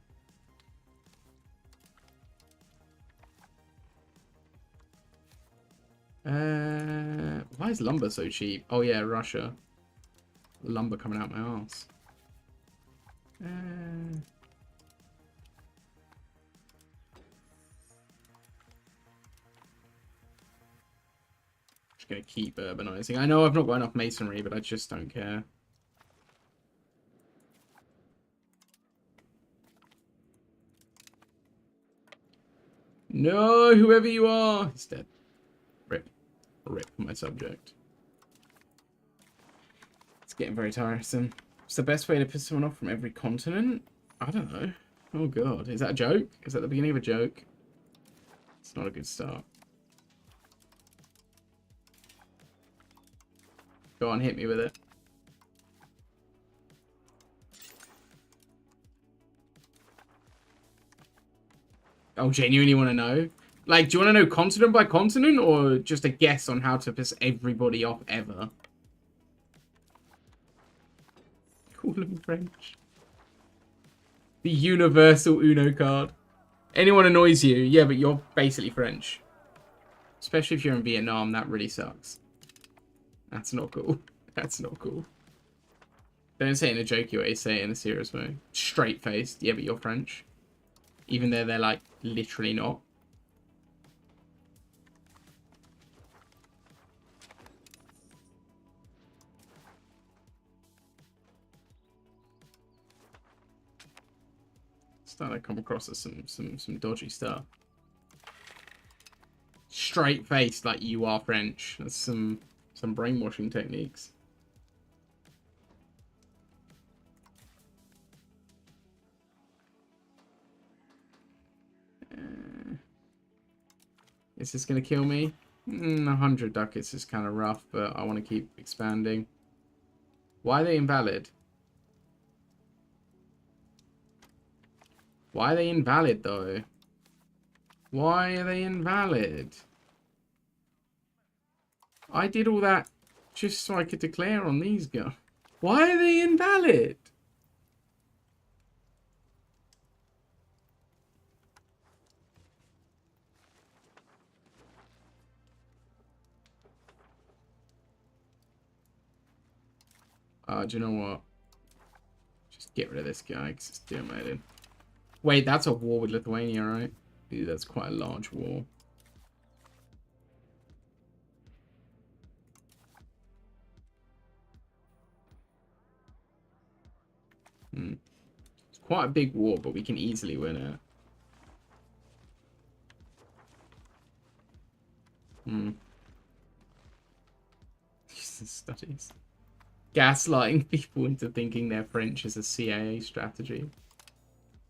Why is lumber so cheap? Oh yeah, Russia. Lumber coming out my arse. Just gonna keep urbanizing. I know I've not got enough masonry, but I just don't care. No, whoever you are, he's dead. Rip. Rip my subject. It's getting very tiresome. What's the best way to piss someone off from every continent? I don't know. Oh god, is that a joke? Is that the beginning of a joke? It's not a good start. Go on, hit me with it. Oh, genuinely want to know? Like, do you want to know continent by continent, or just a guess on how to piss everybody off ever? Call them French. The universal Uno card. Anyone annoys you, yeah, but you're basically French. Especially if you're in Vietnam, that really sucks. That's not cool. That's not cool. Don't say it in a jokey way, say it in a serious way. Straight-faced, yeah, but you're French. Even though they're, like, literally not. Starting to come across as some dodgy stuff. Straight faced like you are French. That's some brainwashing techniques. Is this gonna kill me? 100 ducats is kind of rough, but I want to keep expanding. Why are they invalid? Why are they invalid, though? Why are they invalid? I did all that just so I could declare on these guys. Why are they invalid? Do you know what? Just get rid of this guy because it's demoted. Wait, that's a war with Lithuania, right? Dude, that's quite a large war. It's quite a big war, but we can easily win it. Studies. Gaslighting people into thinking they're French is a CIA strategy.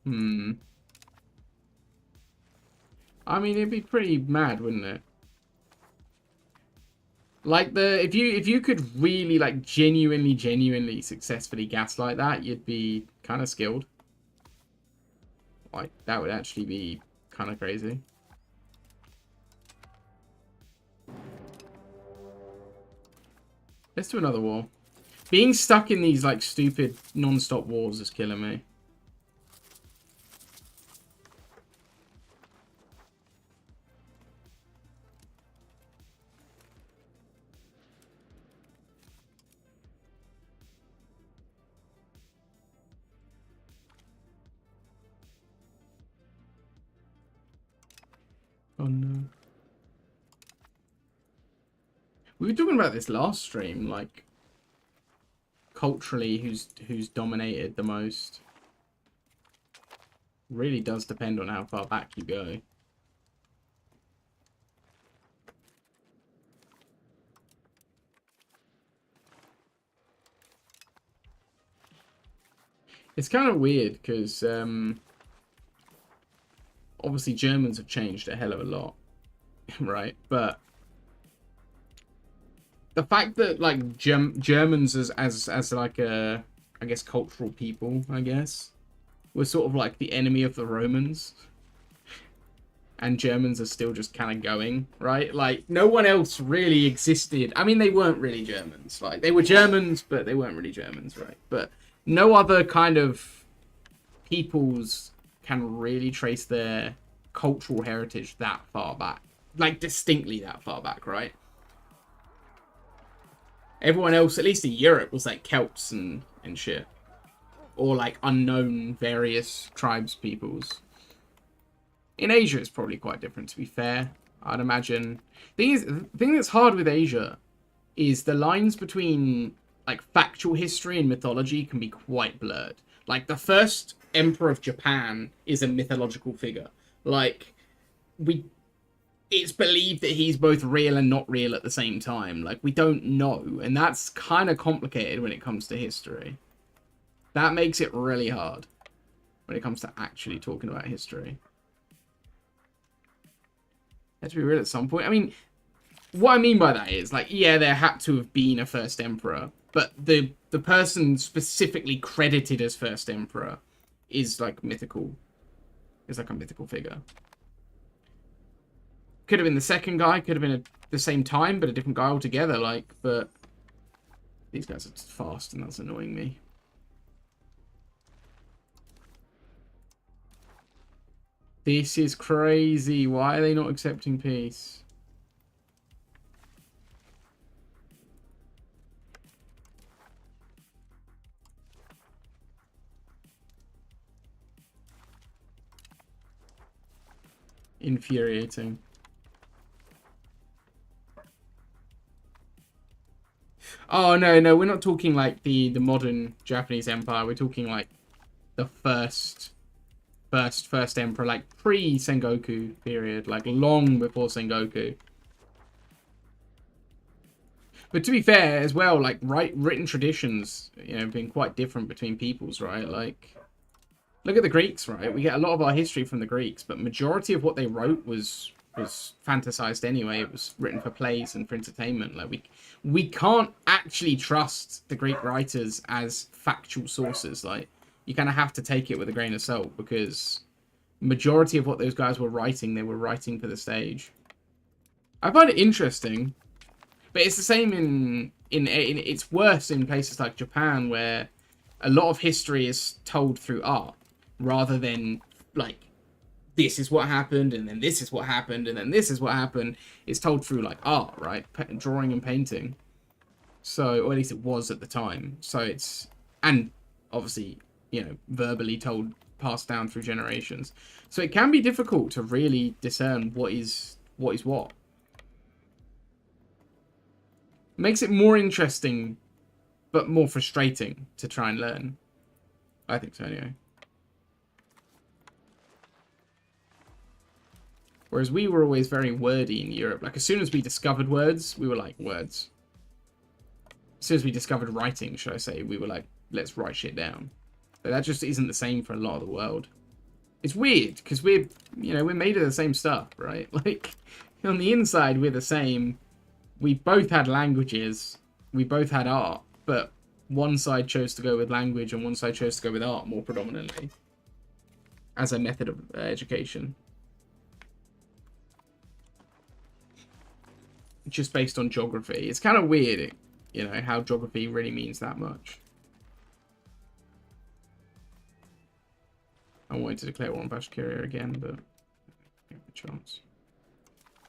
I mean, it'd be pretty mad, wouldn't it? Like if you could really like genuinely successfully gaslight that, you'd be kind of skilled. Like that would actually be kind of crazy. Let's do another war. Being stuck in these like stupid non-stop wars is killing me. Oh no. We were talking about this last stream, like culturally who's dominated the most. Really does depend on how far back you go. It's kind of weird because obviously Germans have changed a hell of a lot, right? But the fact that like Germans as like a, I guess, cultural people, I guess, were sort of like the enemy of the Romans, and Germans are still just kind of going, right? Like no one else really existed. I mean, they weren't really Germans. Like they were Germans, but they weren't really Germans, right? But no other kind of peoples can really trace their cultural heritage that far back, like distinctly that far back, right? Everyone else, at least in Europe, was like Celts and shit. Or like unknown various tribes peoples. In Asia, it's probably quite different, to be fair. I'd imagine. The thing that's hard with Asia is the lines between like factual history and mythology can be quite blurred. Like the first emperor of Japan is a mythological figure. Like it's believed that he's both real and not real at the same time. Like, we don't know. And that's kind of complicated when it comes to history. That makes it really hard when it comes to actually talking about history. Let's be real at some point. I mean, what I mean by that is, like, yeah, there had to have been a first emperor. But the person specifically credited as first emperor is, like, mythical. Is like a mythical figure. Could have been the second guy, could have been the same time, but a different guy altogether, like, but these guys are fast and that's annoying me. This is crazy. Why are they not accepting peace? Infuriating. Oh, no, we're not talking like the modern Japanese Empire. We're talking like the first first emperor, like pre-Sengoku period, like long before Sengoku. But to be fair as well, like written traditions, you know, been quite different between peoples, right? Like, look at the Greeks, right? We get a lot of our history from the Greeks, but majority of what they wrote was fantasized anyway. It was written for plays and for entertainment. Like we can't actually trust the Greek writers as factual sources. Like, you kind of have to take it with a grain of salt, because majority of what those guys were writing, they were writing for the stage. I find it interesting. But it's the same in it's worse in places like Japan, where a lot of history is told through art rather than like, this is what happened and then this is what happened and then this is what happened. It's told through like art, right? Drawing and painting. So, or at least it was at the time. So it's, and obviously, you know, verbally told, passed down through generations. So it can be difficult to really discern what is what. Makes it more interesting, but more frustrating to try and learn. I think so, anyway. Whereas we were always very wordy in Europe. Like, as soon as we discovered words, we were like, words. As soon as we discovered writing, should I say, we were like, let's write shit down. But that just isn't the same for a lot of the world. It's weird, because we're made of the same stuff, right? Like, on the inside, we're the same. We both had languages, we both had art, but one side chose to go with language and one side chose to go with art more predominantly as a method of education. Just based on geography. It's kind of weird, you know, how geography really means that much. I wanted to declare war on Bashkiria again, but I have a chance.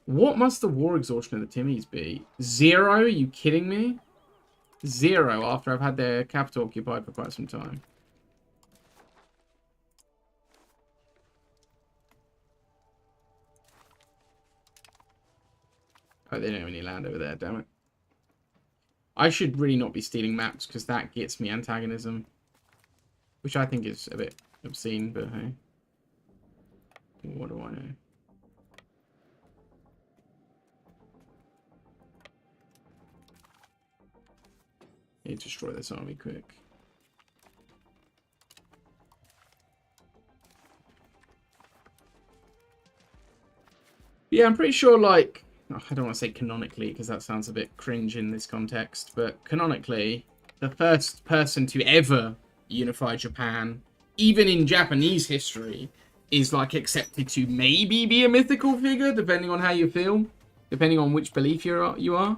What must the war exhaustion of the Timmies be? 0? Are you kidding me? 0 after I've had their capital occupied for quite some time. Oh, they don't have any land over there, damn it. I should really not be stealing maps, because that gets me antagonism. Which I think is a bit obscene, but hey. What do I know? Need to destroy this army quick. Yeah, I'm pretty sure, like, I don't want to say canonically, because that sounds a bit cringe in this context, but canonically, the first person to ever unify Japan, even in Japanese history, is, like, accepted to maybe be a mythical figure, depending on how you feel, depending on which belief you are.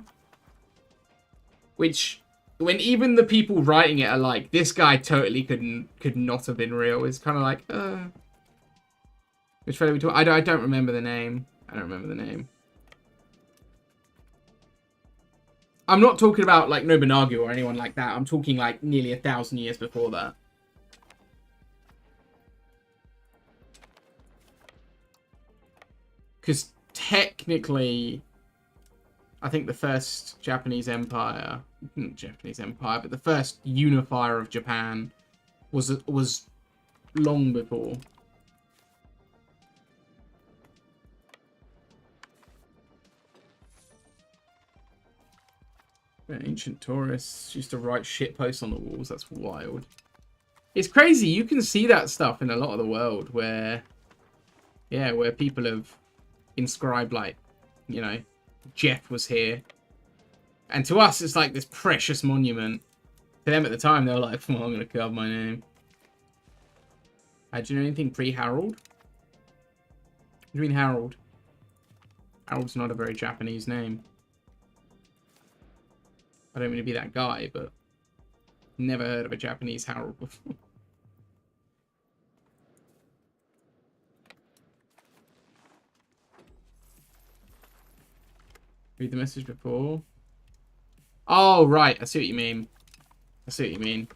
Which, when even the people writing it are like, this guy totally could not have been real. It's kind of like, which fellow we talk? I don't remember the name. I don't remember the name. I'm not talking about like Nobunaga or anyone like that. I'm talking like nearly 1,000 years before that. Because technically, I think the first Japanese empire, not Japanese empire, but the first unifier of Japan was long before. Ancient tourists used to write shit posts on the walls. That's wild. It's crazy. You can see that stuff in a lot of the world where, yeah, where people have inscribed like, you know, Jeff was here. And to us, it's like this precious monument. To them at the time, they were like, well, I'm going to carve my name. Do you know anything pre-Harold? What do you mean Harold? Harold's not a very Japanese name. I don't mean to be that guy, but never heard of a Japanese Harold before. Read the message before. Oh, right. I see what you mean. I see what you mean.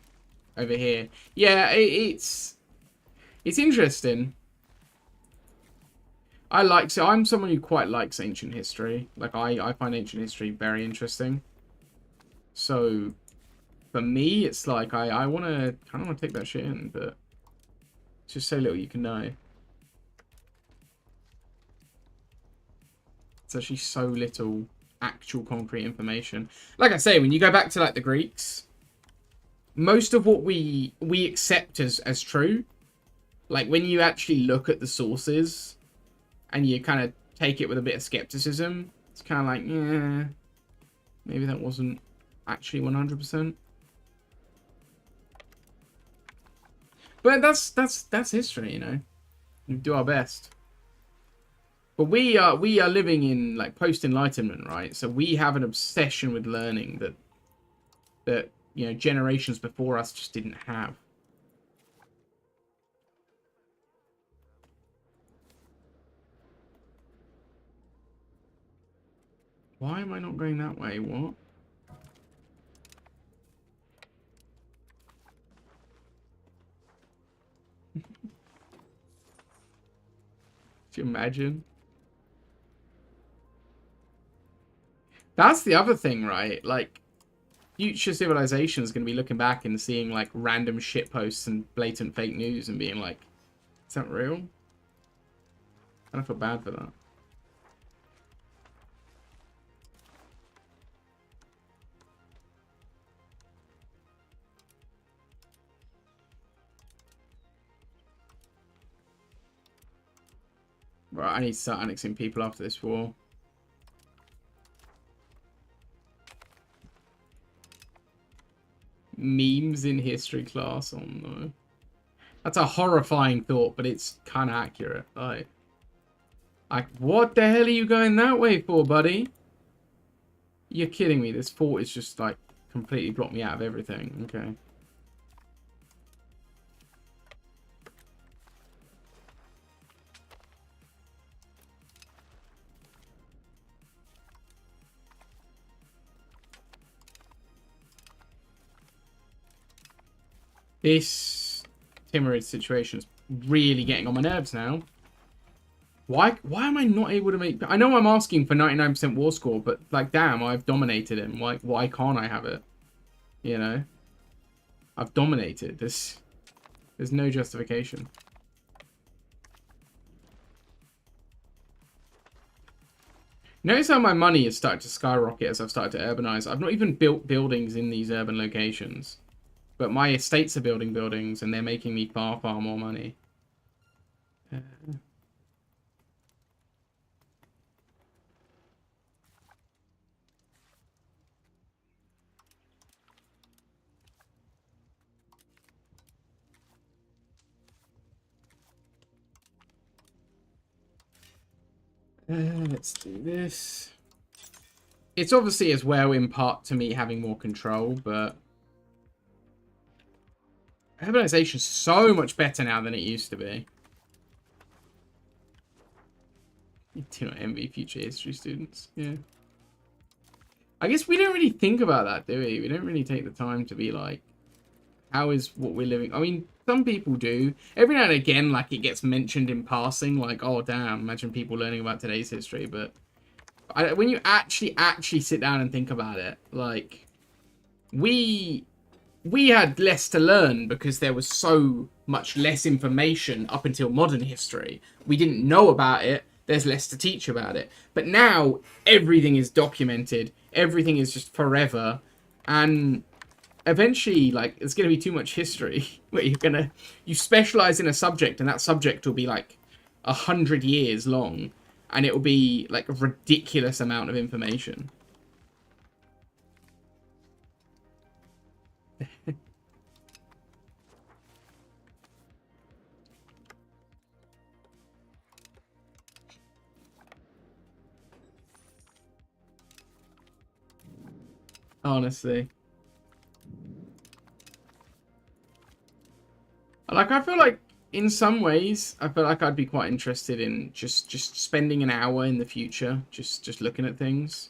Over here. Yeah, it's interesting. So I'm someone who quite likes ancient history. Like, I find ancient history very interesting. So, for me, it's like, I kind of want to take that shit in, but It's just so little you can know. It's actually so little actual concrete information. Like I say, when you go back to like the Greeks, most of what we accept as true, like when you actually look at the sources and you kind of take it with a bit of skepticism, it's kind of like, yeah, maybe that wasn't actually 100%. But that's history, you know. We do our best. But we are living in like post-enlightenment, right? So we have an obsession with learning that you know generations before us just didn't have. Why am I not going that way? What? Do you imagine? That's the other thing, right? Like, future civilization is going to be looking back and seeing, like, random shit posts and blatant fake news and being like, is that real? I don't feel bad for that. Right, I need to start annexing people after this war. Memes in history class? Oh no. That's a horrifying thought, but it's kind of accurate. Like, what the hell are you going that way for, buddy? You're kidding me. This fort is just, like, completely blocked me out of everything. Okay. This Timurid situation is really getting on my nerves now. Why am I not able to make... I know I'm asking for 99% war score, but, like, damn, I've dominated him. Why can't I have it? You know? I've dominated. There's no justification. Notice how my money has started to skyrocket as I've started to urbanize. I've not even built buildings in these urban locations. But my estates are building buildings, and they're making me far, far more money. Let's do this. It's obviously as well in part to me having more control, but urbanization's so much better now than it used to be. You do not envy future history students. Yeah. I guess we don't really think about that, do we? We don't really take the time to be like, how is what we're living? I mean, some people do. Every now and again, like, it gets mentioned in passing, like, oh, damn, imagine people learning about today's history. But when you actually sit down and think about it, like, we had less to learn because there was so much less information up until modern history. We didn't know about it. There's less to teach about it. But now, everything is documented. Everything is just forever. And eventually, like, it's going to be too much history where you specialize in a subject, and that subject will be like 100 years long, and it will be like a ridiculous amount of information. Honestly. Like, I feel like, in some ways, I feel like I'd be quite interested in just spending an hour in the future, just looking at things.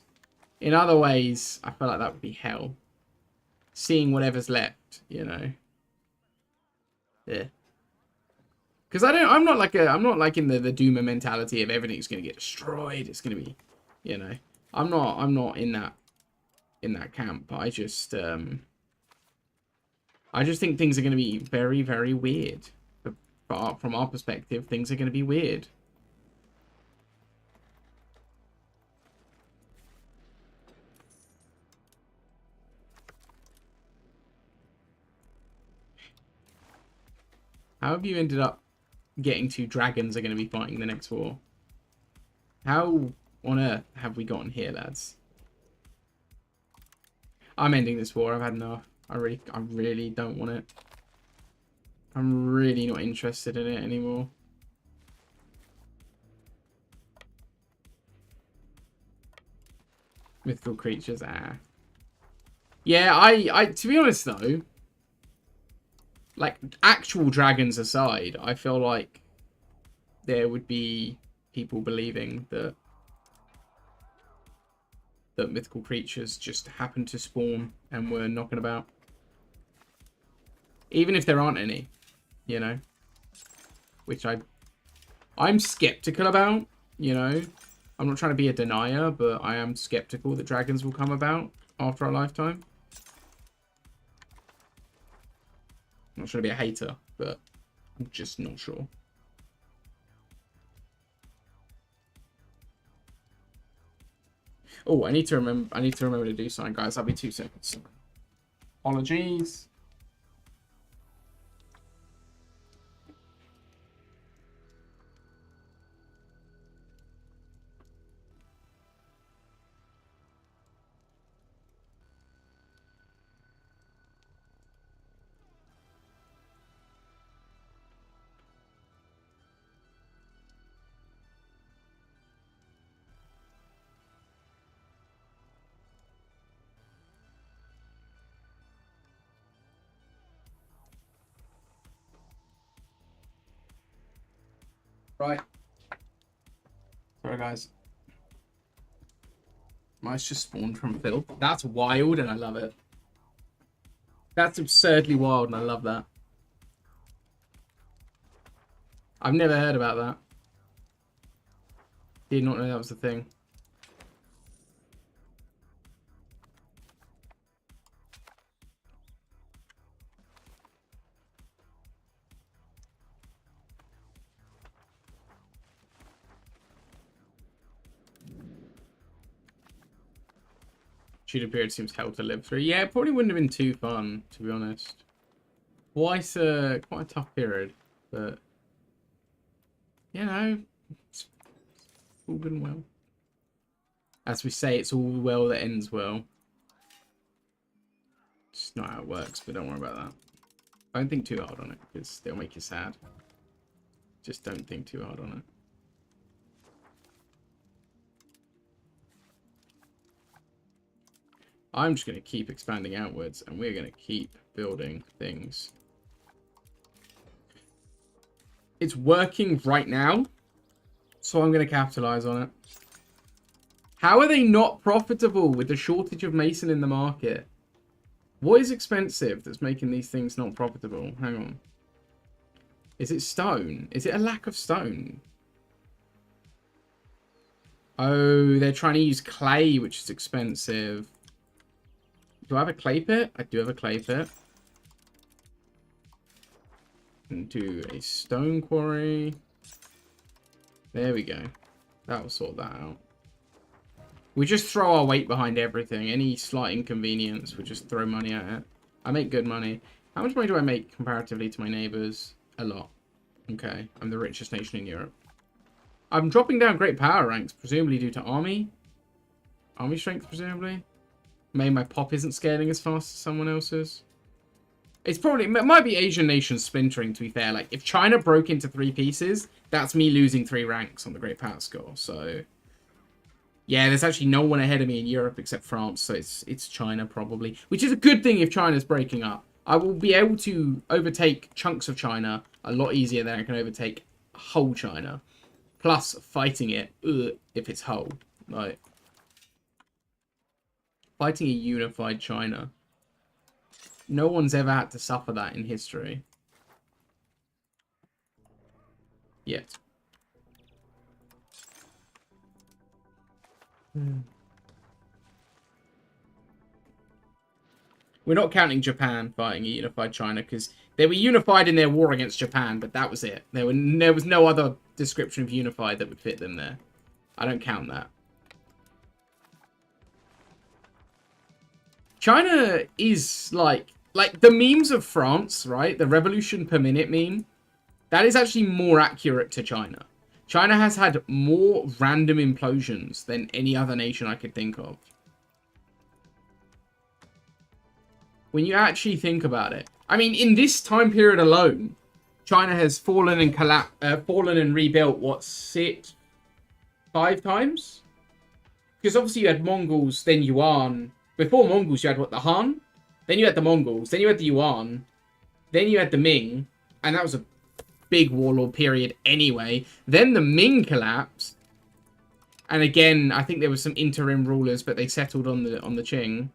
In other ways, I feel like that would be hell. Seeing whatever's left, you know. Yeah. Because I'm not like in the doomer mentality of everything's gonna get destroyed. It's gonna be, you know. I'm not in that camp. I just think things are gonna be very, very weird from our perspective, things are going to be weird. How have you ended up getting two dragons are going to be fighting the next war? How on earth have we gotten here, lads? I'm ending this war. I've had enough. I really don't want it. I'm really not interested in it anymore. Mythical creatures, yeah, I to be honest though, like actual dragons aside, I feel like there would be people believing that mythical creatures just happen to spawn and were knocking about. Even if there aren't any, you know, which I'm skeptical about, you know. I'm not trying to be a denier, but I am skeptical that dragons will come about after our lifetime. I'm not trying to be a hater, but I'm just not sure. Oh, I need to remember to do something, guys. I'll be 2 seconds. Apologies. Right. Sorry, guys. Mice just spawned from filth. That's wild, and I love it. That's absurdly wild, and I love that. I've never heard about that. Did not know that was a thing. Shooter period seems hell to live through. Yeah, it probably wouldn't have been too fun, to be honest. Quite a tough period, but you know, it's all good and well. As we say, it's all well that ends well. It's not how it works, but don't worry about that. Don't think too hard on it, because they'll make you sad. Just don't think too hard on it. I'm just going to keep expanding outwards, and we're going to keep building things. It's working right now, so I'm going to capitalize on it. How are they not profitable with the shortage of mason in the market? What is expensive that's making these things not profitable? Hang on. Is it stone? Is it a lack of stone? Oh, they're trying to use clay, which is expensive. Do I have a clay pit? I do have a clay pit. And do a stone quarry. There we go. That will sort that out. We just throw our weight behind everything. Any slight inconvenience, we just throw money at it. I make good money. How much money do I make comparatively to my neighbors? A lot. Okay, I'm the richest nation in Europe. I'm dropping down great power ranks, presumably due to army. Army strength, presumably. Maybe my pop isn't scaling as fast as someone else's. It's probably, it might be Asian nations splintering, to be fair. Like, if China broke into 3 pieces, that's me losing 3 ranks on the great power score. So, yeah, there's actually no one ahead of me in Europe except France. So it's China, probably. Which is a good thing if China's breaking up. I will be able to overtake chunks of China a lot easier than I can overtake whole China. Plus, fighting it, if it's whole. Like, fighting a unified China. No one's ever had to suffer that in history. Yet. We're not counting Japan fighting a unified China, because They were unified in their war against Japan, but that was it. There was no other description of unified that would fit them there. I don't count that. China is like the memes of France, right? The revolution per minute meme. That is actually more accurate to China. China has had more random implosions than any other nation I could think of. When you actually think about it. I mean, in this time period alone, China has fallen and rebuilt, what, 5 times? Because obviously you had Mongols, then Yuan. Before Mongols, you had, what, the Han? Then you had the Mongols, then you had the Yuan, then you had the Ming, and that was a big warlord period anyway. Then the Ming collapsed, and again, I think there was some interim rulers, but they settled on the Qing.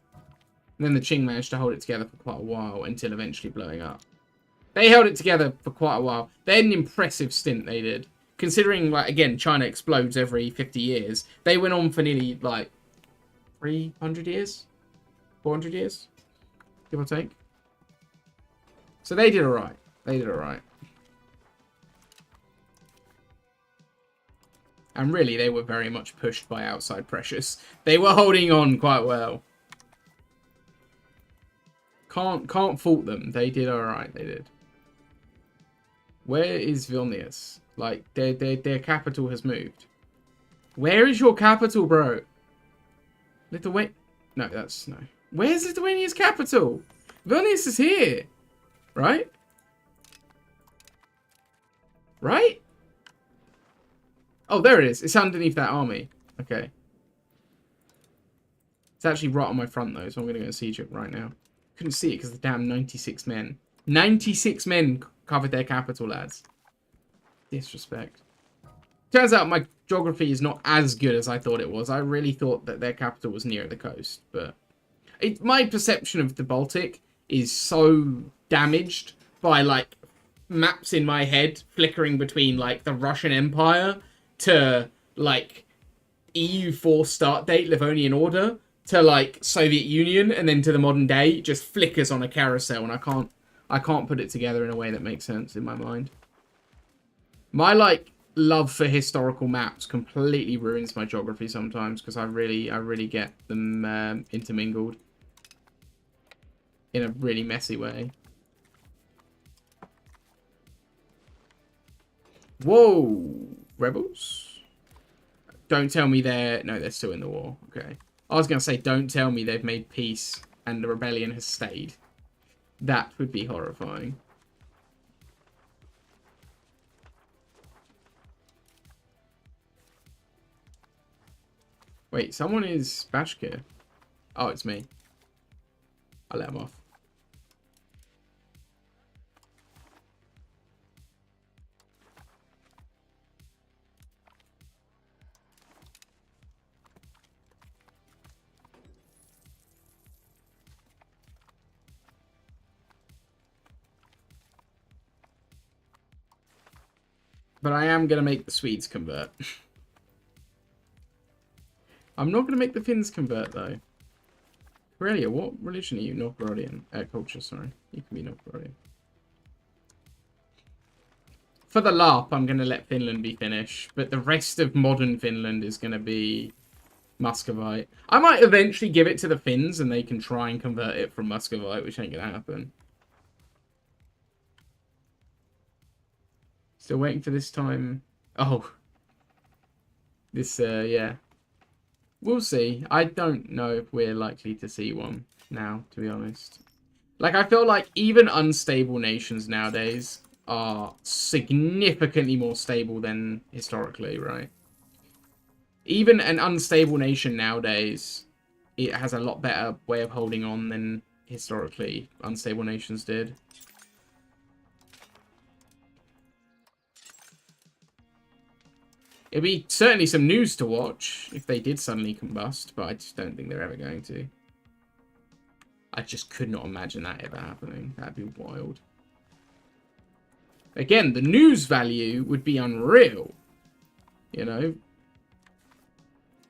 And then the Qing managed to hold it together for quite a while until eventually blowing up. They held it together for quite a while. They had an impressive stint, they did. Considering, like, again, China explodes every 50 years. They went on for nearly, like, 300 years? 400 years? Give or take. So they did alright. They did alright. And really, they were very much pushed by outside pressures. They were holding on quite well. Can't fault them. They did alright. They did. Where is Vilnius? Like, their capital has moved. Where is your capital, bro? Lithuania? No, that's... No. Where's Lithuania's capital? Vilnius is here. Right? Right? Oh, there it is. It's underneath that army. Okay. It's actually right on my front, though, so I'm going to go and siege it right now. Couldn't see it because the damn 96 men. 96 men covered their capital, lads. Disrespect. Turns out my geography is not as good as I thought it was. I really thought that their capital was near the coast, but... my perception of the Baltic is so damaged by, like, maps in my head flickering between, like, the Russian Empire to, like, EU4 start date, Livonian Order, to, like, Soviet Union, and then to the modern day. It just flickers on a carousel, and I can't put it together in a way that makes sense in my mind. My, like, love for historical maps completely ruins my geography sometimes, because I really get them intermingled in a really messy way. Whoa! Rebels? Don't tell me they're... No, they're still in the war. Okay. I was going to say, don't tell me they've made peace and the rebellion has stayed. That would be horrifying. Wait, someone is Bashkir. Oh, it's me. I'll let him off. But I am going to make the Swedes convert. I'm not going to make the Finns convert, though. Karelia, what religion are you? Novgorodian. Culture, sorry. You can be Novgorodian. For the LARP, I'm going to let Finland be Finnish. But the rest of modern Finland is going to be Muscovite. I might eventually give it to the Finns and they can try and convert it from Muscovite, which ain't going to happen. Still waiting for this time. Oh. This, yeah. We'll see. I don't know if we're likely to see one now, to be honest. Like, I feel like even unstable nations nowadays are significantly more stable than historically, right? Even an unstable nation nowadays, it has a lot better way of holding on than historically unstable nations did. It'd be certainly some news to watch if they did suddenly combust, but I just don't think they're ever going to. I just could not imagine that ever happening. That'd be wild. Again, the news value would be unreal. You know?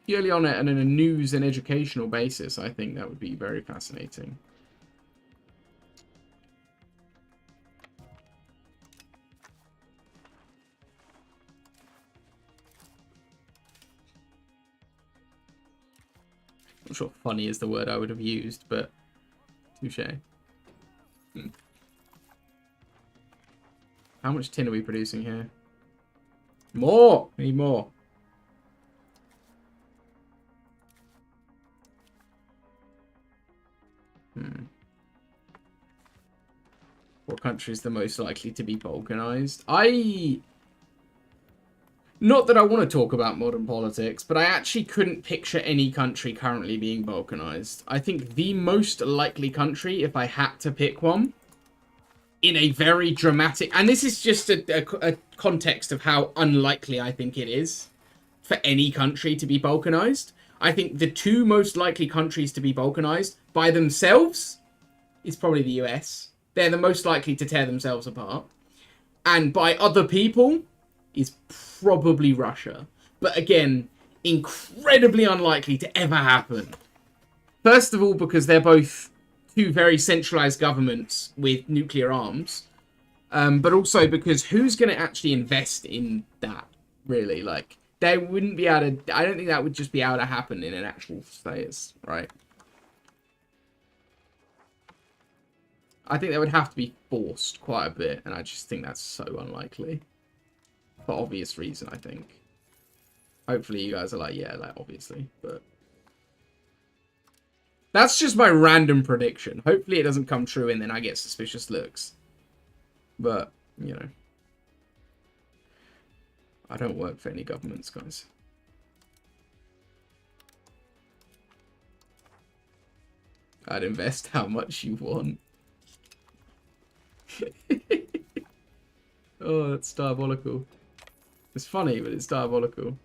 Purely on a news and educational basis, I think that would be very fascinating. I'm sure funny is the word I would have used, but touche. How much tin are we producing here? More! We need more. What country is the most likely to be balkanized? Not that I want to talk about modern politics, but I actually couldn't picture any country currently being balkanized. I think the most likely country, if I had to pick one, in a very dramatic... And this is just a context of how unlikely I think it is for any country to be balkanized. I think the two most likely countries to be balkanized by themselves is probably the US. They're the most likely to tear themselves apart. And by other people is probably Russia. But again, incredibly unlikely to ever happen. First of all, because they're both two very centralized governments with nuclear arms. But also because who's going to actually invest in that, really? Like, they wouldn't be able to... I don't think that would just be able to happen in an actual status, right? I think that would have to be forced quite a bit, and I just think that's so unlikely. For obvious reason, I think. Hopefully you guys are like, yeah, like, obviously, but... That's just my random prediction. Hopefully it doesn't come true and then I get suspicious looks. But, you know. I don't work for any governments, guys. I'd invest how much you want. Oh, that's diabolical. It's funny, but it's diabolical.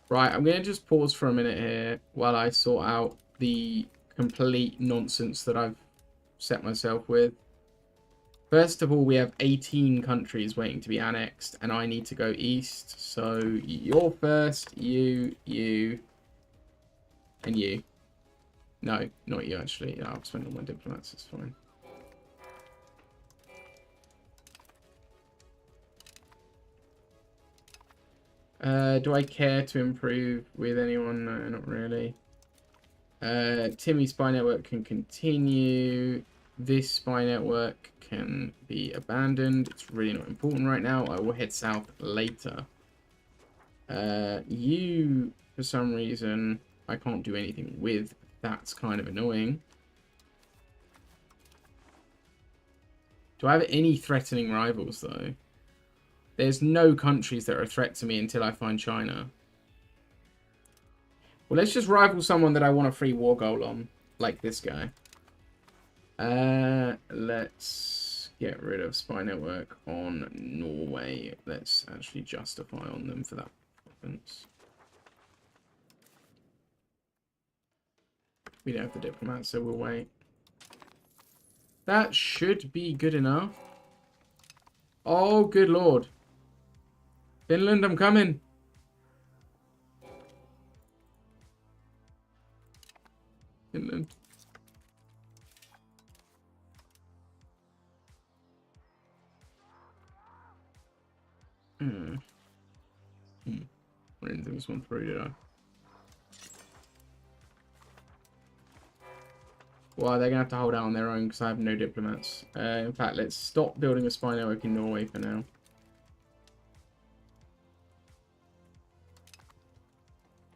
Right, I'm going to just pause for a minute here while I sort out the complete nonsense that I've set myself with. First of all, we have 18 countries waiting to be annexed, and I need to go east. So, you're first, you, and you. No, not you, actually. I'll spend all my diplomats, it's fine. Do I care to improve with anyone? No, not really. Timmy spy network can continue. This spy network can be abandoned. It's really not important right now. I will head south later. You, for some reason, I can't do anything with. That's kind of annoying. Do I have any threatening rivals, though? There's no countries that are a threat to me until I find China. Well, let's just rival someone that I want a free war goal on. Like this guy. Let's get rid of spy network on Norway. Let's actually justify on them for that province. We don't have the diplomat, so we'll wait. That should be good enough. Oh, good lord. Finland, I'm coming. Finland. I didn't think this one through, did I? Well, they're going to have to hold out on their own because I have no diplomats. In fact, let's stop building a spy network in Norway for now.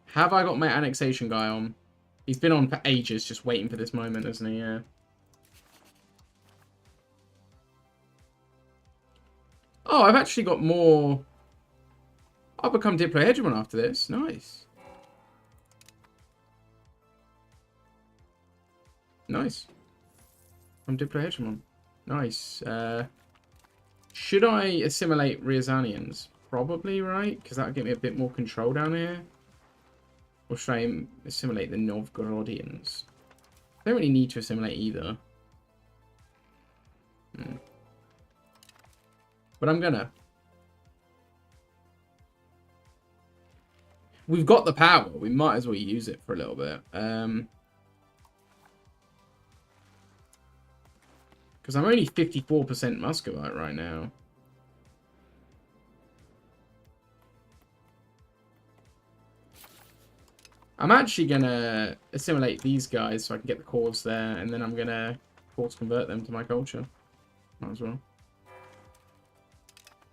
Have I got my annexation guy on? He's been on for ages, just waiting for this moment, isn't he? Yeah. Oh, I've actually got more... I'll become Diplo Hegemon after this. Nice. Nice. I'm Diplo Hegemon. Nice. Should I assimilate Ryazanians? Probably, right? Because that'll give me a bit more control down here. Or should I assimilate the Novgorodians? I don't really need to assimilate either. But I'm gonna. We've got the power. We might as well use it for a little bit. Because I'm only 54% Muscovite right now. I'm actually going to assimilate these guys so I can get the cores there. And then I'm going to force convert them to my culture. Might as well.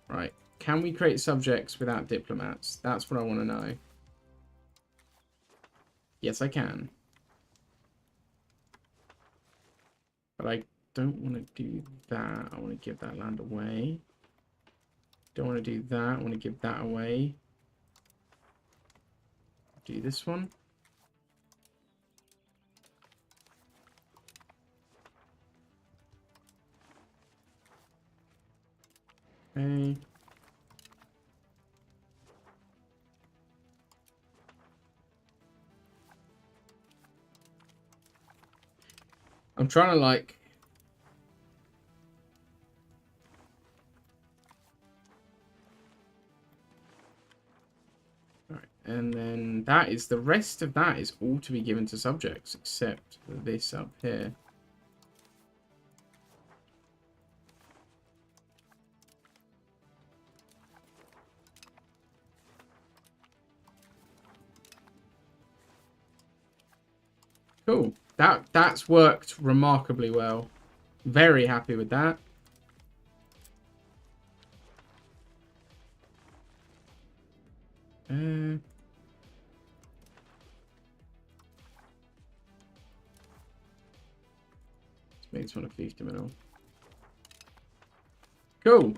Right. Can we create subjects without diplomats? That's what I want to know. Yes, I can. But I don't want to do that. I want to give that land away. Don't want to do that. I want to give that away. Do this one. Okay. I'm trying to like... Alright, and then that is... The rest of that is all to be given to subjects, except this up here. Cool. That's worked remarkably well. Very happy with that. Let's make this one a 50 mil. Cool.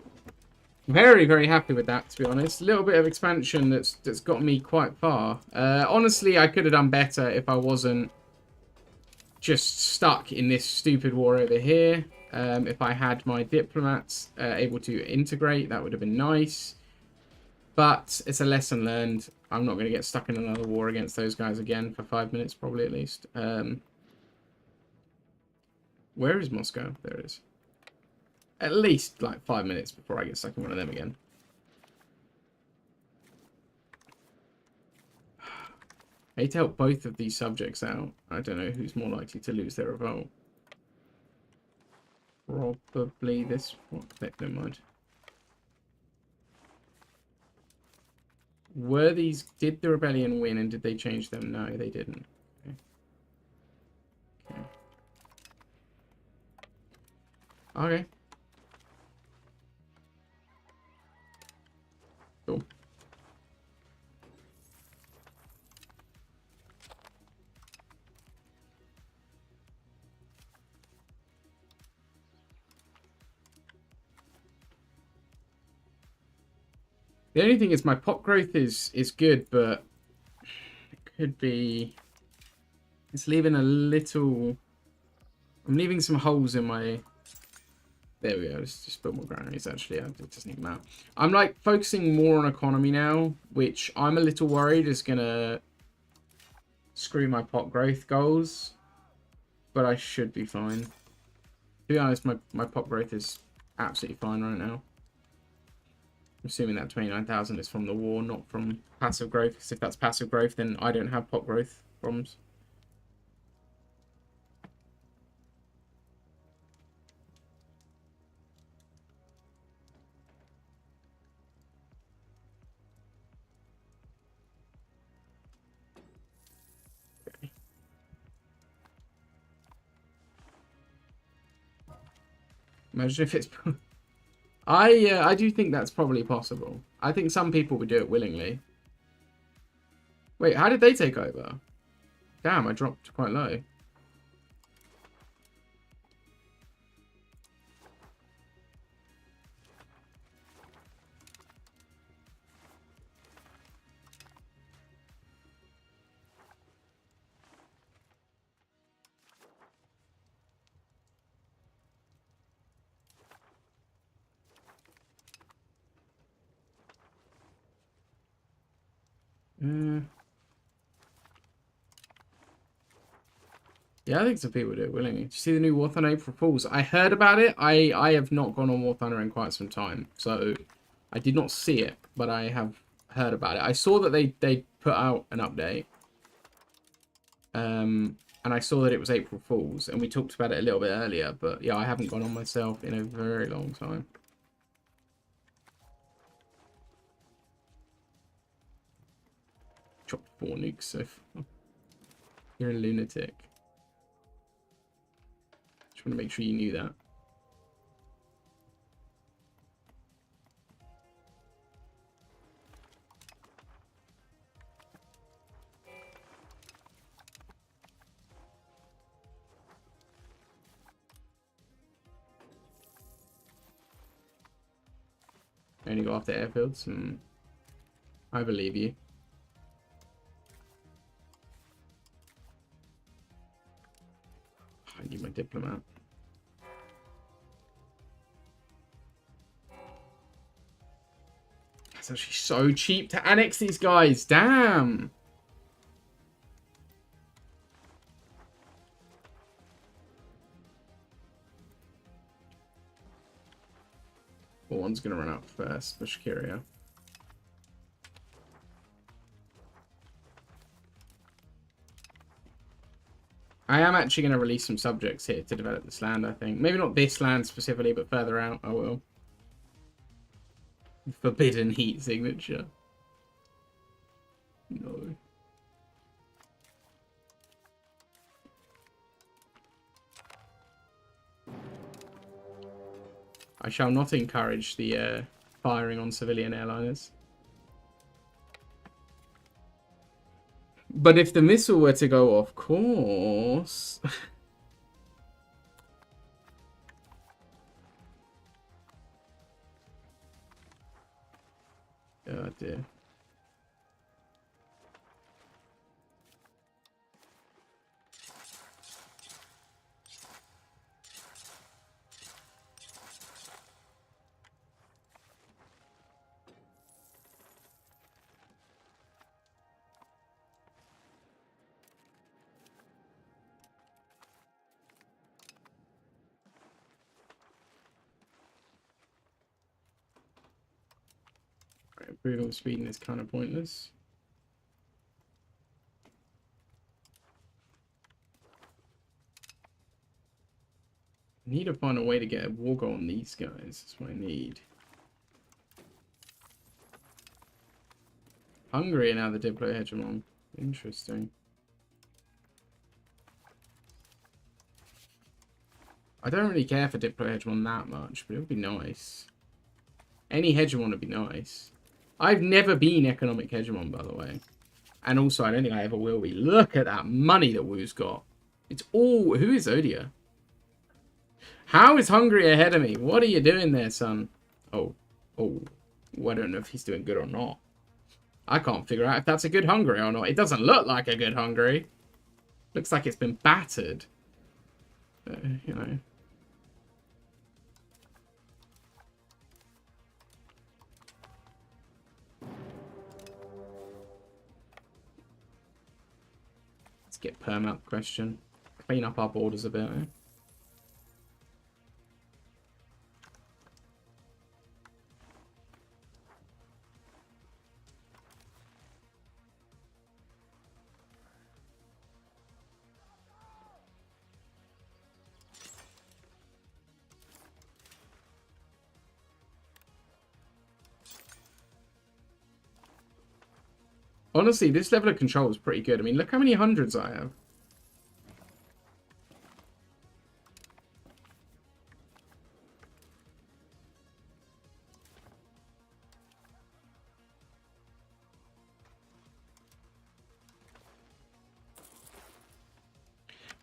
Very, very happy with that, to be honest. A little bit of expansion that's got me quite far. Honestly, I could have done better if I wasn't just stuck in this stupid war over here. If I had my diplomats able to integrate, that would have been nice. But it's a lesson learned. I'm not going to get stuck in another war against those guys again for 5 minutes, probably at least. Where is Moscow? There it is. At least like 5 minutes before I get stuck in one of them again. I hate to help both of these subjects out. I don't know who's more likely to lose their revolt. Probably this one. Never mind. Were these... Did the rebellion win and did they change them? No, they didn't. Okay. Okay. Cool. The only thing is my pop growth is good, but it could be... It's leaving a little... I'm leaving some holes in my... There we go. Let's just build more granaries, actually. It doesn't even matter. I'm, like, focusing more on economy now, which I'm a little worried is going to screw my pop growth goals. But I should be fine. To be honest, my pop growth is absolutely fine right now. I'm assuming that 29,000 is from the war, not from passive growth. Because if that's passive growth, then I don't have pop growth problems. Okay. Imagine if it's... I do think that's probably possible. I think some people would do it willingly. Wait, how did they take over? Damn, I dropped quite low. Yeah, I think some people do it willingly. Did you see the new War Thunder April Fools? I heard about it. I have not gone on War Thunder in quite some time, so I did not see it, but I have heard about it. I saw that they put out an update. and I saw that it was April Fool's, and we talked about it a little bit earlier, but yeah, I haven't gone on myself in a very long time. Chopped 4 nukes so far. You're a lunatic. Just want to make sure you knew that. Only go after airfields. I believe you. I need my diplomat. It's actually so cheap to annex these guys. Damn. Well, one's going to run out first, Bashkiria. I am actually going to release some subjects here to develop this land, I think. Maybe not this land specifically, but further out, I will. Forbidden heat signature. No. I shall not encourage the firing on civilian airliners. But if the missile were to go off course... oh dear. Improving speed is kind of pointless. I need to find a way to get a war goal on these guys. That's what I need. Hungary are now the Diplo hegemon. Interesting. I don't really care for Diplo hegemon that much, but it would be nice. Any hegemon would be nice. I've never been economic hegemon, by the way. And also, I don't think I ever will be. Look at that money that Wu's got. It's all... Who is Odia? How is Hungary ahead of me? What are you doing there, son? Oh. Oh. Well, I don't know if he's doing good or not. I can't figure out if that's a good Hungary or not. It doesn't look like a good Hungary. Looks like it's been battered. You know... Get perm out the question. Clean up our borders a bit. Honestly, this level of control is pretty good. I mean, look how many hundreds I have.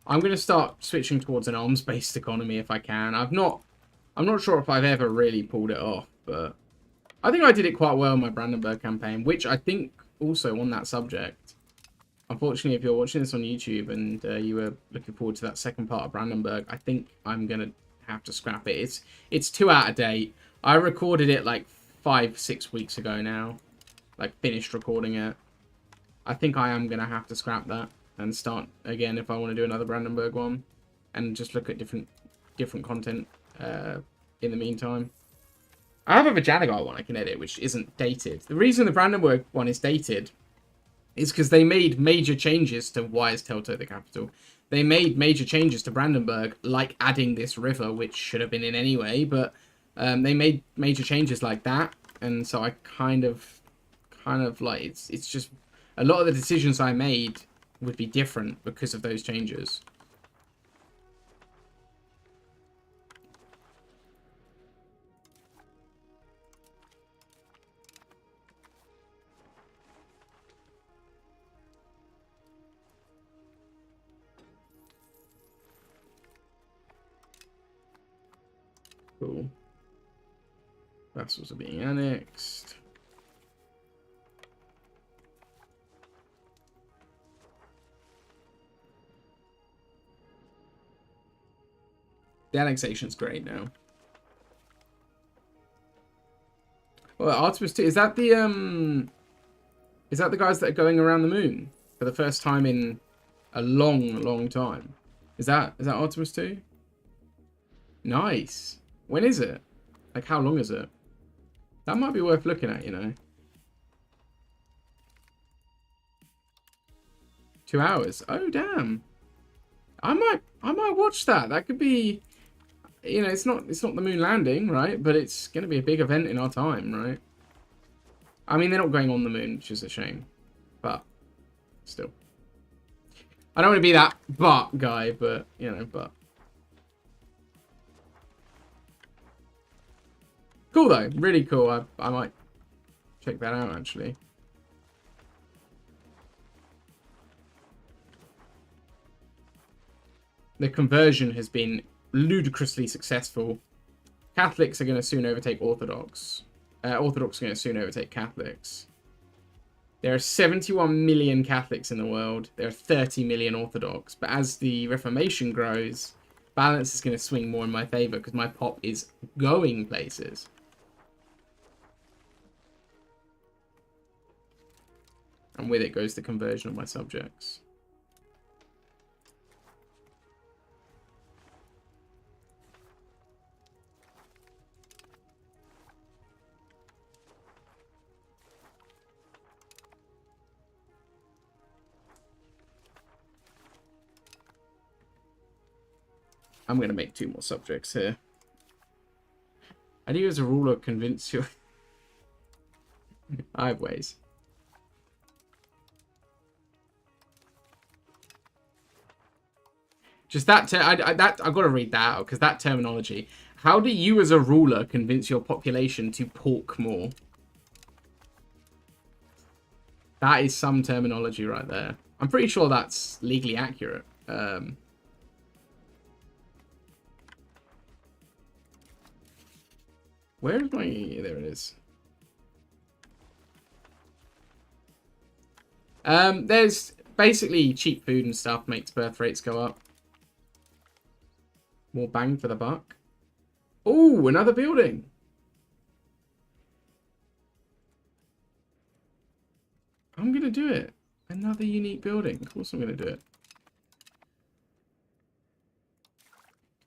I'm going to start switching towards an arms-based economy if I can. I'm not sure if I've ever really pulled it off, but I think I did it quite well in my Brandenburg campaign, which I think also on that subject. Unfortunately, if you're watching this on YouTube and you were looking forward to that second part of Brandenburg, I think I'm going to have to scrap it. It's too out of date. I recorded it like 5-6 weeks ago now. Like, finished recording it. I think I am going to have to scrap that and start again if I want to do another Brandenburg one. And just look at different content in the meantime. I have a Vijayanagar one I can edit, which isn't dated. The reason the Brandenburg one is dated is because they made major changes to why is Telto the capital. they made major changes to Brandenburg, like adding this river, which should have been in anyway, but they made major changes like that, and so I kind of like it's just a lot of the decisions I made would be different because of those changes. Cool. Vassals are being annexed. The annexation's great now. Well, Artemis 2, is that the guys that are going around the moon for the first time in a long time? Is that Artemis 2? Nice. When is it? Like, how long is it? That might be worth looking at, you know. 2 hours. Oh, damn. I might watch that. That could be, you know, it's not the moon landing, right? But it's going to be a big event in our time, right? I mean, they're not going on the moon, which is a shame. But still. I don't want to be that but guy, but, you know, but. Cool, though. Really cool. I might check that out, actually. The conversion has been ludicrously successful. Catholics are going to soon overtake Orthodox. Orthodox are going to soon overtake Catholics. There are 71 million Catholics in the world. There are 30 million Orthodox. But as the Reformation grows, balance is going to swing more in my favor because my pop is going places. And with it goes the conversion of my subjects. I'm going to make 2 more subjects here. I do as a ruler convince you. I have ways. Just that, I've got to read that out because that terminology. How do you as a ruler convince your population to pork more? That is some terminology right there. I'm pretty sure that's legally accurate. Where is my... There it is. There's basically cheap food and stuff makes birth rates go up. More bang for the buck. Oh, another building. I'm going to do it. Another unique building. Of course I'm going to do it.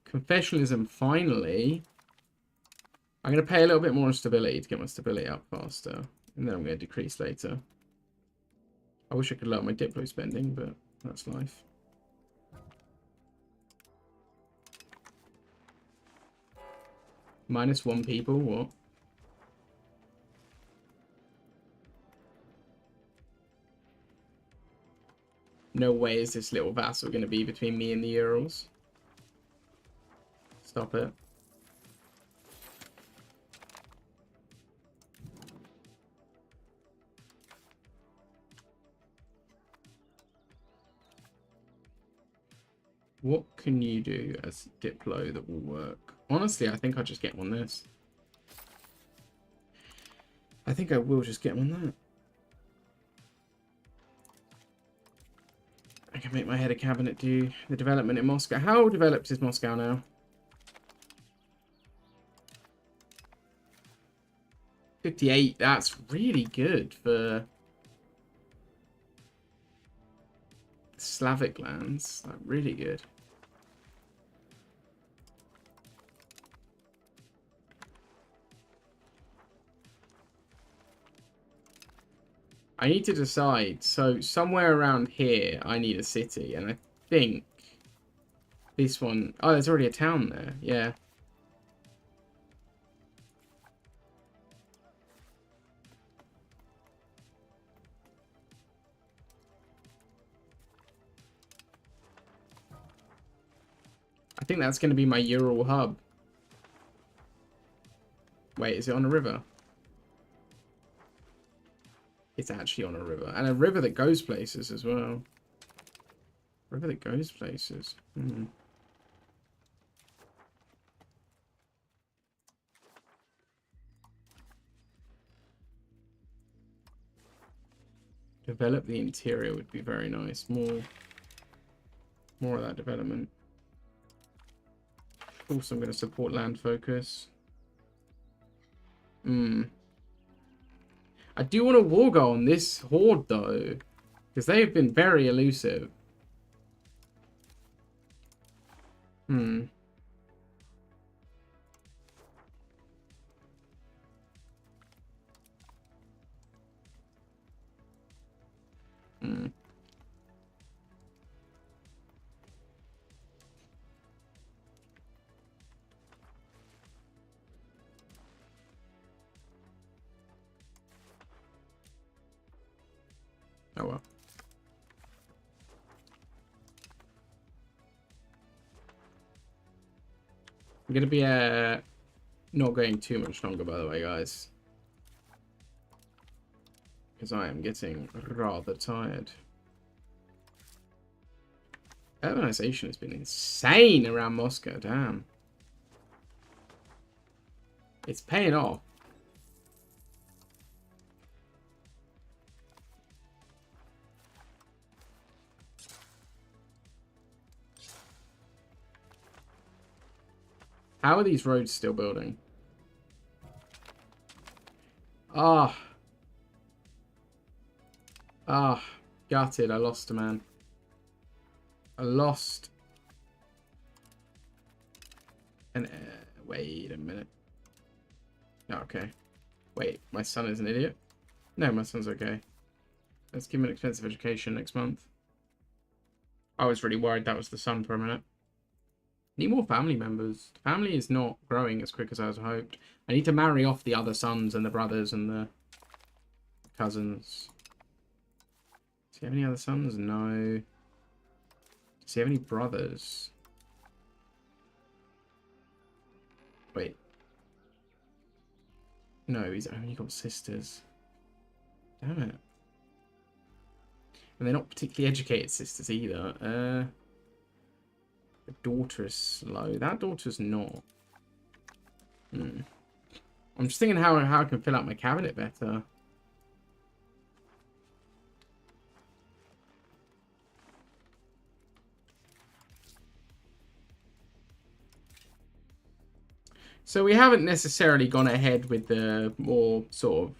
Confessionalism, finally. I'm going to pay a little bit more on stability to get my stability up faster. And then I'm going to decrease later. I wish I could lower my Diplo spending, but that's life. -1 people, what? No way is this little vassal going to be between me and the Urals. Stop it. What can you do as Diplo that will work? Honestly, I think I'll just get one this. I think I will just get one that. I can make my head of cabinet do the development in Moscow. How developed is Moscow now? 58. That's really good for Slavic lands. Like, really good. I need to decide. So somewhere around here, I need a city, and I think This one. Oh, there's already a town there. Yeah. I think that's going to be my Ural hub. Wait, is it on a river? It's actually on a river. And a river that goes places as well. River that goes places. Hmm. Develop the interior would be very nice. More of that development. Also, I'm going to support land focus. I do want to war go on this horde, though. Because they have been very elusive. Hmm. Oh well. I'm going to be not going too much longer, by the way, guys. Because I am getting rather tired. Urbanization has been insane around Moscow, damn. It's paying off. How are these roads still building? Ah. Ah. Gutted. I lost a man. I lost. And wait a minute. Oh, okay. Wait, my son is an idiot? No, my son's okay. Let's give him an expensive education next month. I was really worried that was the son for a minute. Need more family members. The family is not growing as quick as I was hoped. I need to marry off the other sons and the brothers and the cousins. Does he have any other sons? No. Does he have any brothers? Wait. No, he's only got sisters. Damn it. And they're not particularly educated sisters either. The daughter is slow. That daughter's not. I'm just thinking how I can fill out my cabinet better. So we haven't necessarily gone ahead with the more sort of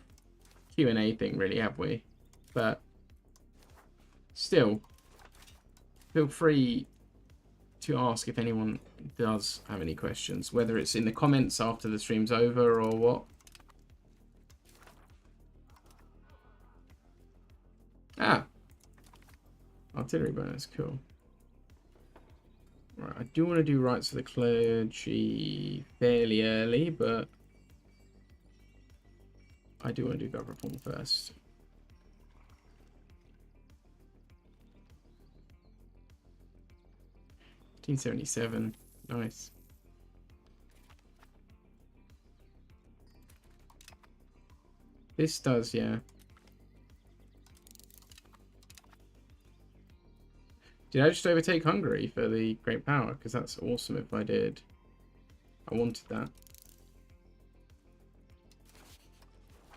Q&A thing, really, have we? But still, feel free to ask if anyone does have any questions, whether it's in the comments after the stream's over or what. Ah, artillery bonus, cool. Right, I do want to do rights for the clergy fairly early, but I do want to do gov reform first. $1577, nice. This does, yeah. Did I just overtake Hungary for the Great Power? Because that's awesome if I did. I wanted that.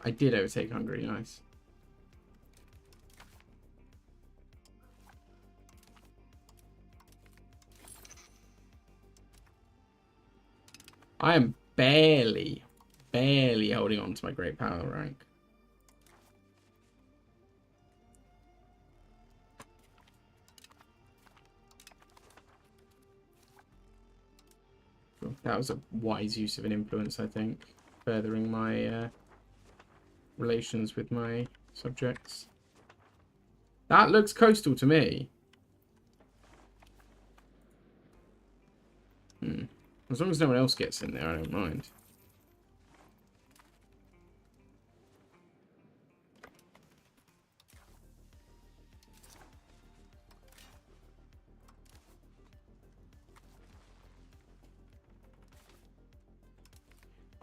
I did overtake Hungary, nice. I am barely holding on to my Great Power rank. That was a wise use of an influence, I think. Furthering my relations with my subjects. That looks coastal to me. As long as no one else gets in there, I don't mind.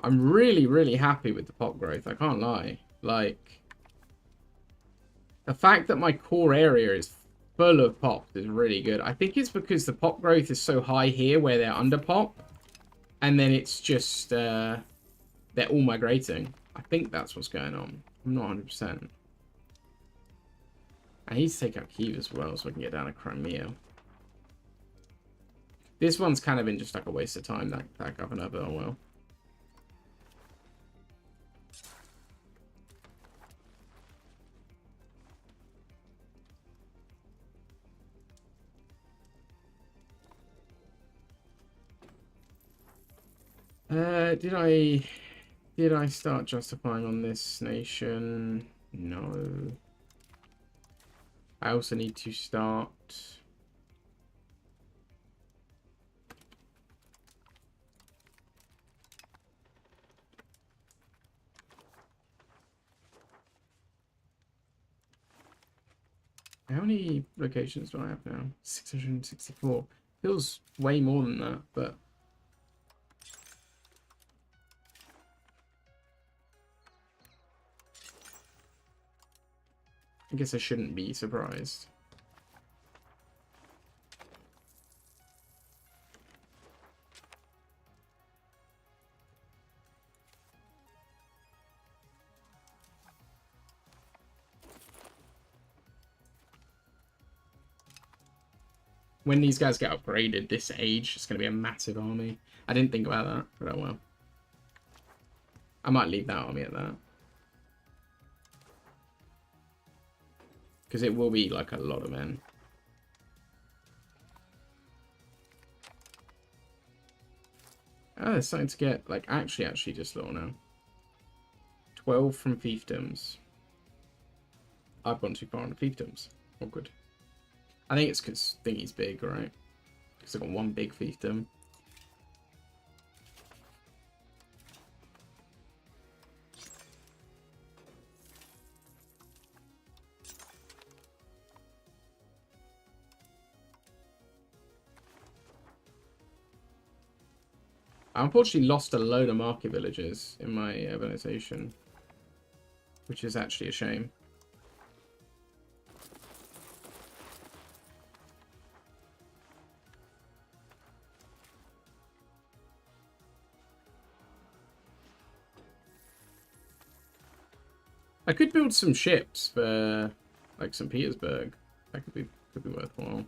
I'm really, really happy with the pop growth. I can't lie. Like, the fact that my core area is full of pops is really good. I think it's because the pop growth is so high here where they're under pop. And then it's just, they're all migrating. I think that's what's going on. I'm not 100%. I need to take out Kyiv as well so I can get down to Crimea. This one's kind of been just like a waste of time, that governor, but oh well. Did I start justifying on this nation? No. I also need to start. How many locations do I have now? 664. Feels way more than that, but I guess I shouldn't be surprised. When these guys get upgraded this age, it's going to be a massive army. I didn't think about that, but oh well. I might leave that army at that. Because it will be like a lot of men. Oh, they're starting to get like actually just little now. 12 from fiefdoms. I've gone too far on the fiefdoms. Oh, good. I think it's because Thingy's big, right? Because I've got one big fiefdom. I unfortunately lost a load of market villages in my urbanization, which is actually a shame. I could build some ships for like St. Petersburg. That could be worthwhile.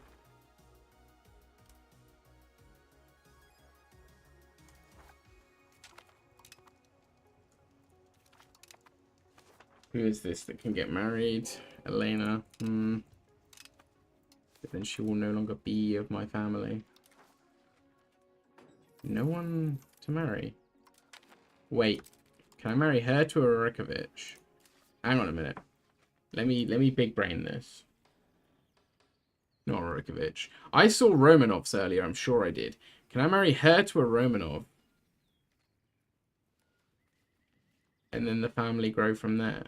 Who is this that can get married? Elena. But then she will no longer be of my family. No one to marry. Wait. Can I marry her to a Rurikovich? Hang on a minute. Let me big brain this. Not Rurikovich. I saw Romanovs earlier, I'm sure I did. Can I marry her to a Romanov? And then the family grow from there.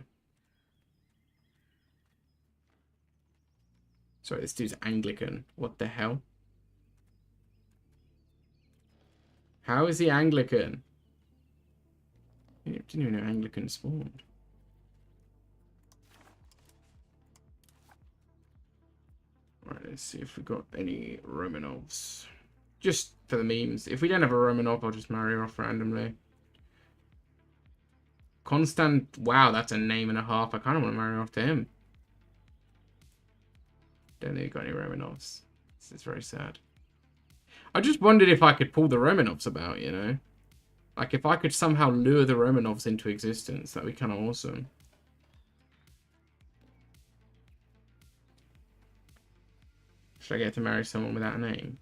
Sorry, this dude's Anglican. What the hell? How is he Anglican? I didn't even know Anglican spawned. Right, let's see if we've got any Romanovs. Just for the memes. If we don't have a Romanov, I'll just marry her off randomly. Constant. Wow, that's a name and a half. I kind of want to marry her off to him. Don't think we've got any Romanovs. This is very sad. I just wondered if I could pull the Romanovs about, you know? Like, if I could somehow lure the Romanovs into existence, that'd be kind of awesome. Should I get to marry someone without a name?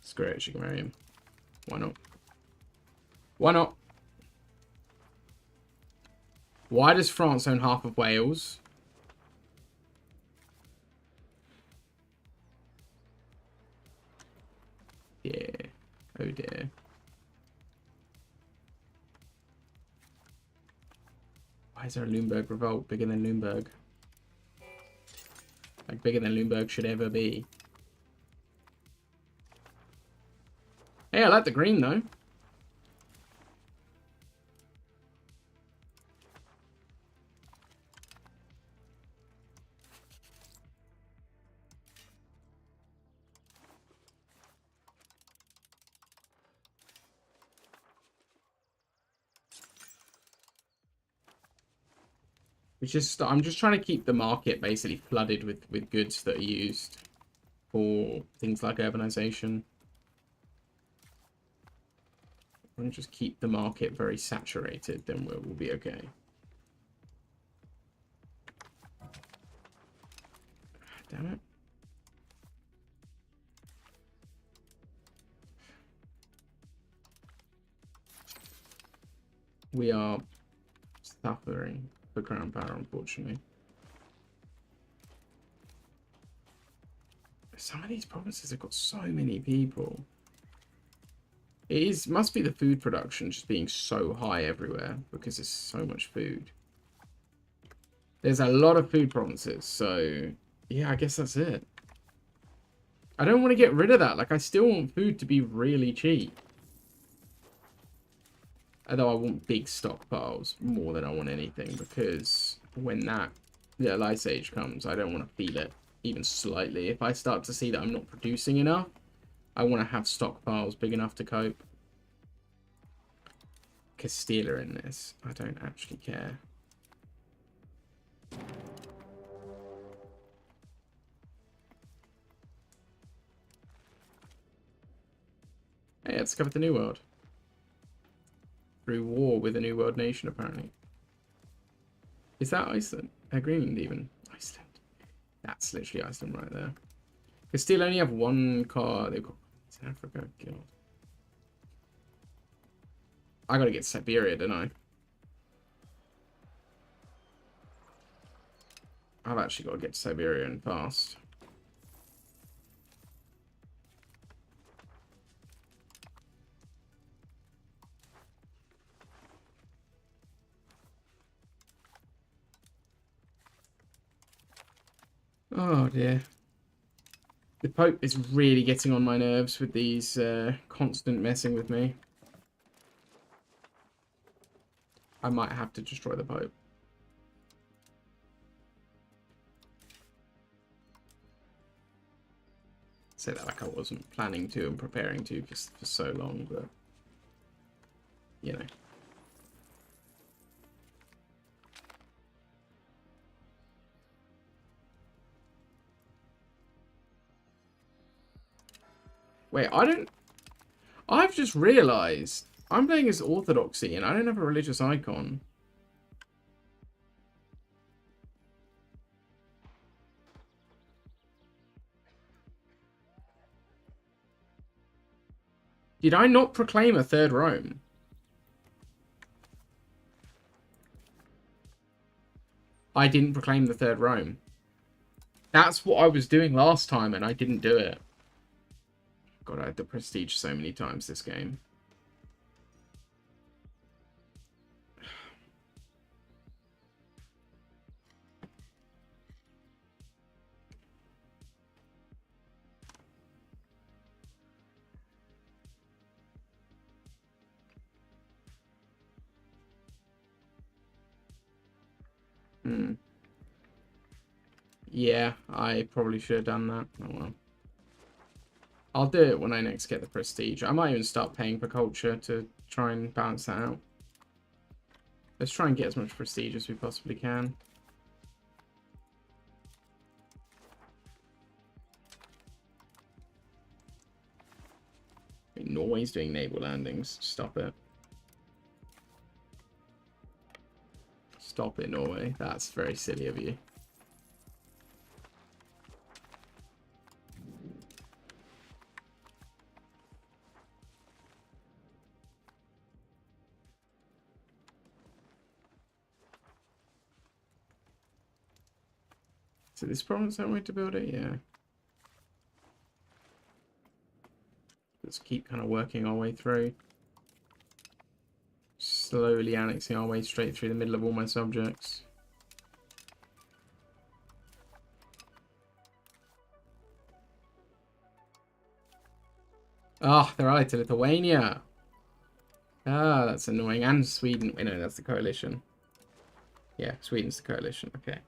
It's great, she can marry him. Why not? Why not? Why does France own half of Wales? Oh dear. Why is there a Lüneburg revolt bigger than Lüneburg? Like, bigger than Lüneburg should ever be. Hey, I like the green, though. I'm just trying to keep the market basically flooded with goods that are used for things like urbanization. And just keep the market very saturated, then we'll be okay. Damn it. We are suffering for crown power, unfortunately. Some of these provinces have got so many people. Must be the food production just being so high everywhere because there's so much food. There's a lot of food provinces, so yeah, I guess that's it. I don't want to get rid of that. Like, I still want food to be really cheap. Although I want big stockpiles more than I want anything, because when that Ice Age comes, I don't want to feel it even slightly. If I start to see that I'm not producing enough, I want to have stockpiles big enough to cope. Castilla in this. I don't actually care. Hey, I discovered the New World. Through war with a New World nation, apparently. Is that Iceland? Greenland, even. Iceland. That's literally Iceland right there. Castile only have one car. They've got South Africa. God. I gotta get Siberia, don't I? I've actually got to get to Siberia and fast. Oh dear. The Pope is really getting on my nerves with these constant messing with me. I might have to destroy the Pope. Say that like I wasn't planning to and preparing to for so long, but you know. Wait, I've just realised I'm playing as Orthodoxy and I don't have a religious icon. Did I not proclaim a third Rome? I didn't proclaim the third Rome. That's what I was doing last time and I didn't do it. God, I had the prestige so many times this game. Yeah, I probably should have done that. Oh well. I'll do it when I next get the prestige. I might even start paying for culture to try and balance that out. Let's try and get as much prestige as we possibly can. I mean, Norway's doing naval landings. Stop it. Stop it, Norway. That's very silly of you. So this province that way to build it? Yeah. Let's keep kind of working our way through. Slowly annexing our way straight through the middle of all my subjects. Ah, they're allied to Lithuania. Ah, that's annoying. And Sweden. Wait, no, that's the coalition. Yeah, Sweden's the coalition. Okay.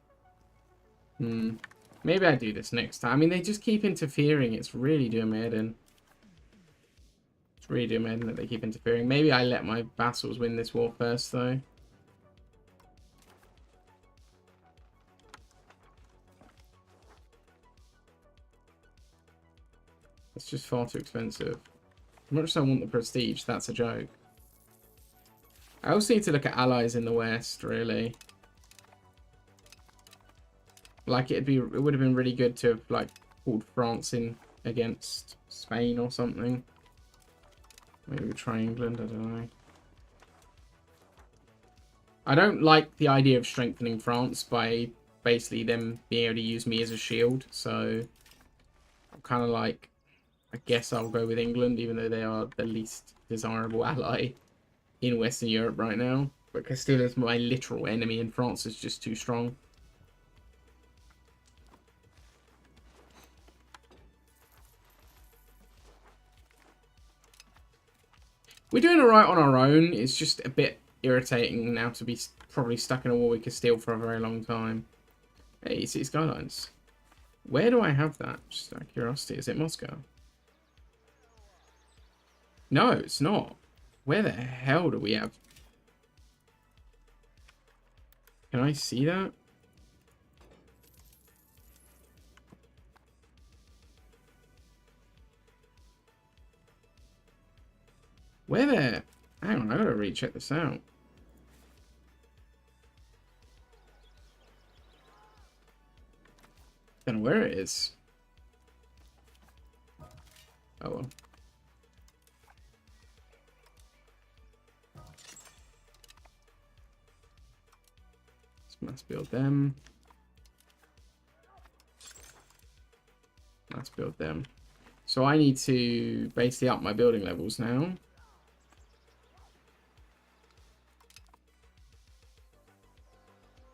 Maybe I do this next time. I mean, they just keep interfering. It's really doing my head in. It's really doing my head in that they keep interfering. Maybe I let my vassals win this war first, though. It's just far too expensive. As much as I want the prestige, that's a joke. I also need to look at allies in the West, really. Like, it would have been really good to have, like, pulled France in against Spain or something. Maybe we'll try England, I don't know. I don't like the idea of strengthening France by basically them being able to use me as a shield, so I'm kind of like, I guess I'll go with England, even though they are the least desirable ally in Western Europe right now. But Castile is my literal enemy, and France is just too strong. We're doing alright on our own. It's just a bit irritating now to be probably stuck in a war with Castile for a very long time. Hey, City Skylines. Where do I have that? Just out of curiosity. Is it Moscow? No, it's not. Where the hell do we have... Can I see that? Where the... Hang on, I gotta recheck this out. Don't know where it is. Oh well. Let's mass build them. Mass build them. So I need to basically up my building levels now.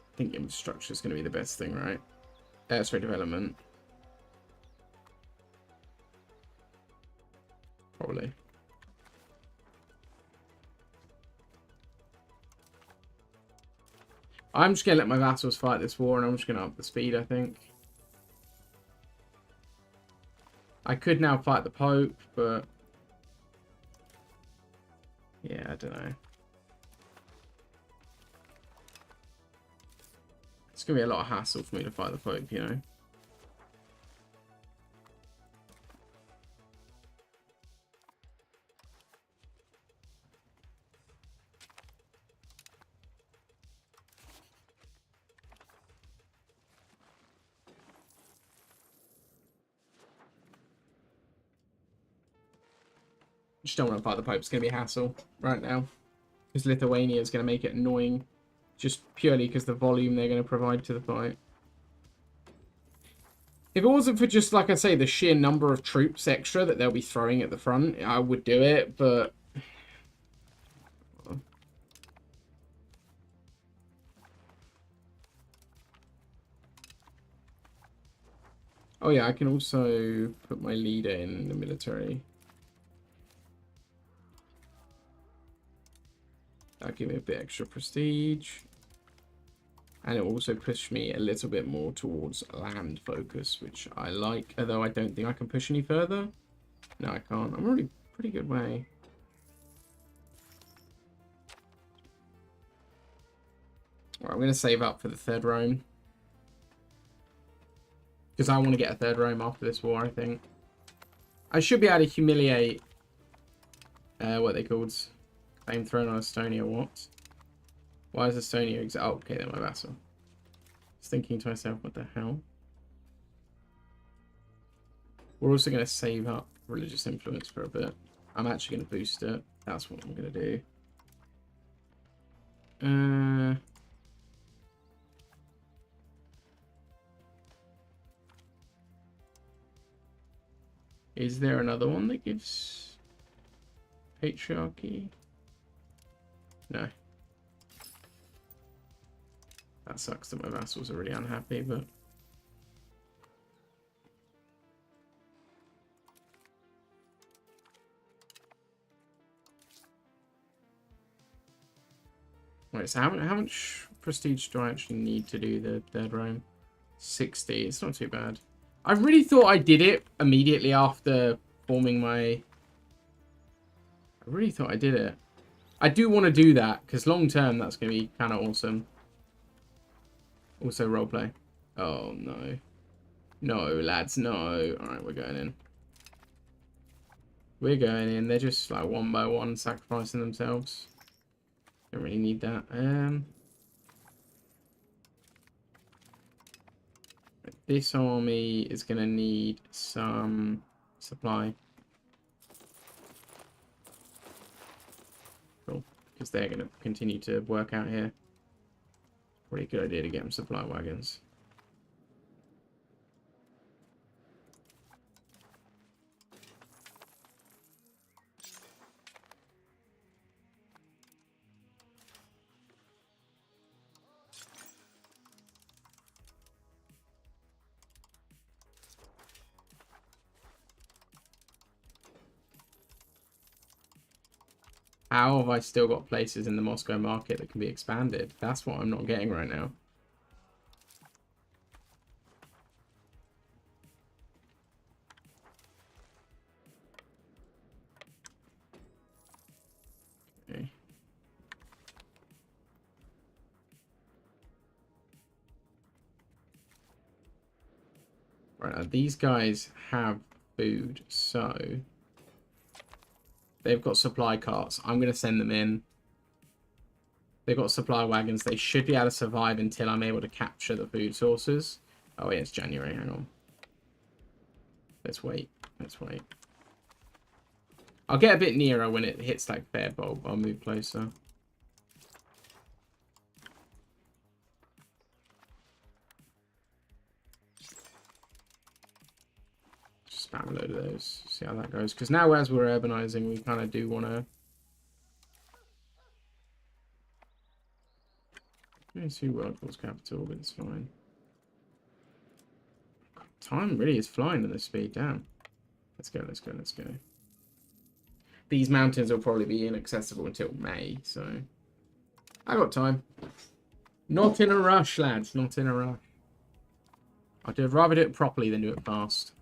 I think infrastructure is going to be the best thing, right? Sorry, development. Probably. I'm just going to let my vassals fight this war, and I'm just going to up the speed, I think. I could now fight the Pope, but... yeah, I don't know. It's going to be a lot of hassle for me to fight the Pope, you know. Just don't want to fight the Pope. It's going to be a hassle right now. Because Lithuania is going to make it annoying. Just purely because the volume they're going to provide to the fight. If it wasn't for just, like I say, the sheer number of troops extra that they'll be throwing at the front, I would do it, but... oh yeah, I can also put my leader in the military. That'll give me a bit extra prestige. And it will also push me a little bit more towards land focus, which I like. Although I don't think I can push any further. No, I can't. I'm already pretty good way. Right, I'm going to save up for the third Rome. Because I want to get a third Rome after this war, I think. I should be able to humiliate... what they called? Claim throne on Estonia, what? Why is Estonia oh, okay, they're my vassal. Just thinking to myself, what the hell? We're also going to save up religious influence for a bit. I'm actually going to boost it. That's what I'm going to do. Is there another one that gives... Patriarchy? No. That sucks that my vassals are really unhappy, but... Wait, so how much prestige do I actually need to do the third Rome? 60. It's not too bad. I really thought I did it immediately after forming my... I really thought I did it. I do want to do that, because long term that's going to be kind of awesome. Also roleplay. Oh, no. No, lads, no. Alright, we're going in. We're going in. They're just, like, one by one sacrificing themselves. Don't really need that. This army is going to need some supply. Cool. Because they're going to continue to work out here. Probably a good idea to get them supply wagons. How have I still got places in the Moscow market that can be expanded? That's what I'm not getting right now. Okay. Right, now these guys have food, so... They've got supply carts. I'm going to send them in. They've got supply wagons. They should be able to survive until I'm able to capture the food sources. Oh, yeah, it's January. Hang on. Let's wait. Let's wait. I'll get a bit nearer when it hits, like, fair bulb. I'll move closer. Spam a load of those. See how that goes. Because now as we're urbanizing, we kind of do want to... Let's see World War's capital, but it's fine. God, time really is flying at this speed. Damn. Let's go, let's go, let's go. These mountains will probably be inaccessible until May, so... I got time. Not in a rush, lads. Not in a rush. I'd rather do it properly than do it fast.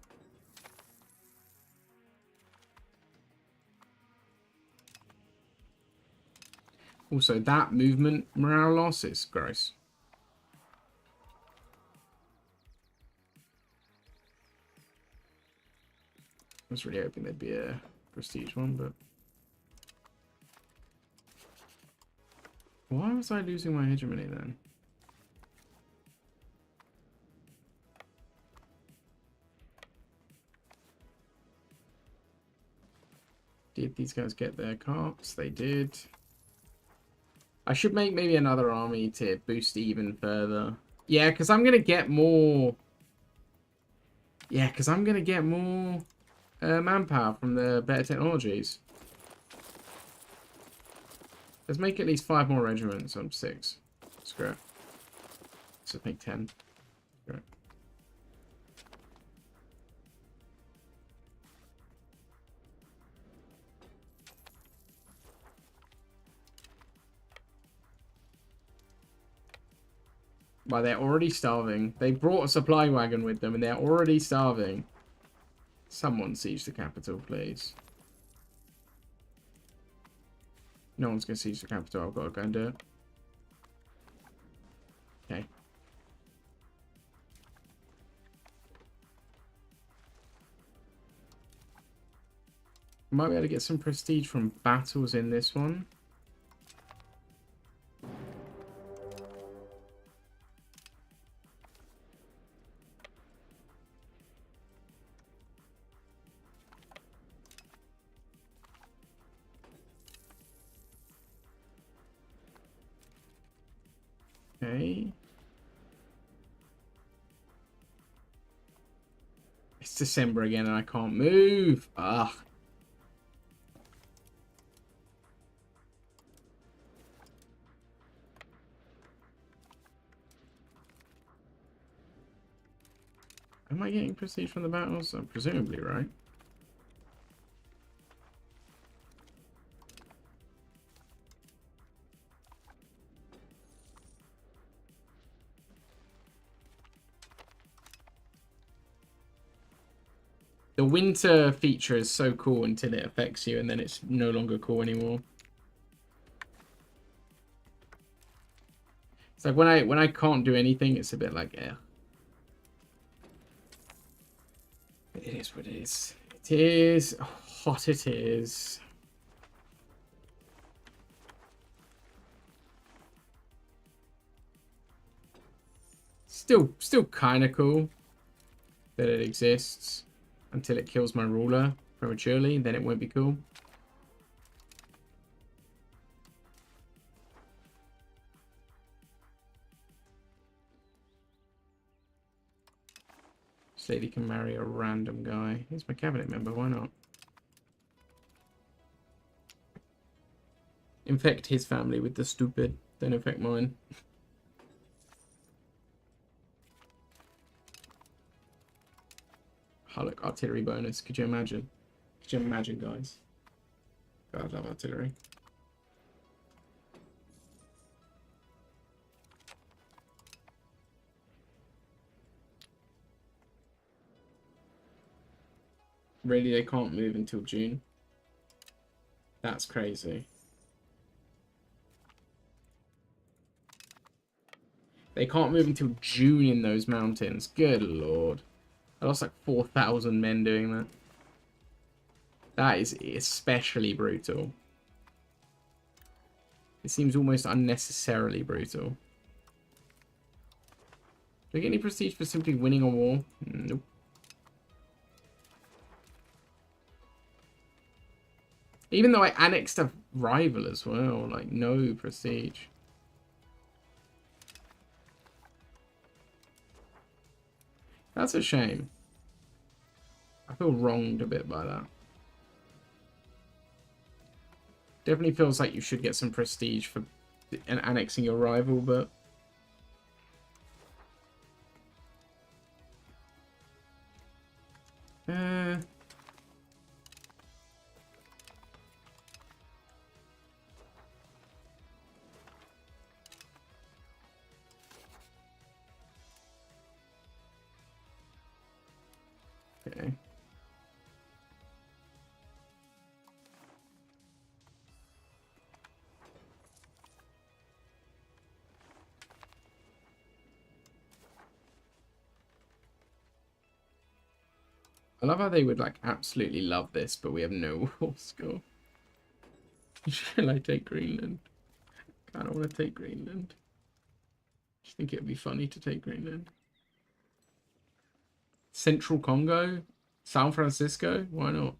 Also, that movement morale loss is gross. I was really hoping there'd be a prestige one, but... Why was I losing my hegemony then? Did these guys get their carts? They did. I should make maybe another army to boost even further. Yeah, because I'm going to get more... Yeah, because I'm going to get more manpower from the better technologies. Let's make at least 5 more regiments. I'm 6. Screw it. Let's make 10. Screw it. Well, they're already starving. They brought a supply wagon with them and they're already starving. Someone siege the capital, please. No one's going to siege the capital. I've got to go and do it. Okay. Might be able to get some prestige from battles in this one. Okay. It's December again and I can't move. Ugh. Am I getting prestige from the battles? Presumably, right? The winter feature is so cool until it affects you, and then it's no longer cool anymore. It's like when I can't do anything, it's a bit like, yeah. It is what it is. It is hot. It is. Still kind of cool that it exists until it kills my ruler prematurely. Then it won't be cool. This lady can marry a random guy. He's my cabinet member. Why not? Infect his family with the stupid. Don't infect mine. Oh, look, artillery bonus. Could you imagine? Could you imagine, guys? God, I love artillery. Really, they can't move until June? That's crazy. They can't move until June in those mountains. Good lord. I lost like 4,000 men doing that. That is especially brutal. It seems almost unnecessarily brutal. Do I get any prestige for simply winning a war? Nope. Even though I annexed a rival as well, like no prestige. That's a shame. I feel wronged a bit by that. Definitely feels like you should get some prestige for annexing your rival, but... Okay. I love how they would like absolutely love this, but we have no war score. Shall I take Greenland? I don't want to take Greenland. Just think it would be funny to take Greenland. Central Congo? San Francisco? Why not?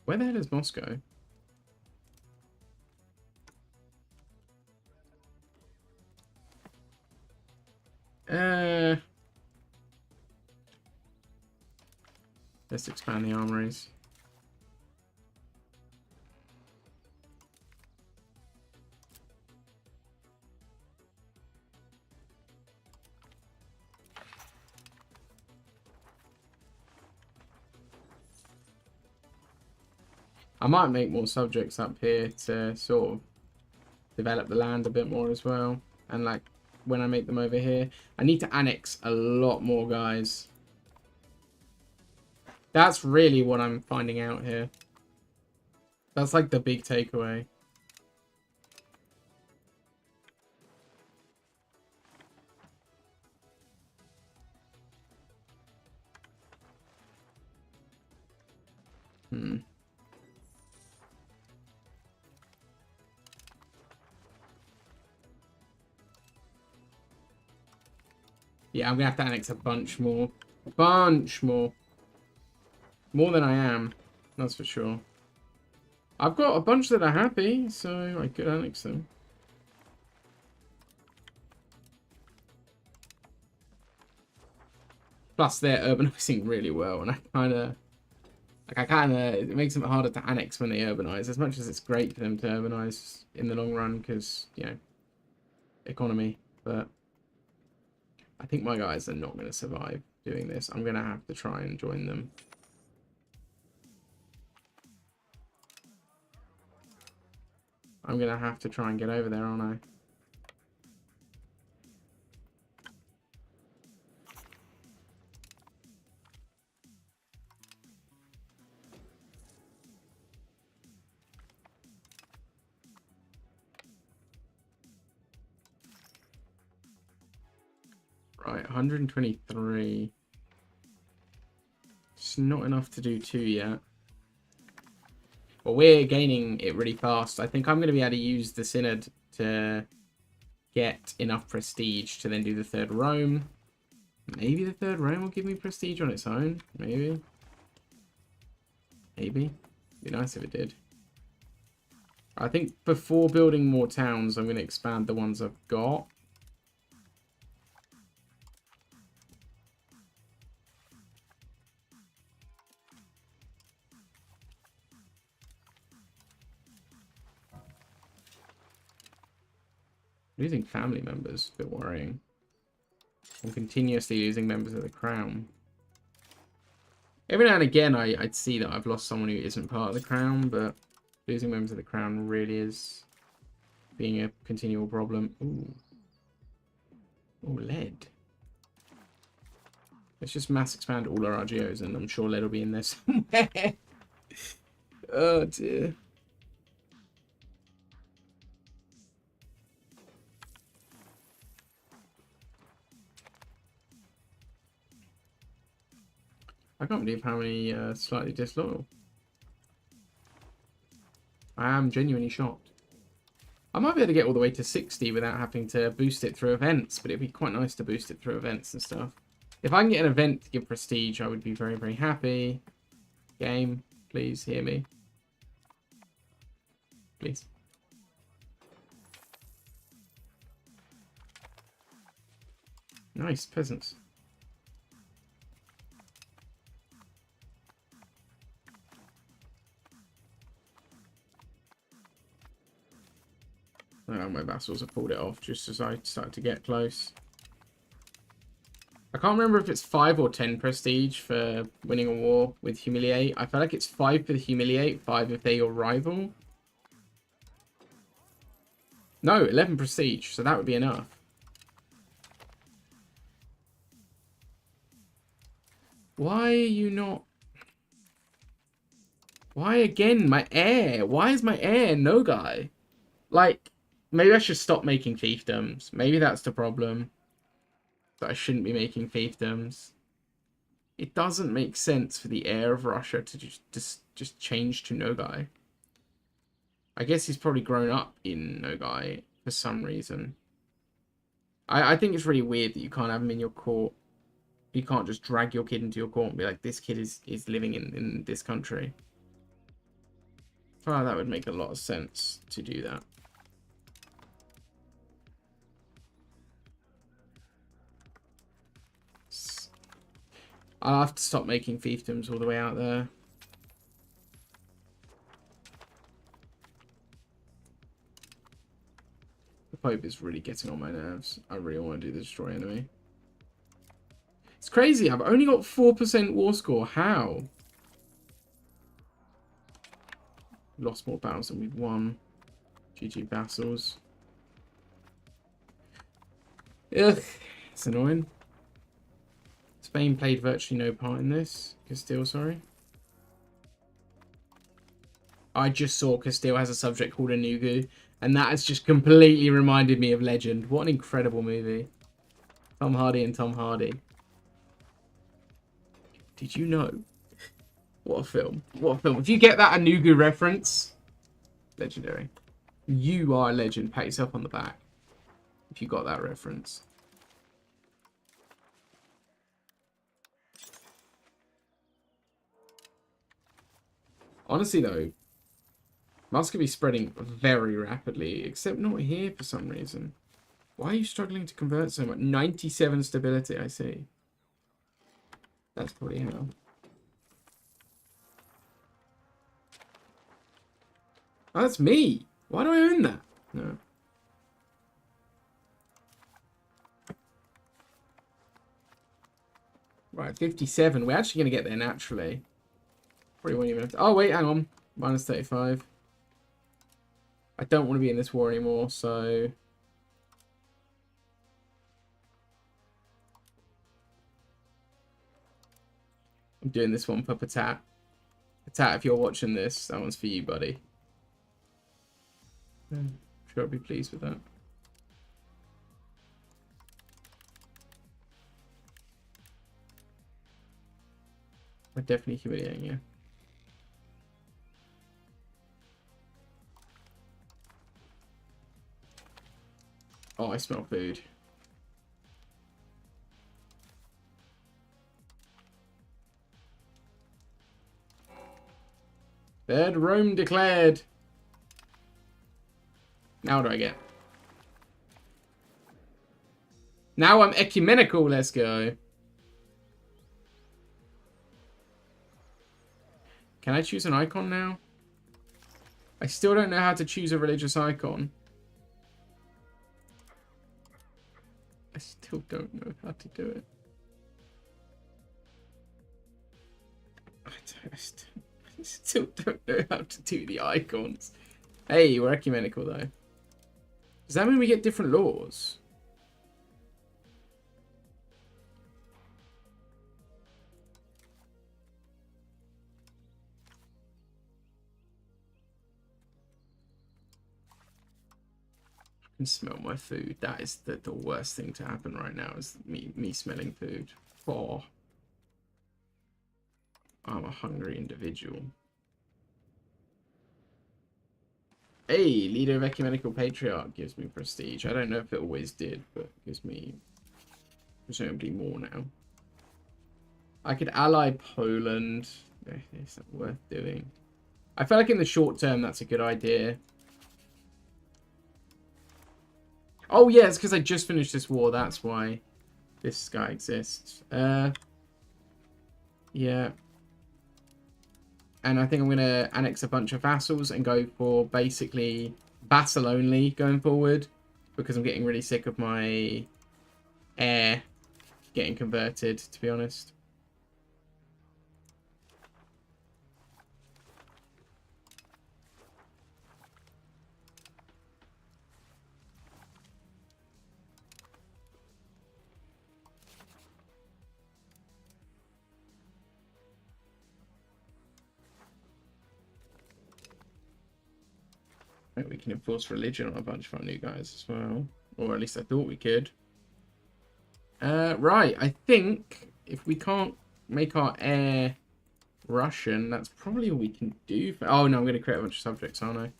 Where the hell is Moscow? Let's expand the armories. I might make more subjects up here to sort of develop the land a bit more as well. And like when I make them over here, I need to annex a lot more guys. That's really what I'm finding out here. That's like the big takeaway. Yeah, I'm gonna have to annex a bunch more. Bunch more. More than I am. That's for sure. I've got a bunch that are happy, so I could annex them. Plus, they're urbanizing really well, and it makes them harder to annex when they urbanize. As much as it's great for them to urbanize in the long run, because, you know, economy. But I think my guys are not going to survive doing this. I'm going to have to try and join them. I'm going to have to try and get over there, aren't I? Right, 123. It's not enough to do 2 yet. Well, we're gaining it really fast. I think I'm going to be able to use the Synod to get enough prestige to then do the 3rd Rome. Maybe the 3rd Rome will give me prestige on its own. Maybe. Maybe. Be nice if it did. I think before building more towns, I'm going to expand the ones I've got. Losing family members, a bit worrying. I'm continuously losing members of the crown. Every now and again, I'd see that I've lost someone who isn't part of the crown, but losing members of the crown really is being a continual problem. Ooh. Oh, lead. Let's just mass expand all our RGOs, and I'm sure lead will be in there somewhere. Oh, dear. I can't believe how many slightly disloyal. I am genuinely shocked. I might be able to get all the way to 60 without having to boost it through events, but it'd be quite nice to boost it through events and stuff. If I can get an event to give prestige, I would be very, very happy. Game, please hear me. Please. Nice, peasants. Oh, my vassals have pulled it off just as I started to get close. I can't remember if it's 5 or 10 prestige for winning a war with Humiliate. I feel like it's 5 for the Humiliate, 5 if they're your rival. No, 11 prestige, so that would be enough. Why are you not... Why again, my heir? Why is my heir no guy? Like... Maybe I should stop making fiefdoms. Maybe that's the problem. That I shouldn't be making fiefdoms. It doesn't make sense for the heir of Russia to just change to Nogai. I guess he's probably grown up in Nogai for some reason. I think it's really weird that you can't have him in your court. You can't just drag your kid into your court and be like, this kid is living in this country. Oh, that would make a lot of sense to do that. I'll have to stop making fiefdoms all the way out there. The Pope is really getting on my nerves. I really want to do the destroy enemy. It's crazy. I've only got 4% war score. How? Lost more battles than we've won. GG vassals. Ugh. It's annoying. Spain played virtually no part in this. Castile, sorry. I just saw Castile has a subject called Enugu, and that has just completely reminded me of Legend. What an incredible movie. Tom Hardy and Tom Hardy. Did you know? What a film. What a film. If you get that Enugu reference, legendary. You are a legend. Pat yourself on the back if you got that reference. Honestly, though, Muscovy spreading very rapidly, except not here for some reason. Why are you struggling to convert so much? 97 stability, I see. That's probably how. Oh, that's me. Why do I own that? No. Right, 57. We're actually going to get there naturally. Probably won't even have to... Oh, wait, hang on. Minus 35. I don't want to be in this war anymore, so... I'm doing this one for Patat. Patat, if you're watching this, that one's for you, buddy. I'm sure I'll be pleased with that. I'm definitely humiliating you. Oh, I smell food. Third Rome declared. Now what do I get? Now I'm ecumenical. Let's go. Can I choose an icon now? I still don't know how to choose a religious icon. I still don't know how to do it. I still don't know how to do the icons. Hey, we're ecumenical though. Does that mean we get different laws? I can smell my food. That is the worst thing to happen right now, is me smelling food. Oh. I'm a hungry individual. Hey, leader of ecumenical patriarch gives me prestige. I don't know if it always did, but it gives me presumably more now. I could ally Poland. Is that worth doing? I feel like in the short term that's a good idea. Oh yeah, it's because I just finished this war. That's why this guy exists. Yeah. And I think I'm going to annex a bunch of vassals and go for basically vassal only going forward. Because I'm getting really sick of my heir getting converted, to be honest. We can enforce religion on a bunch of our new guys as well. Or at least I thought we could. Right, I think if we can't make our heir Russian, that's probably all we can do. Oh no, I'm going to create a bunch of subjects, aren't I?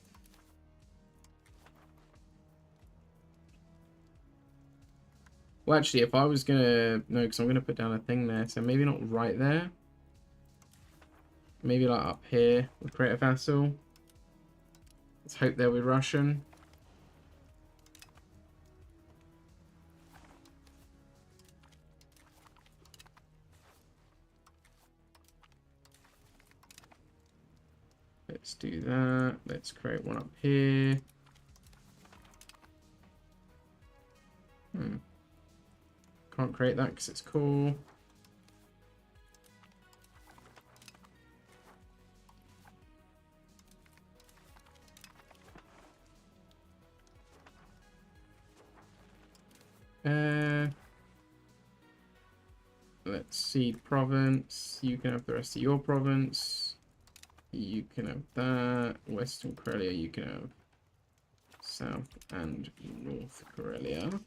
Well, actually, if I was going to... No, because I'm going to put down a thing there. So maybe not right there. Maybe like up here. We'll create a vassal. Let's hope they'll be Russian. Let's do that. Let's create one up here. Can't create that because it's cool. Let's see, province. You can have the rest of your province. You can have that. Western Karelia, you can have South and North Karelia.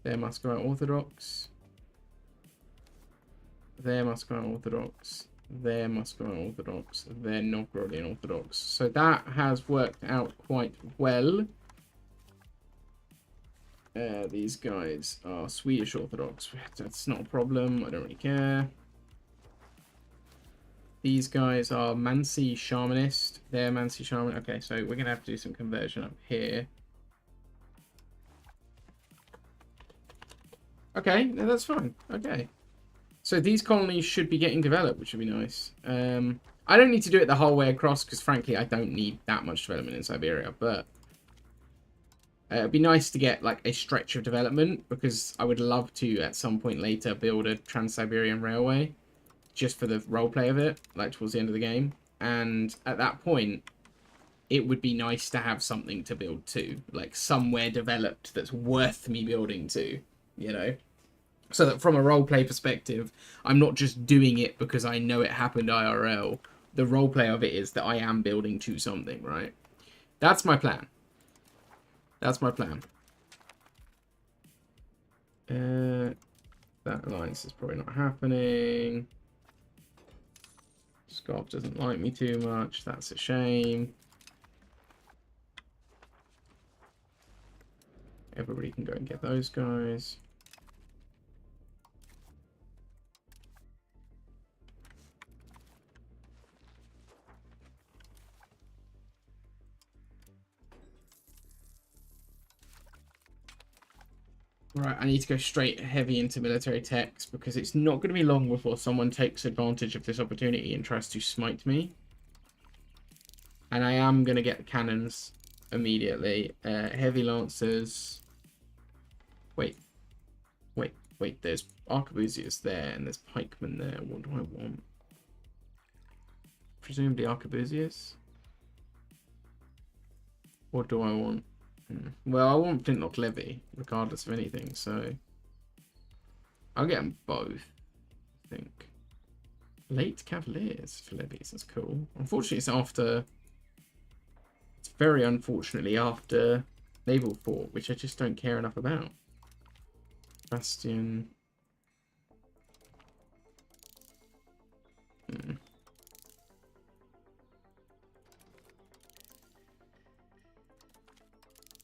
They're Muscovite Orthodox. They're Muscovite Orthodox. They're Muscovite Orthodox. They're Novgorodian Orthodox. So that has worked out quite well. These guys are Swedish Orthodox. That's not a problem. I don't really care. These guys are Mansi Shamanist. They're Mansi Shaman. Okay, so we're going to have to do some conversion up here. Okay, no, that's fine. Okay. So these colonies should be getting developed, which would be nice. I don't need to do it the whole way across, because frankly, I don't need that much development in Siberia, but it'd be nice to get like a stretch of development, because I would love to, at some point later, build a Trans-Siberian Railway, just for the roleplay of it, like towards the end of the game. And at that point, it would be nice to have something to build to, like somewhere developed that's worth me building to, you know? So that from a roleplay perspective, I'm not just doing it because I know it happened IRL. The roleplay of it is that I am building to something, right? That's my plan. That's my plan. That alliance is probably not happening. Scott doesn't like me too much. That's a shame. Everybody can go and get those guys. Right, I need to go straight heavy into military techs because it's not going to be long before someone takes advantage of this opportunity and tries to smite me. And I am going to get cannons immediately. Heavy lancers. Wait, there's arquebusiers there and there's pikemen there. What do I want? Presumably arquebusiers? What do I want? Well, I want flintlock levy, regardless of anything, so I'll get them both, I think. Late cavaliers for levies, that's cool. Unfortunately, it's very unfortunately after naval fort, which I just don't care enough about. Bastion.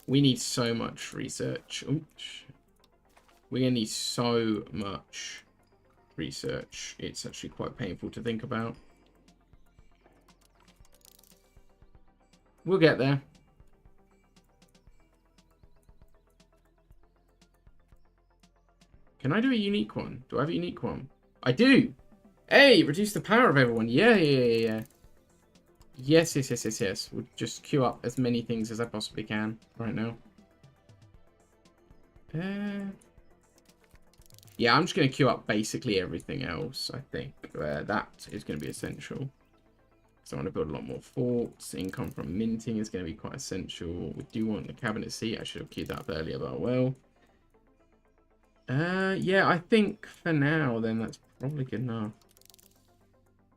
We need so much research. Oops. We're going to need so much research. It's actually quite painful to think about. We'll get there. Can I do a unique one? Do I have a unique one? I do! Hey, reduce the power of everyone. Yeah. Yes. We'll just queue up as many things as I possibly can right now. Yeah, I'm just going to queue up basically everything else, I think. That is going to be essential. So I want to build a lot more forts. Income from minting is going to be quite essential. We do want the cabinet seat. I should have queued that up earlier, but well. Yeah, I think for now, then that's probably good enough.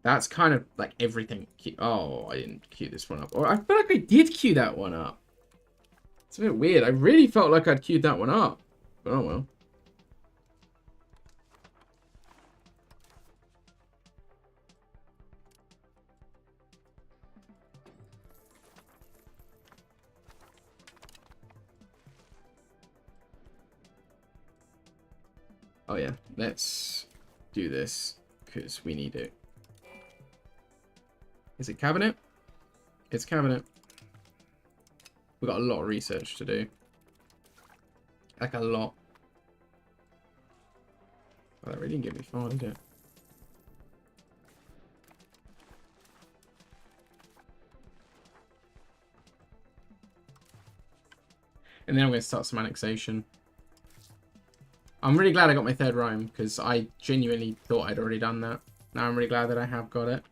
That's kind of like everything. Oh, I didn't queue this one up. Or I feel like I did queue that one up. It's a bit weird. I really felt like I'd queued that one up. But oh well. Oh yeah, let's do this because we need it. Is it cabinet? It's cabinet. We've got a lot of research to do. Like a lot. Well, that really didn't get me far, did it? And then I'm going to start some annexation. I'm really glad I got my third Rome, because I genuinely thought I'd already done that. Now I'm really glad that I have got it.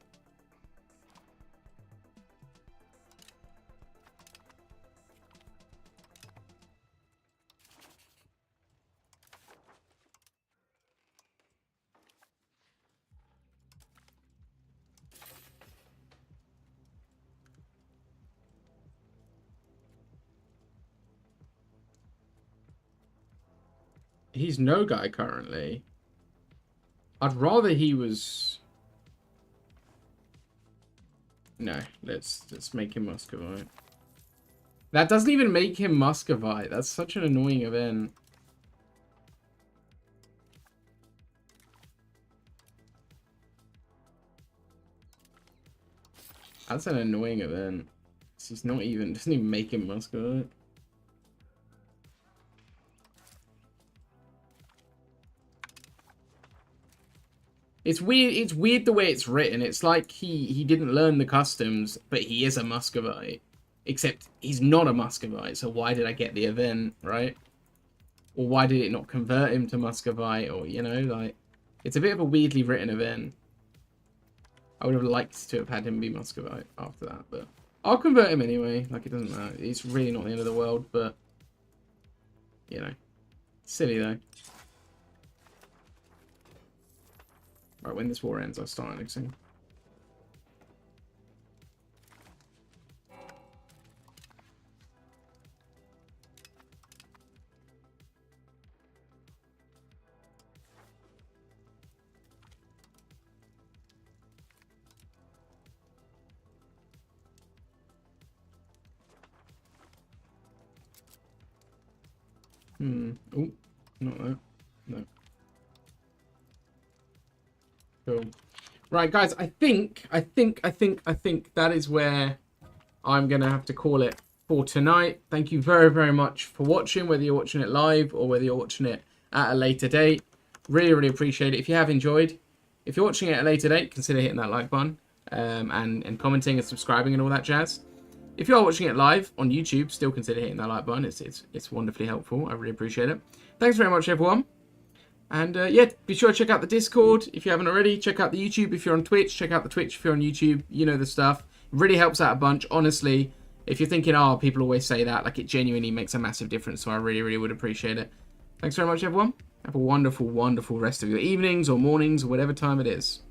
He's no guy currently. I'd rather he was... No, let's make him Muscovite. That doesn't even make him Muscovite. That's such an annoying event. That's an annoying event. He's not even... Doesn't even make him Muscovite. It's weird. It's weird the way it's written. It's like he didn't learn the customs, but he is a Muscovite. Except he's not a Muscovite, so why did I get the event, right? Or why did it not convert him to Muscovite? Or, you know, like, it's a bit of a weirdly written event. I would have liked to have had him be Muscovite after that, but I'll convert him anyway. Like, it doesn't matter. It's really not the end of the world, but, you know, silly though. Right, when this war ends, I'll start annexing. Oh, not that. No. Cool. Right, guys, I think that is where I'm going to have to call it for tonight. Thank you very, very much for watching, whether you're watching it live or whether you're watching it at a later date. Really, really appreciate it. If you have enjoyed, if you're watching it at a later date, consider hitting that like button and commenting and subscribing and all that jazz. If you are watching it live on YouTube, still consider hitting that like button. It's wonderfully helpful. I really appreciate it. Thanks very much, everyone. And yeah, be sure to check out the Discord if you haven't already. Check out the YouTube if you're on Twitch. Check out the Twitch if you're on YouTube. You know the stuff. It really helps out a bunch. Honestly, if you're thinking, oh, people always say that, like, it genuinely makes a massive difference. So I really, really would appreciate it. Thanks very much, everyone. Have a wonderful, wonderful rest of your evenings or mornings or whatever time it is.